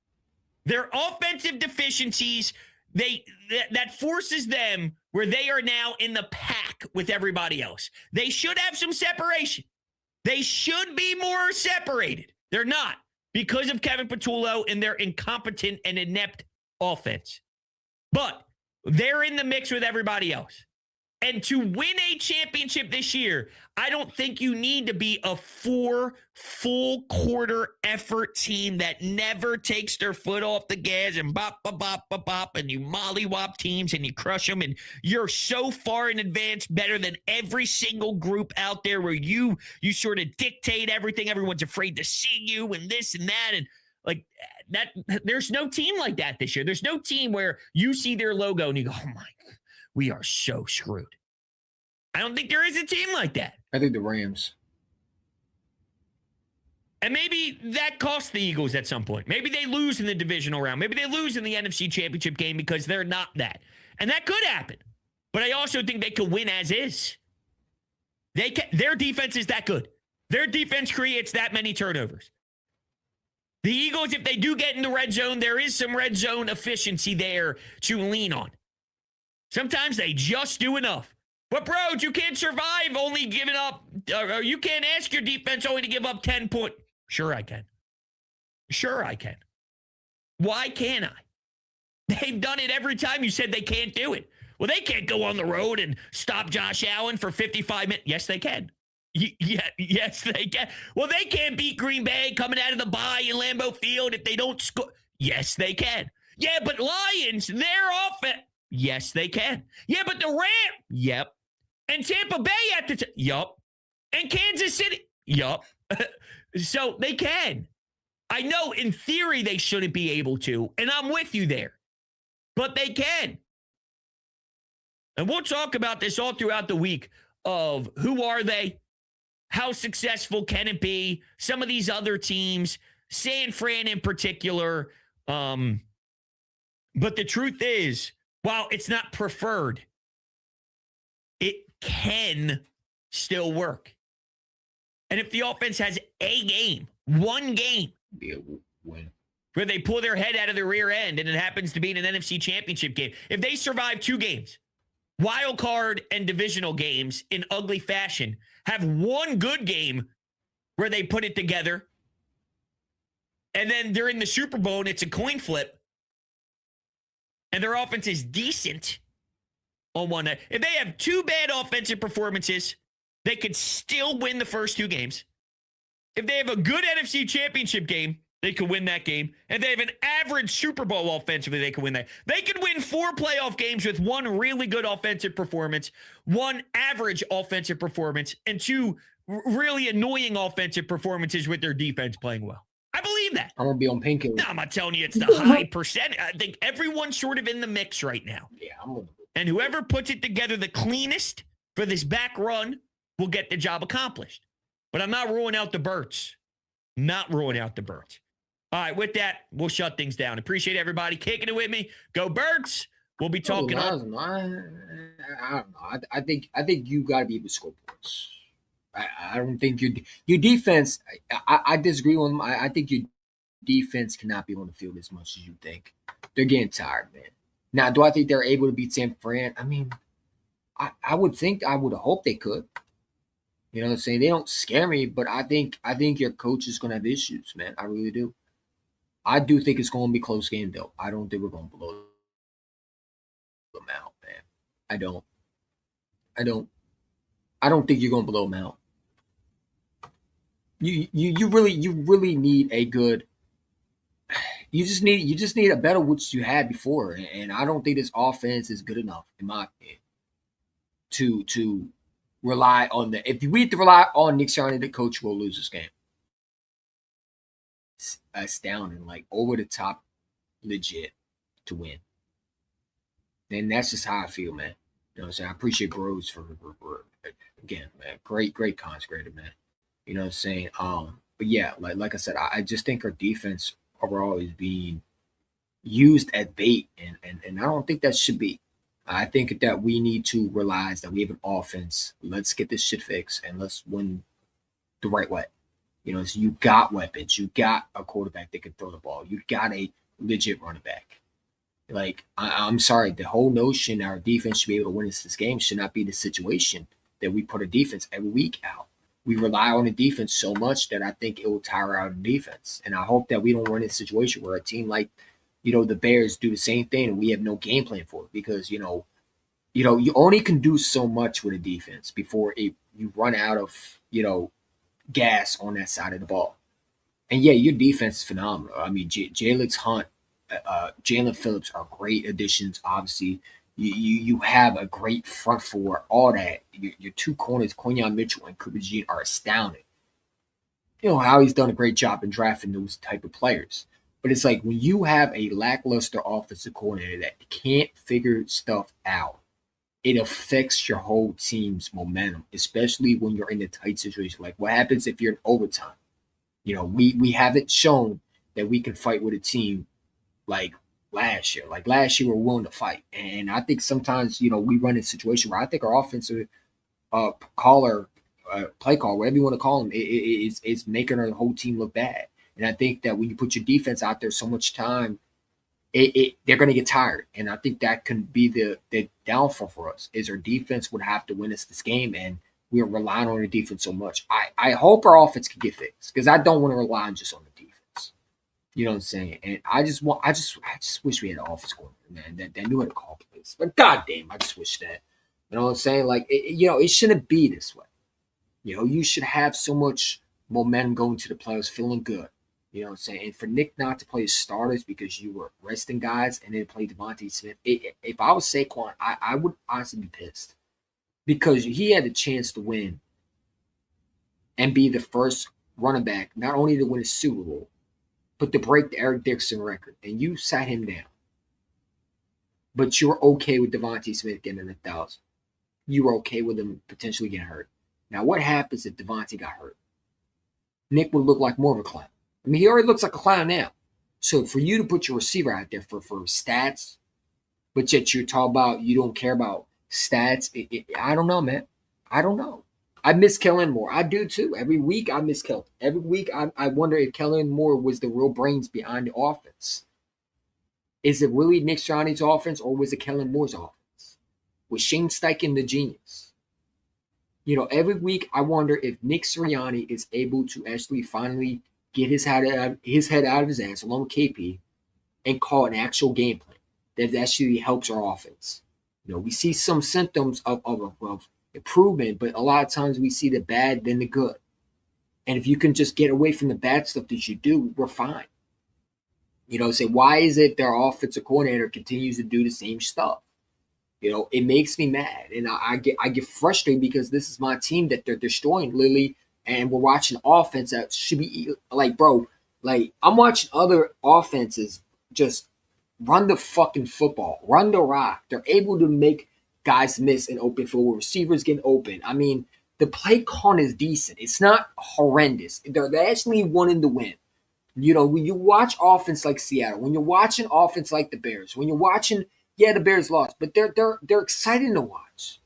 Their offensive deficiencies, that forces them where they are now in the pack with everybody else. They should have some separation. They should be more separated. They're not because of Kevin Patullo and their incompetent and inept offense. But they're in the mix with everybody else. And to win a championship this year, I don't think you need to be a 4 full quarter effort team that never takes their foot off the gas and bop, bop, bop, bop, bop, and you mollywop teams and you crush them. And you're so far in advance better than every single group out there where you sort of dictate everything. Everyone's afraid to see you and this and that. And like that, there's no team like that this year. There's no team where you see their logo and you go, oh my God, we are so screwed. I don't think there is a team like that. I think the Rams. And maybe that costs the Eagles at some point. Maybe they lose in the divisional round. Maybe they lose in the NFC Championship game because they're not that. And that could happen. But I also think they could win as is. Their defense is that good. Their defense creates that many turnovers. The Eagles, if they do get in the red zone, there is some red zone efficiency there to lean on. Sometimes they just do enough. But, bro, you can't survive only giving up. You can't ask your defense only to give up 10 points. Sure I can. Sure I can. Why can't I? They've done it every time you said they can't do it. Well, they can't go on the road and stop Josh Allen for 55 minutes. Yes, they can. Yes, they can. Well, they can't beat Green Bay coming out of the bye in Lambeau Field if they don't score. Yes, they can. Yeah, but Lions, they're off it. Yes, they can. Yeah, but the Rams. Yep. And Tampa Bay at the time. Yup. And Kansas City. Yup. So they can. I know in theory they shouldn't be able to, and I'm with you there. But they can. And we'll talk about this all throughout the week of who are they? How successful can it be? Some of these other teams, San Fran in particular. But the truth is, while it's not preferred, it can still work. And if the offense has a game, one game, where they pull their head out of their rear end and it happens to be an NFC Championship game, if they survive 2 games, wild card and divisional games in ugly fashion, have one good game where they put it together, and then they're in the Super Bowl and it's a coin flip, and their offense is decent on one night. If they have 2 bad offensive performances they could still win the first 2 games. If they have a good NFC Championship game, they could win that game. If they have an average Super Bowl offensively, they could win that. They could win 4 playoff games with 1 really good offensive performance, 1 average offensive performance, and 2 really annoying offensive performances with their defense playing well. I believe that. I'm going to be on painkillers. No, I'm not telling you it's the high percent. I think everyone's sort of in the mix right now. Yeah, I'm going to. And whoever puts it together the cleanest for this back run will get the job accomplished. But I'm not ruling out the Birds. Not ruling out the Birds. All right, with that, we'll shut things down. Appreciate everybody kicking it with me. Go Birds. We'll be talking. I don't know. I think you got to be able to score points. I don't think your defense. I disagree with them. I think your defense cannot be on the field as much as you think. They're getting tired, man. Now, do I think they're able to beat San Fran? I mean, I would hope they could. You know what I'm saying? They don't scare me, but I think your coach is going to have issues, man. I really do. I do think it's going to be a close game, though. I don't think we're going to blow them out, man. I don't think you're going to blow them out. You really need a good. You just need a better which you had before, and I don't think this offense is good enough, in my opinion, to rely on the. If we have to rely on Nick Sirianni, the coach will lose this game. It's astounding, like over the top, legit to win. And that's just how I feel, man. You know what I'm saying? I appreciate Bros for again, man. Great consecrated, man. You know what I'm saying? But yeah, like I said, I just think our defense overall is being used as bait, and I don't think that should be. I think that we need to realize that we have an offense. Let's get this shit fixed and let's win the right way. You know, so you got weapons. You got a quarterback that can throw the ball. You got a legit running back. Like, I'm sorry, the whole notion our defense should be able to win this game should not be the situation that we put a defense every week out. We rely on the defense so much that I think it will tire out the defense. And I hope that we don't run in a situation where a team like, the Bears do the same thing and we have no game plan for it because, you only can do so much with a defense before you run out of, gas on that side of the ball. And yeah, your defense is phenomenal. I mean, Jalen Hunt, Jalen Phillips are great additions. Obviously, you have a great front four. All that your 2 corners, Quinyon Mitchell and Kp Nic, are astounding. You know how he's done a great job in drafting those type of players. But it's like when you have a lackluster offensive coordinator that can't figure stuff out, it affects your whole team's momentum, especially when you're in a tight situation. Like what happens if you're in overtime? We haven't shown that we can fight with a team like last year. Like last year, we're willing to fight. And I think sometimes, we run in a situation where I think our offensive play call, whatever you want to call them, is making our whole team look bad. And I think that when you put your defense out there so much time, they're going to get tired. And I think that can be the downfall for us, is our defense would have to win us this game. And we're relying on the defense so much. I hope our offense can get fixed because I don't want to rely just on the defense. You know what I'm saying? And I just wish we had an offense coordinator, man, that knew how to call plays. But goddamn, I just wish that. You know what I'm saying? Like, it shouldn't be this way. You should have so much momentum going to the playoffs, feeling good. You know what I'm saying? And for Nick not to play his starters because you were resting guys and then play Devontae Smith, if I was Saquon, I would honestly be pissed because he had the chance to win and be the first running back, not only to win a Super Bowl, but to break the Eric Dixon record. And you sat him down. But you're okay with Devontae Smith getting 1,000. You were okay with him potentially getting hurt. Now, what happens if Devontae got hurt? Nick would look like more of a clown. I mean, he already looks like a clown now. So for you to put your receiver out there for stats, but yet you're talking about you don't care about stats, I don't know, man. I don't know. I miss Kellen Moore. I do too. Every week I miss Kellen. Every week I wonder if Kellen Moore was the real brains behind the offense. Is it really Nick Sirianni's offense or was it Kellen Moore's offense? Was Shane Steichen the genius? Every week I wonder if Nick Sirianni is able to actually finally get his head out of his ass along with KP and call an actual game plan that actually helps our offense. We see some symptoms of improvement, but a lot of times we see the bad then the good. And if you can just get away from the bad stuff that you do, we're fine. Say, why is it their offensive coordinator continues to do the same stuff? It makes me mad, and I get frustrated because this is my team that they're destroying, literally, and we're watching offense that should be like, bro, like I'm watching other offenses just run the fucking football, run the rock. They're able to make guys miss and open for receivers getting open. I mean, the play con is decent. It's not horrendous. They're actually wanting to win. When you watch offense like Seattle, when you're watching offense like the Bears, when you're watching, yeah, the Bears lost, but they're exciting to watch.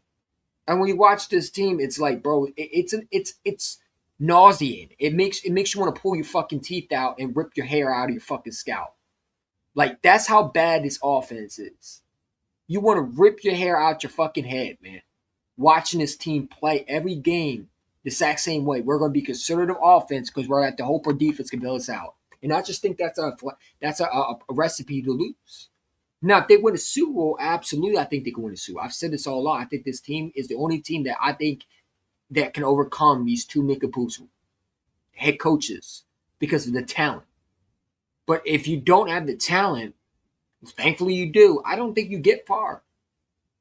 And when you watch this team, it's like, bro, it's nauseating. It makes you want to pull your fucking teeth out and rip your hair out of your fucking scalp. Like, that's how bad this offense is. You want to rip your hair out your fucking head, man. Watching this team play every game the exact same way. We're going to be conservative offense because we're at the hope our defense can bail us out. And I just think that's a recipe to lose. Now, if they win a Super Bowl, absolutely, I think they can win a Super Bowl. I've said this all along. I think this team is the only team that I think that can overcome these two nincompoops head coaches because of the talent. But if you don't have the talent, thankfully you do, I don't think you get far.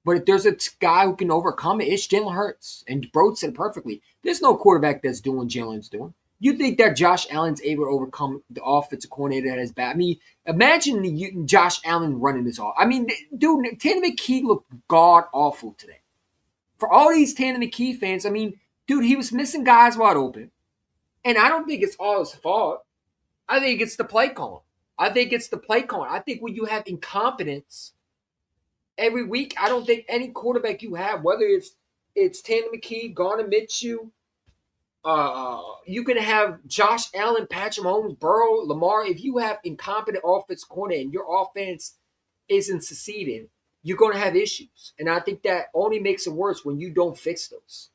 But if there's a guy who can overcome it, it's Jalen Hurts. And Broad said it perfectly. There's no quarterback that's doing what Jalen's doing. You think that Josh Allen's able to overcome the offensive coordinator that is bad? I mean, imagine Josh Allen running this off. I mean, dude, Tanner McKee looked god-awful today. For all these Tanner McKee fans, I mean, dude, he was missing guys wide open. And I don't think it's all his fault. I think it's the play call. I think when you have incompetence every week, I don't think any quarterback you have, whether it's Tanner McKee, Garner Minshew, you can have Josh Allen, Patrick Mahomes, Burrow, Lamar. If you have incompetent offense corner and your offense isn't succeeding, you're going to have issues. And I think that only makes it worse when you don't fix those.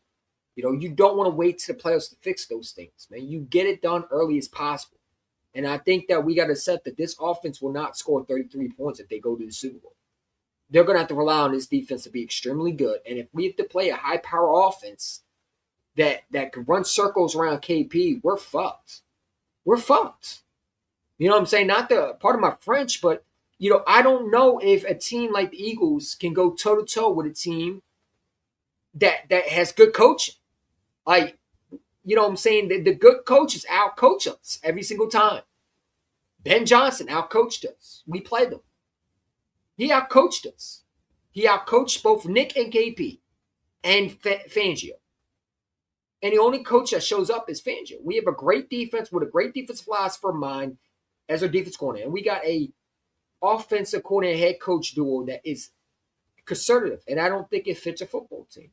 You don't want to wait to the playoffs to fix those things, man. You get it done early as possible. And I think that we got to accept that this offense will not score 33 points if they go to the Super Bowl. They're going to have to rely on this defense to be extremely good. And if we have to play a high-power offense that can run circles around KP, we're fucked. We're fucked. You know what I'm saying? Not the part of my French, but, I don't know if a team like the Eagles can go toe-to-toe with a team that has good coaching. Like, you know what I'm saying? The good coaches out-coach us every single time. Ben Johnson out-coached us. We played them. He out-coached us. He out-coached both Nick and KP and Fangio. And the only coach that shows up is Fangio. We have a great defense with a great defensive philosopher of mine as our defense coordinator. And we got a offensive coordinator head coach duo that is conservative. And I don't think it fits a football team.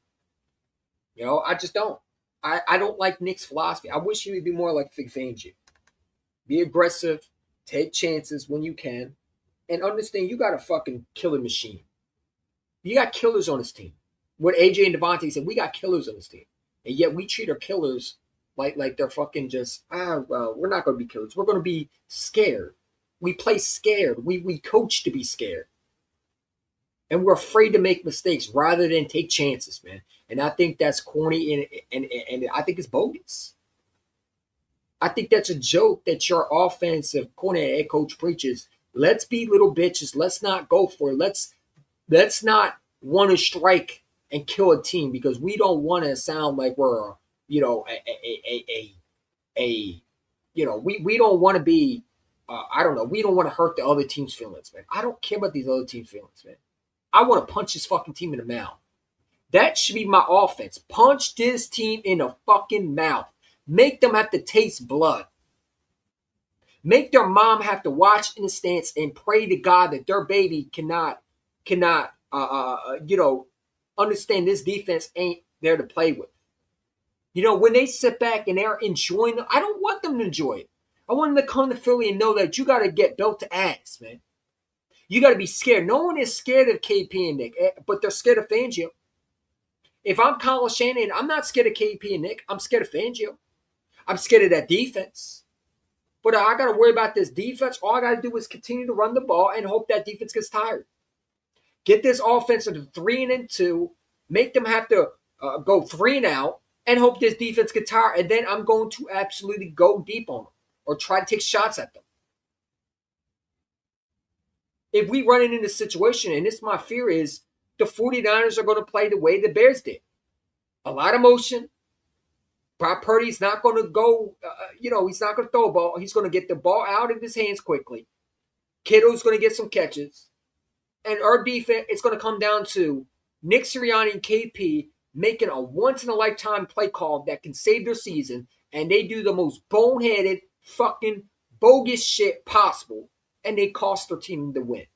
I just don't. I don't like Nick's philosophy. I wish he would be more like Fangio. Be aggressive. Take chances when you can. And understand you got a fucking killer machine. You got killers on this team. What AJ and Devontae said, we got killers on this team. And yet we treat our killers like they're fucking just, well, we're not going to be killers. We're going to be scared. We play scared. We coach to be scared. And we're afraid to make mistakes rather than take chances, man. And I think that's corny and I think it's bogus. I think that's a joke that your offensive coordinator head coach preaches. Let's be little bitches. Let's not go for it. Let's not want to strike and kill a team because we don't want to sound like we're, we don't want to be, we don't want to hurt the other team's feelings, man. I don't care about these other team's feelings, man. I want to punch this fucking team in the mouth. That should be my offense. Punch this team in the fucking mouth. Make them have to taste blood. Make their mom have to watch in the stands and pray to God that their baby cannot, understand this defense ain't there to play with. When they sit back and they're enjoying it, I don't want them to enjoy it. I want them to come to Philly and know that you got to get built to ass, man. You got to be scared. No one is scared of KP and Nick, but they're scared of Fangio. If I'm Kyle Shanahan, I'm not scared of KP and Nick. I'm scared of Fangio. I'm scared of that defense. But I got to worry about this defense. All I got to do is continue to run the ball and hope that defense gets tired. Get this offense to 3-2. Make them have to go 3 and out, and hope this defense gets tired. And then I'm going to absolutely go deep on them or try to take shots at them. If we run into this situation, and this my fear is, the 49ers are going to play the way the Bears did. A lot of motion. Brock Purdy's not going to go, he's not going to throw a ball. He's going to get the ball out of his hands quickly. Kittle's going to get some catches. And our defense, it's going to come down to Nick Sirianni and KP making a once-in-a-lifetime play call that can save their season, and they do the most boneheaded, fucking bogus shit possible, and they cost their team the win.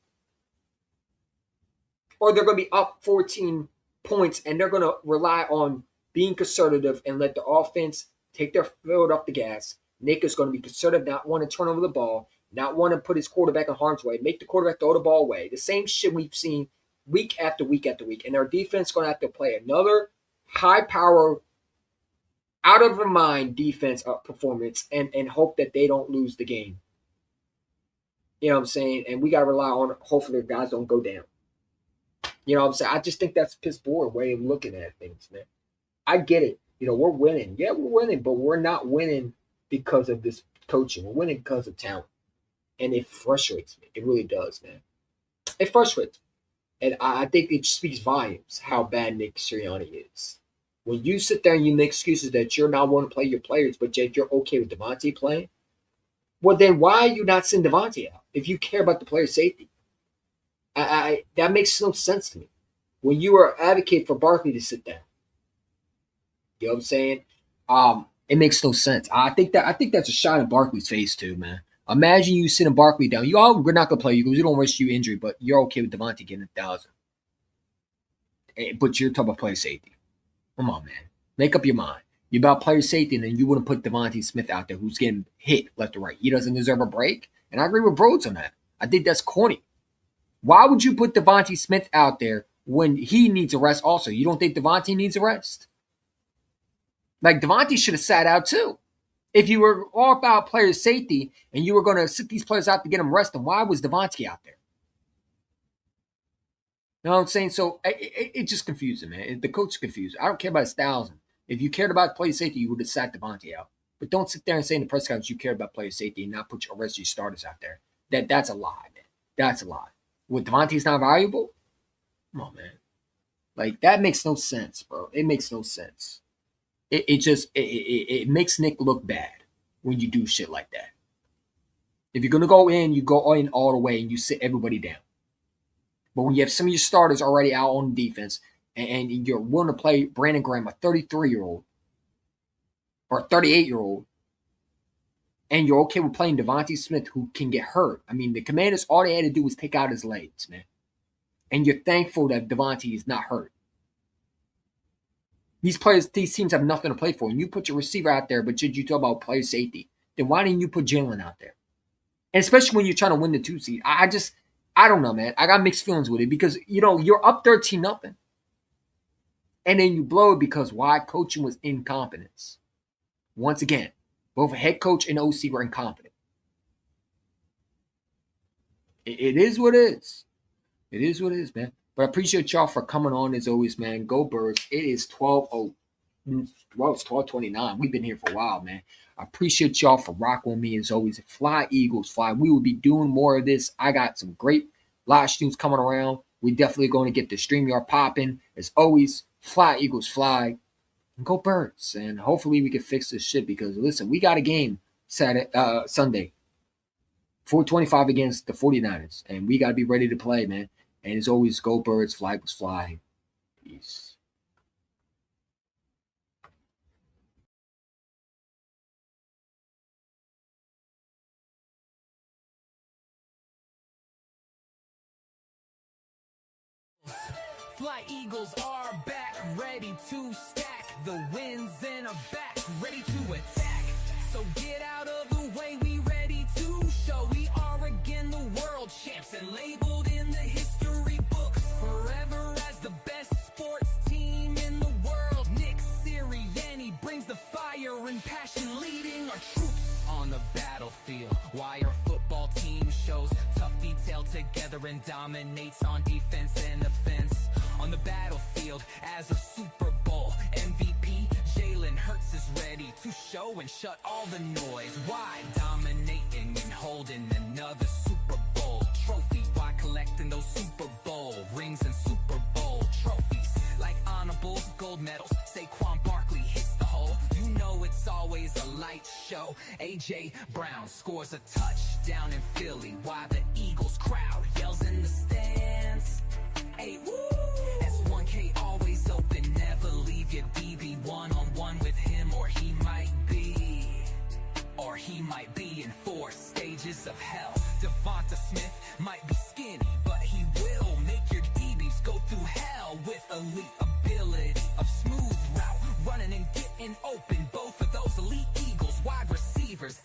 Or they're going to be up 14 points, and they're going to rely on being conservative and let the offense take their foot off the gas. Nick is going to be conservative, not want to turn over the ball, not want to put his quarterback in harm's way, make the quarterback throw the ball away. The same shit we've seen week after week after week. And our defense is going to have to play another high-power, out-of-their-mind defense performance and hope that they don't lose the game. You know what I'm saying? And we got to rely on, hopefully, the guys don't go down. You know what I'm saying? I just think that's piss poor way of looking at things, man. I get it. We're winning. Yeah, we're winning, but we're not winning because of this coaching. We're winning because of talent. And it frustrates me. It really does, man. It frustrates me. And I think it speaks volumes how bad Nick Sirianni is. When you sit there and you make excuses that you're not wanting to play your players, but yet you're okay with Devontae playing, well, then why are you not sending Devontae out if you care about the player safety? That makes no sense to me. When you are advocate for Barkley to sit down, you know what I'm saying? It makes no sense. I think that's a shot in Barkley's face too, man. Imagine you sitting Barkley down. We're not gonna play you because you don't risk you injury, but you're okay with Devontae getting 1,000. But you're talking about player safety. Come on, man. Make up your mind. You're about player safety, and then you wouldn't put Devontae Smith out there who's getting hit left or right. He doesn't deserve a break. And I agree with Broads on that. I think that's corny. Why would you put Devontae Smith out there when he needs a rest also? You don't think Devontae needs a rest? Like, Devontae should have sat out too. If you were all about player safety and you were going to sit these players out to get them rested, why was Devontae out there? You know what I'm saying? So it just confusing, man. The coach is confused. I don't care about his 1,000. If you cared about player safety, you would have sat Devontae out. But don't sit there and say in the press conference you care about player safety and not put your rest of your starters out there. That's a lie, man. That's a lie. What, Devontae's not valuable? Come on, man. Like, that makes no sense, bro. It makes no sense. It makes Nick look bad when you do shit like that. If you're going to go in, you go in all the way and you sit everybody down. But when you have some of your starters already out on defense and you're willing to play Brandon Graham, a 33-year-old or a 38-year-old, and you're okay with playing Devontae Smith who can get hurt. I mean, the Commanders, all they had to do was take out his legs, man. And you're thankful that Devontae is not hurt. These teams have nothing to play for. And you put your receiver out there, but you talk about player safety. Then why didn't you put Jalen out there? And especially when you're trying to win the 2 seed. I don't know, man. I got mixed feelings with it because, you're up 13-0. And then you blow it because why? Coaching was incompetence. Once again, both head coach and OC were incompetent. It is what it is. It is what it is, man. But I appreciate y'all for coming on as always, man. Go Birds. It is 12:00. Well, it's 12:29. We've been here for a while, man. I appreciate y'all for rocking with me as always. Fly, Eagles, fly. We will be doing more of this. I got some great live streams coming around. We definitely going to get the StreamYard popping. As always, fly, Eagles, fly. And go Birds. And hopefully we can fix this shit because, listen, we got a game Sunday. 4:25 against the 49ers. And we got to be ready to play, man. And as always, go Birds, fly, Eagles, fly. Peace. Fly Eagles are back, ready to stack. The winds in a back, ready to attack. So get out of the way, we ready to show. We are again the world champs and labeled in the history books forever as the best sports team in the world. Nick Sirianni brings the fire and passion, leading our troops on the battlefield. Why our football team shows tough detail together and dominates on defense and offense. On the battlefield as a Super Bowl defense is ready to show and shut all the noise. Why dominating and holding another Super Bowl trophy? Why collecting those Super Bowl rings and Super Bowl trophies? Like honorable gold medals, Saquon Barkley hits the hole. You know it's always a light show. A.J. Brown scores a touchdown in Philly. Why the Eagles crowd yells in the stands. Hey, woo! S1K always open, never leave your DB one-on-one with him, or he might be in 4 stages of hell. Devonta Smith might be skinny, but he will make your DBs go through hell with elite ability of smooth route running and getting open. Both of those elite Eagles wide receivers.